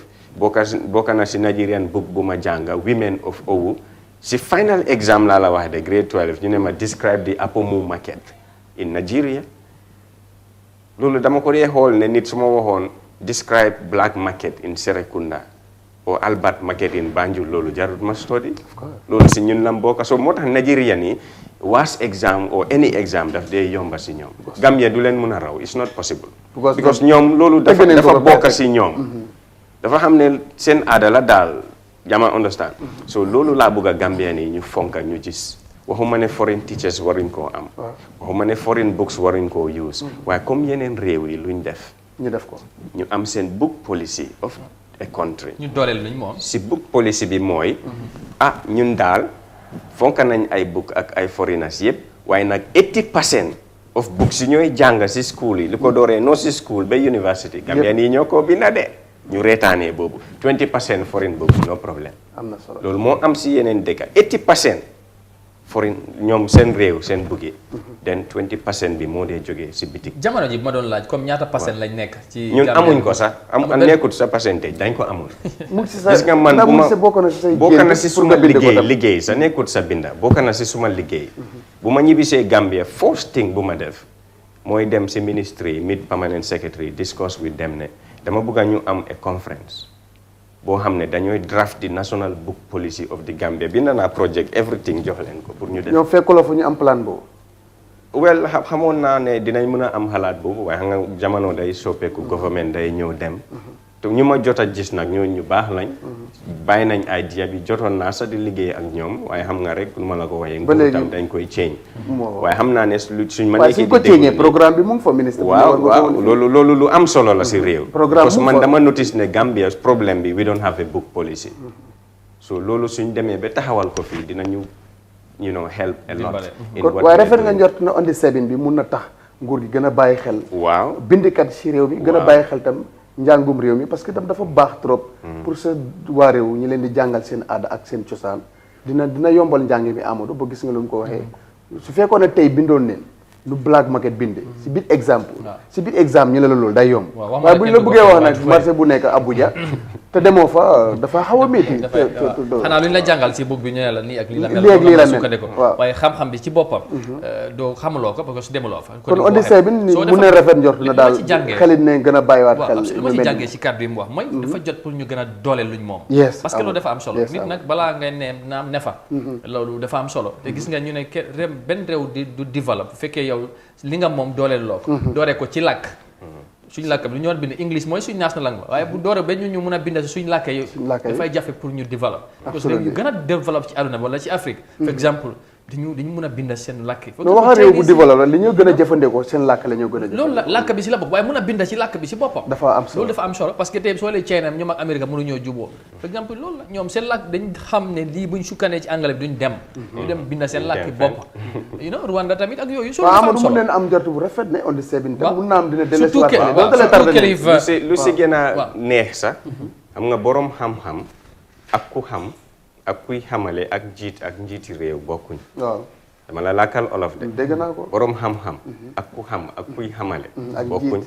bokka na si Nigerian book bu ma jànga Women of Owu si final exam laa la wax de grade 12 ñu ne ma describe the Apomu market in Nigeria loolu dama ko dee xool ne nit su ma waxoon describe black market in Serekunda or Albert market in Banjul loolu jarut ma study loolu si ñun lam bokk so moo tax Nigerian yi worst exam or any exam daf dee yomba si ñoom Gambia du leen mën a raw it's not possible because ñoom loolu dafa bokk si ñoom dafa xam ne seen aada la daal jama understand so loolu laa bëgg a Gambian yi ñu fonka ñu gis waxuma ne foreign teachers waruñ koo am waxuma ne foreign books waruñ koo use waaye comme yeneen réew yi luñ def ñu def ko ñu am seen book policy of a country ñu dooleel luñ moom si book policy bi mooy ñun daal fonka nañ ay book ak ay foreigners yëpp waaye nag 80% of books yi ñooy jàng si school yi li ko dooree no si school ba university Gambian yi ñoo ko binda de ñu reetaanee boobu 20% foreign books no problème am na solo loolu moo am si yeneen dëkk 80% foreign ñoom seen réew seen buggi then 20% bi moo dee jógee si bitik jamono ji ma doon laaj comme ñaata % lañ nekk ci ñun amuñ ko sax nekkut sa pourcentage dañ ko amul gis nga man bu ma bokk na si suma liggéey sa nekkut sa binda bokk na si suma liggéey bu ma ñibbisee Gambia first thing bu ma def mooy dem si ministry meet permanent secretary discuss with them ne dama bëgg ñu am a conference boo xam ne dañooy draft di national book policy of the Gambia bind naa project everything jox leen ko pour ñu def ñoom fekkuloo fu ñu am plan boobu well xamoon naa ne dinañ mën a am xalaat boobu waaye xam nga jamono day soppeeku government day ñëw dem te ñu ma jot a gis nag ñooñu ñu baax lañ bàyyi nañ idea bi jotoon naa sax di liggéey ak ñoom waaye xam nga rek lu ma la ko waxee nguur tam dañ koy change waaye xam naa ne suñ ma nekkee ko change programme bi mu ngi fa ministre waaw loolu lu am solo la si réew parce que man dama notice ne Gambia problème bi we don't have a book policy so loolu suñ demee ba taxawal ko fii dinañu help a lot waaye rafet nga njort na on the 7 bi mun na tax nguur gi gën a bàyyi xel waaw bindikat si réew mi gën a bàyyi xel tam njàngum réew mi parce que tam dafa baax trop pour sa waa réew ñi leen di jàngal seen aada ak seen cosaan dina yombal njàng mi Amadou ba gis nga lu mu ko waxee su fekkoon ne tey bindoon neen lu black market binde si biir exam ñu la loolu day yomb waaye bu ñu la bëggee wax nag marché bu nekk Abuja te demoo fa dafa xaw a métti xanaa lu ñu la jàngal si book bi ñu ne la nii ak lii la mel ko waaye xam-xam bi ci boppam doo xamuloo ko parce que su demuloo fa kon on dit bi mun na rafet njort na daal xelit ne gën a bàyyiwaat xel lu ma ci jàngee si kàddu yi mu wax mooy dafa jot pour ñu gën a dooleel luñ moom parce que loolu dafa am solo nit nag balaa ngay ne fa loolu dafa am solo te gis nga ñu ne benn réew du développe bu fekkee yow li nga moom dooleel loo ko dooree ko ci làkk suñ làkk bi lu ñu war bind English mooy suñ national langue waaye bu doore ba ñu mën a bind suñ làkk yi dafay jafe pour ñu développe parce que ñu gën a développe ci àdduna wala ci Afrique par exemple dañu mën a bind seen làkk yi wax réew bu développe li ñoo gën a jëfandikoo seen làkk la ñoo gën a jëfandikoo loolu la làkk bi si la bokk waaye mën a bind ci làkk bi si boppam dafa am solo loolu dafa am solo parce que tey soo lee China ñoom ak Amérique mënuñoo juboo par exemple loolu la ñoom seen làkk dañ xam ne lii buñ sukkanee ci anglais bi duñ dem ñu dem bind seen làkk bopp Rwanda tamit ak yooyu soo dafa am solo mën leen am jot bu rafet ne on the 7 mun na am dina lu si gën a neex sax xam nga borom xam-xam ak ku xam ak kuy xamale ak njiiti réew bokkuñ dama la làkkal olof de dégg naa ko borom xam-xam ak ku xam ak kuy xamale bokkuñ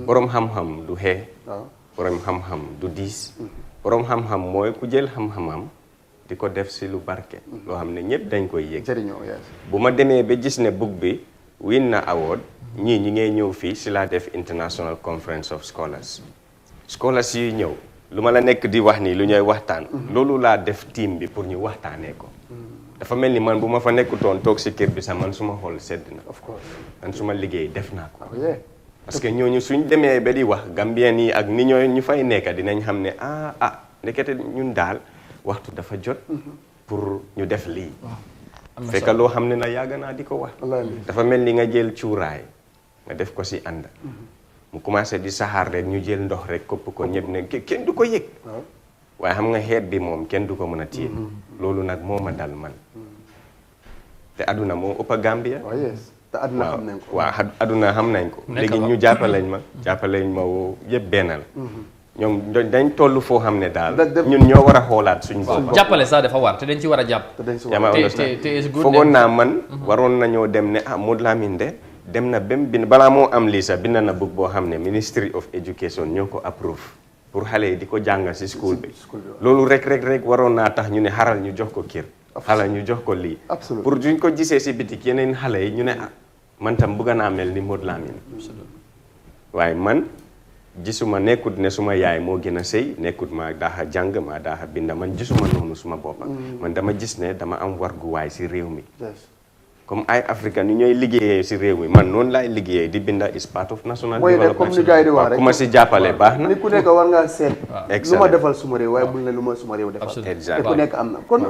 borom xam-xam du xee borom xam-xam du diis borom xam-xam mooy ku jël xam-xamam di ko def si lu barke loo xam ne ñëpp dañ koy yëg bu ma demee ba gis ne book bi win na award ñi ngay ñëw fii si laa def International Conference of Scholars yi ñëw lu ma la nekk di wax nii lu ñuy waxtaan loolu laa def team bi pour ñu waxtaanee ko dafa mel ni man bu ma fa nekkutoon toog si kër bi sax man suma xol sedd na man suma liggéey def naa ko parce que ñooñu suñ demee ba di wax Gambien yi ak ni ñooy ñu fay nekka dinañ xam ne ndekete ñun daal waxtu dafa jot pour ñu def lii fekk loo xam ne la yàgg naa di ko wax dafa mel ni nga jël cuuraay nga def ko si ànd mu commencé di saxaar rek ñu jël ndox rek kopp ko ñëpp ne kenn du ko yëg waaye xam nga xeet bi moom kenn du ko mën a téye loolu nag moo ma dal man te aduna moo ëpp a Gambia te aduna xam nañ ko waaw aduna xam nañ ko léegi ñu jàppaleñ ma woo yëpp benn la ñoom dañ toll foo xam ne daal ñun ñoo war a xoolaat suñ bopp jàppale sax dafa war te dañ ci war a jàpp te foogoon naa man waroon nañoo dem ne Modou Lamine de dem na bem bind balaa moo am lii sax bind na book boo xam ne Ministry of Education ñoo ko approve pour xale yi di ko jàngal si school bi loolu rek waroon naa tax ñu ne xaral ñu jox ko kër xale ñu jox ko lii pour duñ ko gisee si bitik yeneen xale yi ñu ne man tam bëgg naa mel ni Modou Lamine waaye man gisuma nekkut ne suma yaay moo gën a sëy nekkut ma daaxa jàng ma daaxa binda man gisuma noonu suma boppa man dama gis ne dama am warguwaay si réew mi comme Eyeafrica ni ñooy liggéeyee si réew mi man noonu laay liggéeyee di binda is part of national development comme ni gars yi di wax rek ku ma si jàppale baax na ni ku nekk war ngaa seet lu ma defal suma réew waaye bul ne lu ma suma réew defal te ku nekk am na kon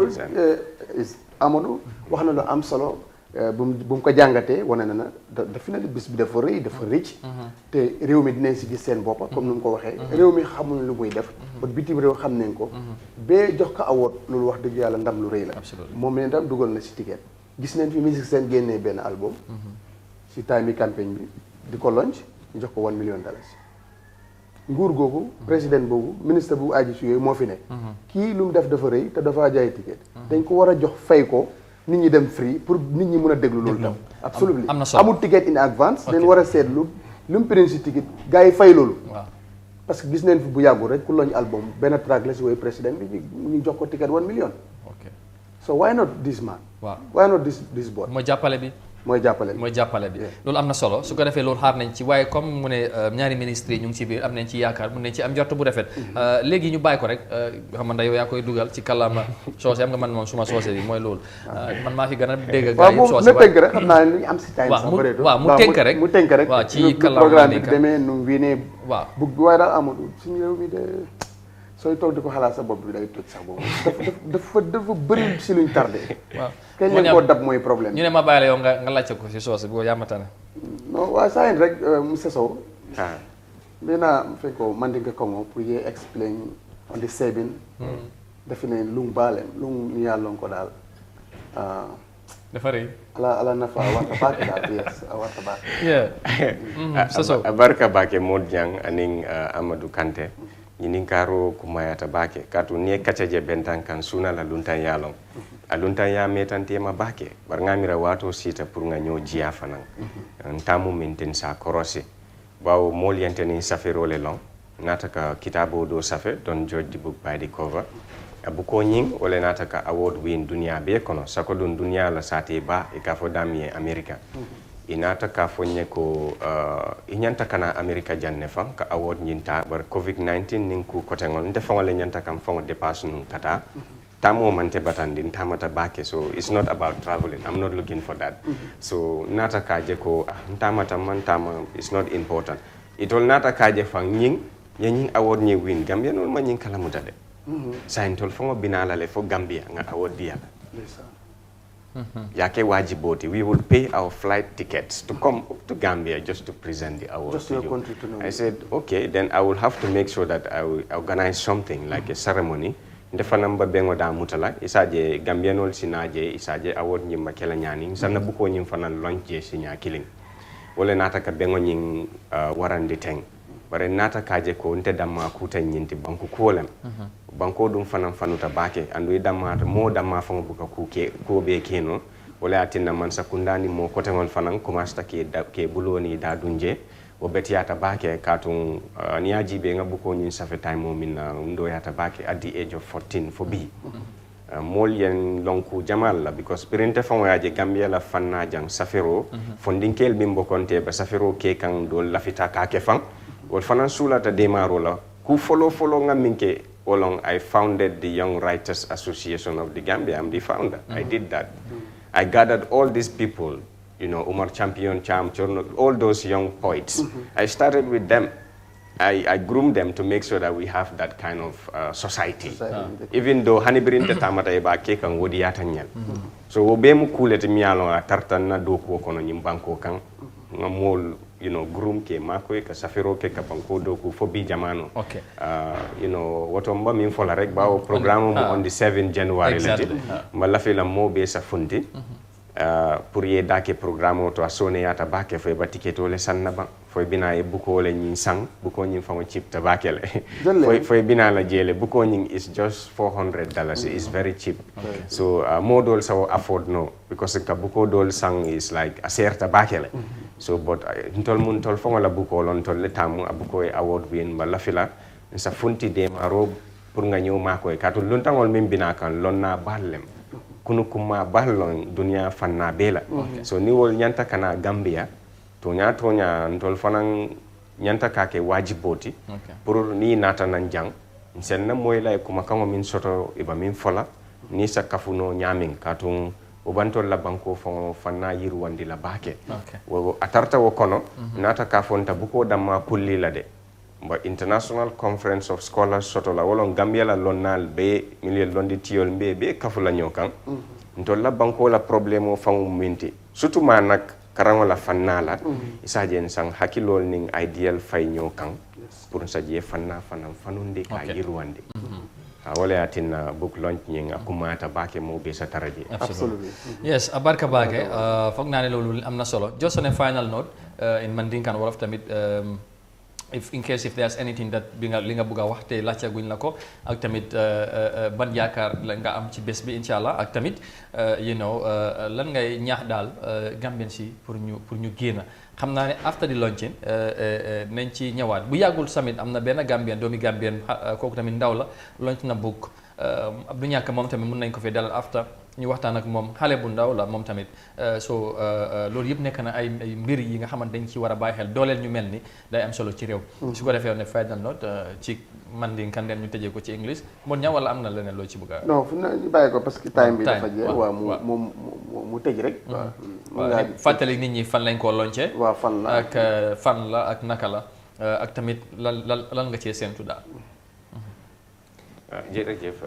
Amadou wax na lu am solo bu mu ko jàngatee wane na dafa ne bis bi dafa rëy dafa rëcc te réew mi dinañ si gis seen bopp comme ni mu ko waxee réew mi xamuñ lu muy def ba bitim réew xam nañ ko ba jox ko award loolu wax dëgg yàlla ndam lu rëy la moom leen tam dugal na si ticket gis nañ fi musique seen génnee benn album si time yi campagne bi di ko launch ñu jox ko $1 million nguur googu président boobu ministre bu aji si yooyu moo fi nekk kii lu mu def dafa rëy te dafa jaay ticket dañ ko war a jox fay ko nit ñi dem free pour nit ñi mën a déglu loolu tam absolument amul ticket in advance dañ war a seet lu mu print si ticket gars yi fay loolu parce que gis nañ fi bu yàggul rek ku launch album benn track la si wooyu président bi ñu jox ko ticket $1 million so why not this man why not this board mooy jàppale bi loolu am na solo su ko defee loolu xaar nañ ci waaye comme mu ne ñaari ministres yi ñu ngi ci biir am nañ ci yaakaar mun nañ ci am njort bu rafet léegi ñu bàyyi ko rek xam nga yow yaa koy dugal ci kàllaama soose am nga man moom suma soose bi mooy loolu man maa fi gën a dégg gaa yi soose waaw tënk rek xam naa ne lu ñu am si time sax bëreetul waaw mu tënk rek waaw ci kàllaama programme bi demee nu wiinee waaw bug bi waaye daal amul suñu réew mi de sooy toog di ko xalaat sa bopp bi day toj sax boobu dafa bëri si luñ tardé waaw kañ lañ koo dab mooy problème ñu ne ma bàyyi la yow nga laajte ko si soose bu yàmmatane non waaye saa yéen rek monsieur Sow mbina fekk ko Mandinka Kongo pour ye explain on the saving defe ne lung baalem lung ni yàllon ko daal dafa rëy ala nafa warta baake daal yes warta baake barka baake Modou Niang aning Amadou Kanté ñinin karo kumayata bake katu nie kacaje bentan kan suna la luntan yalon a luntan ya metan tema bake bar ngamira wato sita pour nga ñoo jiya fanan tamu mintin sa korose bawo mol yanteni safero le long nata ka kitabo do safe don judge the book by the cover abu ko ñing wala nata ka award win dunia be kono sako don dunia la sate ba e ka fo damie america inata ka fonye ko inyanta kana america janne fan ka award nyinta bar covid-19 nin ku kotengol nte fangole nyanta kam fango dépasse nun kata tamo mante batandi tamata bake so it's not about traveling I'm not looking for that so nata ka je ko tamata man tama it's not important itol nata ka je fan nying nying award nyi win Gambia non ma nying kala mutade saintol fango binala le fo Gambia nga award dia yake wajiboti we will pay our flight tickets to come to Gambia just to present the award just to your country to know. I said okay then I will have to make sure that I will organize something like a ceremony ndefa namba bengo da mutala isaje Gambianol sinaje isaje award nyimma kala nyani sanna buko nyim fanan launch sinya killing wala nata ka bengo nying warande teng bare nata kaje ko nte damma kuta nyinti banku kolem banko dum fanan fanuta bake andu damma mo damma fango buka kuke ko be keno wala atinna man sakundani mo kotengol fanan commence ke buloni da dunje o betiyata bake katun niaji be ngabu ko nyin safe time o min ndo yata bake at the age of 14 for be mol yen lonku jamal la because pirinte fango yaje Gambia la fanna jang safero fondinkel bimbo konte ba safero ke kan do lafita ka ke fan wol fanan sulata demaro la ku follow ngaminke Olong, I founded the Young Writers Association of the Gambia. I'm the founder. I did that. I gathered all these people, you know, Umar Champion, Cham, Chorno, all those young poets. I started with them. I groomed them to make sure that we have that kind of society. Even though Hanibrinte Tamata Eba Kekan Wodiatanyal. So Obemu Kulet Mialo Tartana Doko Kono Nimbanko Kang, Mol. You know, groom ke makwe ka safiro ke kapanko doku fo bi jamano. Okay. You know, watomba min fola rek bawo programme on the 7 January lati. Malafi la mo be sa fundi. Pour ye dake programme to asone yata bake fo ba tiketo le sanna ba. Fo bina e buko le nyin sang, buko nyin fango chip ta bakele. Fo bina la jele buko nyin is just $400. It's very cheap. So more dol so afford no because ka buko dol sang is like a certa bakele. So but ntol mun tol fongo la buko lon tol le tamu abuko award win wala fila sa funti dem aro pour nga ñew mako e katu lon tangol min bina kan lon na ballem kunu kuma ballon dunia fanna bela so ni wol nyanta kana Gambia to nya ntol fanan ñanta kake wajiboti pour ni nata nan jang senna moy lay kuma kango min soto iba min fola ni sa kafuno nyamin katun o bantol la banko fon fanna yiru wandi la bake wo atarta wo kono nata ka fonta buko damma kulli la de ba International Conference of Scholars soto la wolon Gambia la lonnal be miliel londi tiol be kafula nyokan ntol la banko la problème fangu minti surtout ma nak karango la fannala isajen sang hakilol ning ideal fay nyokan pour saje fanna fanunde ka yiruwande wala yatina book launch ñing akumata bake mo be sa taraje absolutely yes abarka bake fogg naane lolu amna solo just on a final note in mandinkan wolof tamit if in case if there's anything that li nga bëgg a wax te laajte guñ la ko ak tamit ban yaakaar la nga am ci bés bi inshallah ak tamit you know lan ngay ñaax daal Gambien si pour ñu génn xam naa ne after the launching nañ ci ñëwaat bu yàggul tamit am na benn Gambien doomi Gambien kooku tamit ndaw la launch na book du ñàkk moom tamit mën nañ ko fi dalal after ñu waxtaan ak moom xale bu ndaw la moom tamit so loolu yëpp nekk na ay mbir yi nga xamante dañ ci war a bàyyi xel dooleel ñu mel ni day am solo ci réew su ko defee ne final note ci Mandinkan ñu tëjee ko ci English mon ña wala am na leneen loo ci bëgg a non fu na ñu bàyyi ko parce que time bi dafa jeex waaw mu tëj rek waaw fàttali nit ñi fan lañ koo loncee waaw fan la ak naka la ak tamit lan nga cee séentu daal jërëjëf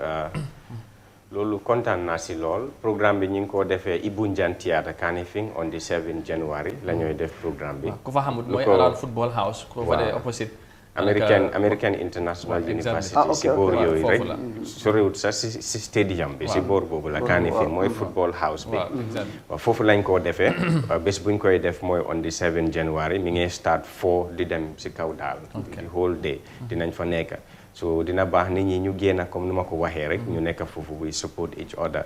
loolu kontaan naa si lool programme bi ñu ngi ko defee Ibunjan Theatre Kanifing on the 7 January la ñooy def programme bi ku fa xamut mooy around football house ku fa dee opposite American International University si boor yooyu rek soriwut sax si stadium bi si boor boobu la Kanifing mooy football house bi waaw foofu lañ koo defee bés buñ koy def mooy on the 7 January mi ngi start 4 di dem si kaw daal the whole day dinañ fa nekk so dina baax nit ñi ñu génn comme ni ma ko waxee rek ñu nekk foofu we support each other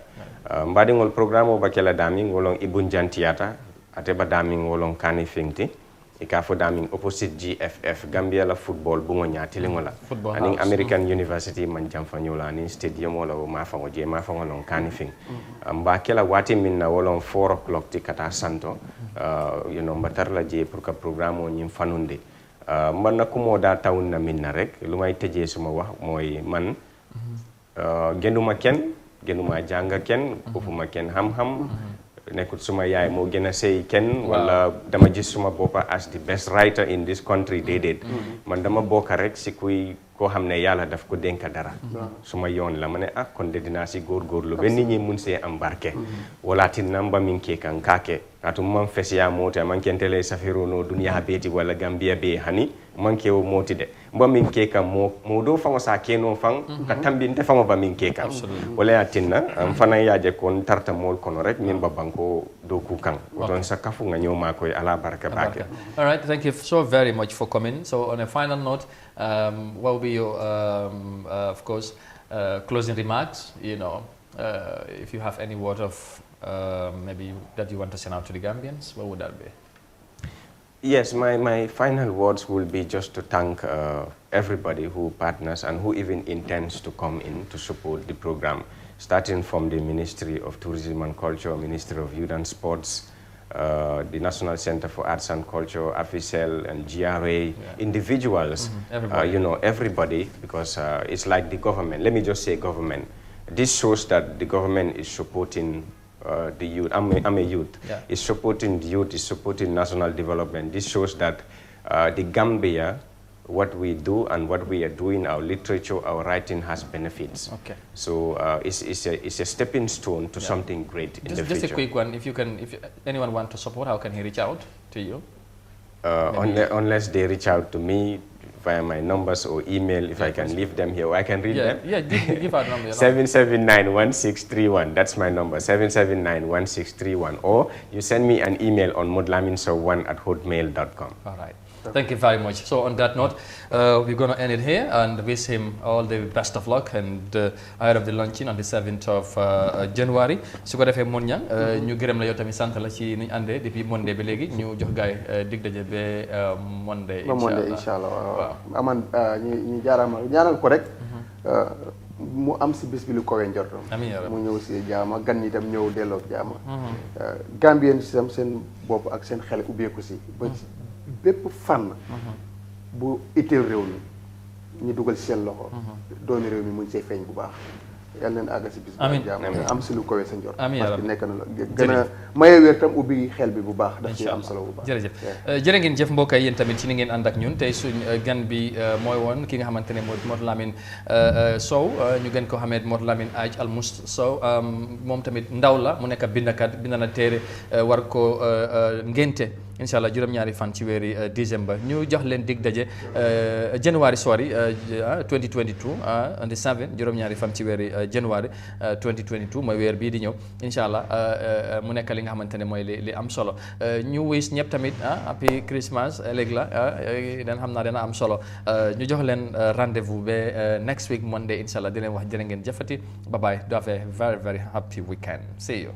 mbaɗigol programme o bakela damin wolon Ibunjan Theatre ate ba damin wolon Kanifing ti e ka fo damin opposite GFF Gambia la football bungo ñaatilingo la anin American University man jamfañola anin stadium wala o mafango je mafango lon Kanifing mba kela wati min na wolon 4 o'clock ti kata santo you know mbatar la je pour que programme o ñim fanunde man na kumoo daa tawun na min na rek lu may tëjee suma wax mooy man gënuma kenn gënuma jàng kenn ëppuma kenn xam-xam nekkut suma yaay moo gën a sey kenn wala dama gis suma boppa as the best writer in this country déedéet man dama bokka rek si kuy koo xam ne yàlla daf ko dénka dara suma yoon la ma ne kon de dinaa si góorgóorlu ba nit ñi mun see am barke wala tin namba min ke kan kake atu man fesiya mota man kentele safiro no dunya beti wala Gambia be hani man ke o moti de mba min ke kan mo do fango sa keno fang ka tambinte fango ba min ke kan wala ya tinna am fana yaje kon tarta mol kono rek min ba banko do ku kan don sa kafu nga nyoma koy ala baraka bake. All right, thank you so very much for coming. So on a final note, what will be your of course closing remarks, you know, if you have any word of maybe that you want to send out to the Gambians, what would that be? Yes, my final words will be just to thank everybody who partners and who even intends to come in to support the program, starting from the Ministry of Tourism and Culture, Ministry of Youth and Sports, the National Center for Arts and Culture, AFICEL and GRA, individuals, you know, everybody, because it's like the government. Let me just say government. This shows that the government is supporting the youth. I'm a youth. Is supporting the youth, is supporting national development. This shows that the Gambia, what we do and what we are doing, our literature, our writing has benefits. Okay. So it's a stepping stone to something great in the future. Just a quick one. If anyone want to support, how can he reach out to you? Unless they reach out to me via my numbers or email, if I can leave them here, or I can read them. Yeah, give our number. 779-1631. That's my number, 779-1631. Or you send me an email on modlaminso1@hotmail.com. All right. Thank you very much. So on that note, we're going to end it here and wish him all the best of luck and ahead of the launching on the 7th of January. su ko defee mon ñang ñu gërëm la yow tamit sant la ci ni ñu àndee depuis Monday ba léegi ñu jox gaay dig daje ba Monday inshallah waaw aman ñu jaarama ñaanal ko rek mu am si bés bi lu kowe njortam mu ñëw si jaama gan ñi tam ñëw delloo jaama Gambien si tam seen bopp ak seen xel ubbeeku si ba bépp fànn bu itteel réew mi ñu dugal ci seen loxo doomi réew mi mun see feeñ bu baax yal nañ àgg si bis bu jàmm am si lu kowe sa njort parce que nekk na la gën a maye wér tam ubbi xel bi bu baax daf ci am solo bu baax jërëjëf jërë ngeen jëf mbokk yi yéen tamit ci ni ngeen ànd ak ñun tey suñ gan bi mooy woon ki nga xamante ne mooy Modou Lamine Sow ñu gën ko xamee Modou Lamine Aj Almus Sow moom tamit ndaw la mu nekk bindakat bind na téere war ko ngénte incha allah juróom-ñaari fan ci weeri décembre ñu jox leen dig daje January 2022 on the 7 juróom-ñaari fan ci weeri January 2022 mooy weer bii di ñëw incha allah mu nekk li nga xamante ne mooy li am solo ñu wis ñëpp tamit happy Christmas léegi la den xam naa dana am solo ñu jox leen rendez-vous ba next week Monday incha allah di leen wax jërë ngeen jëfati bye bye do have a very very happy weekend see you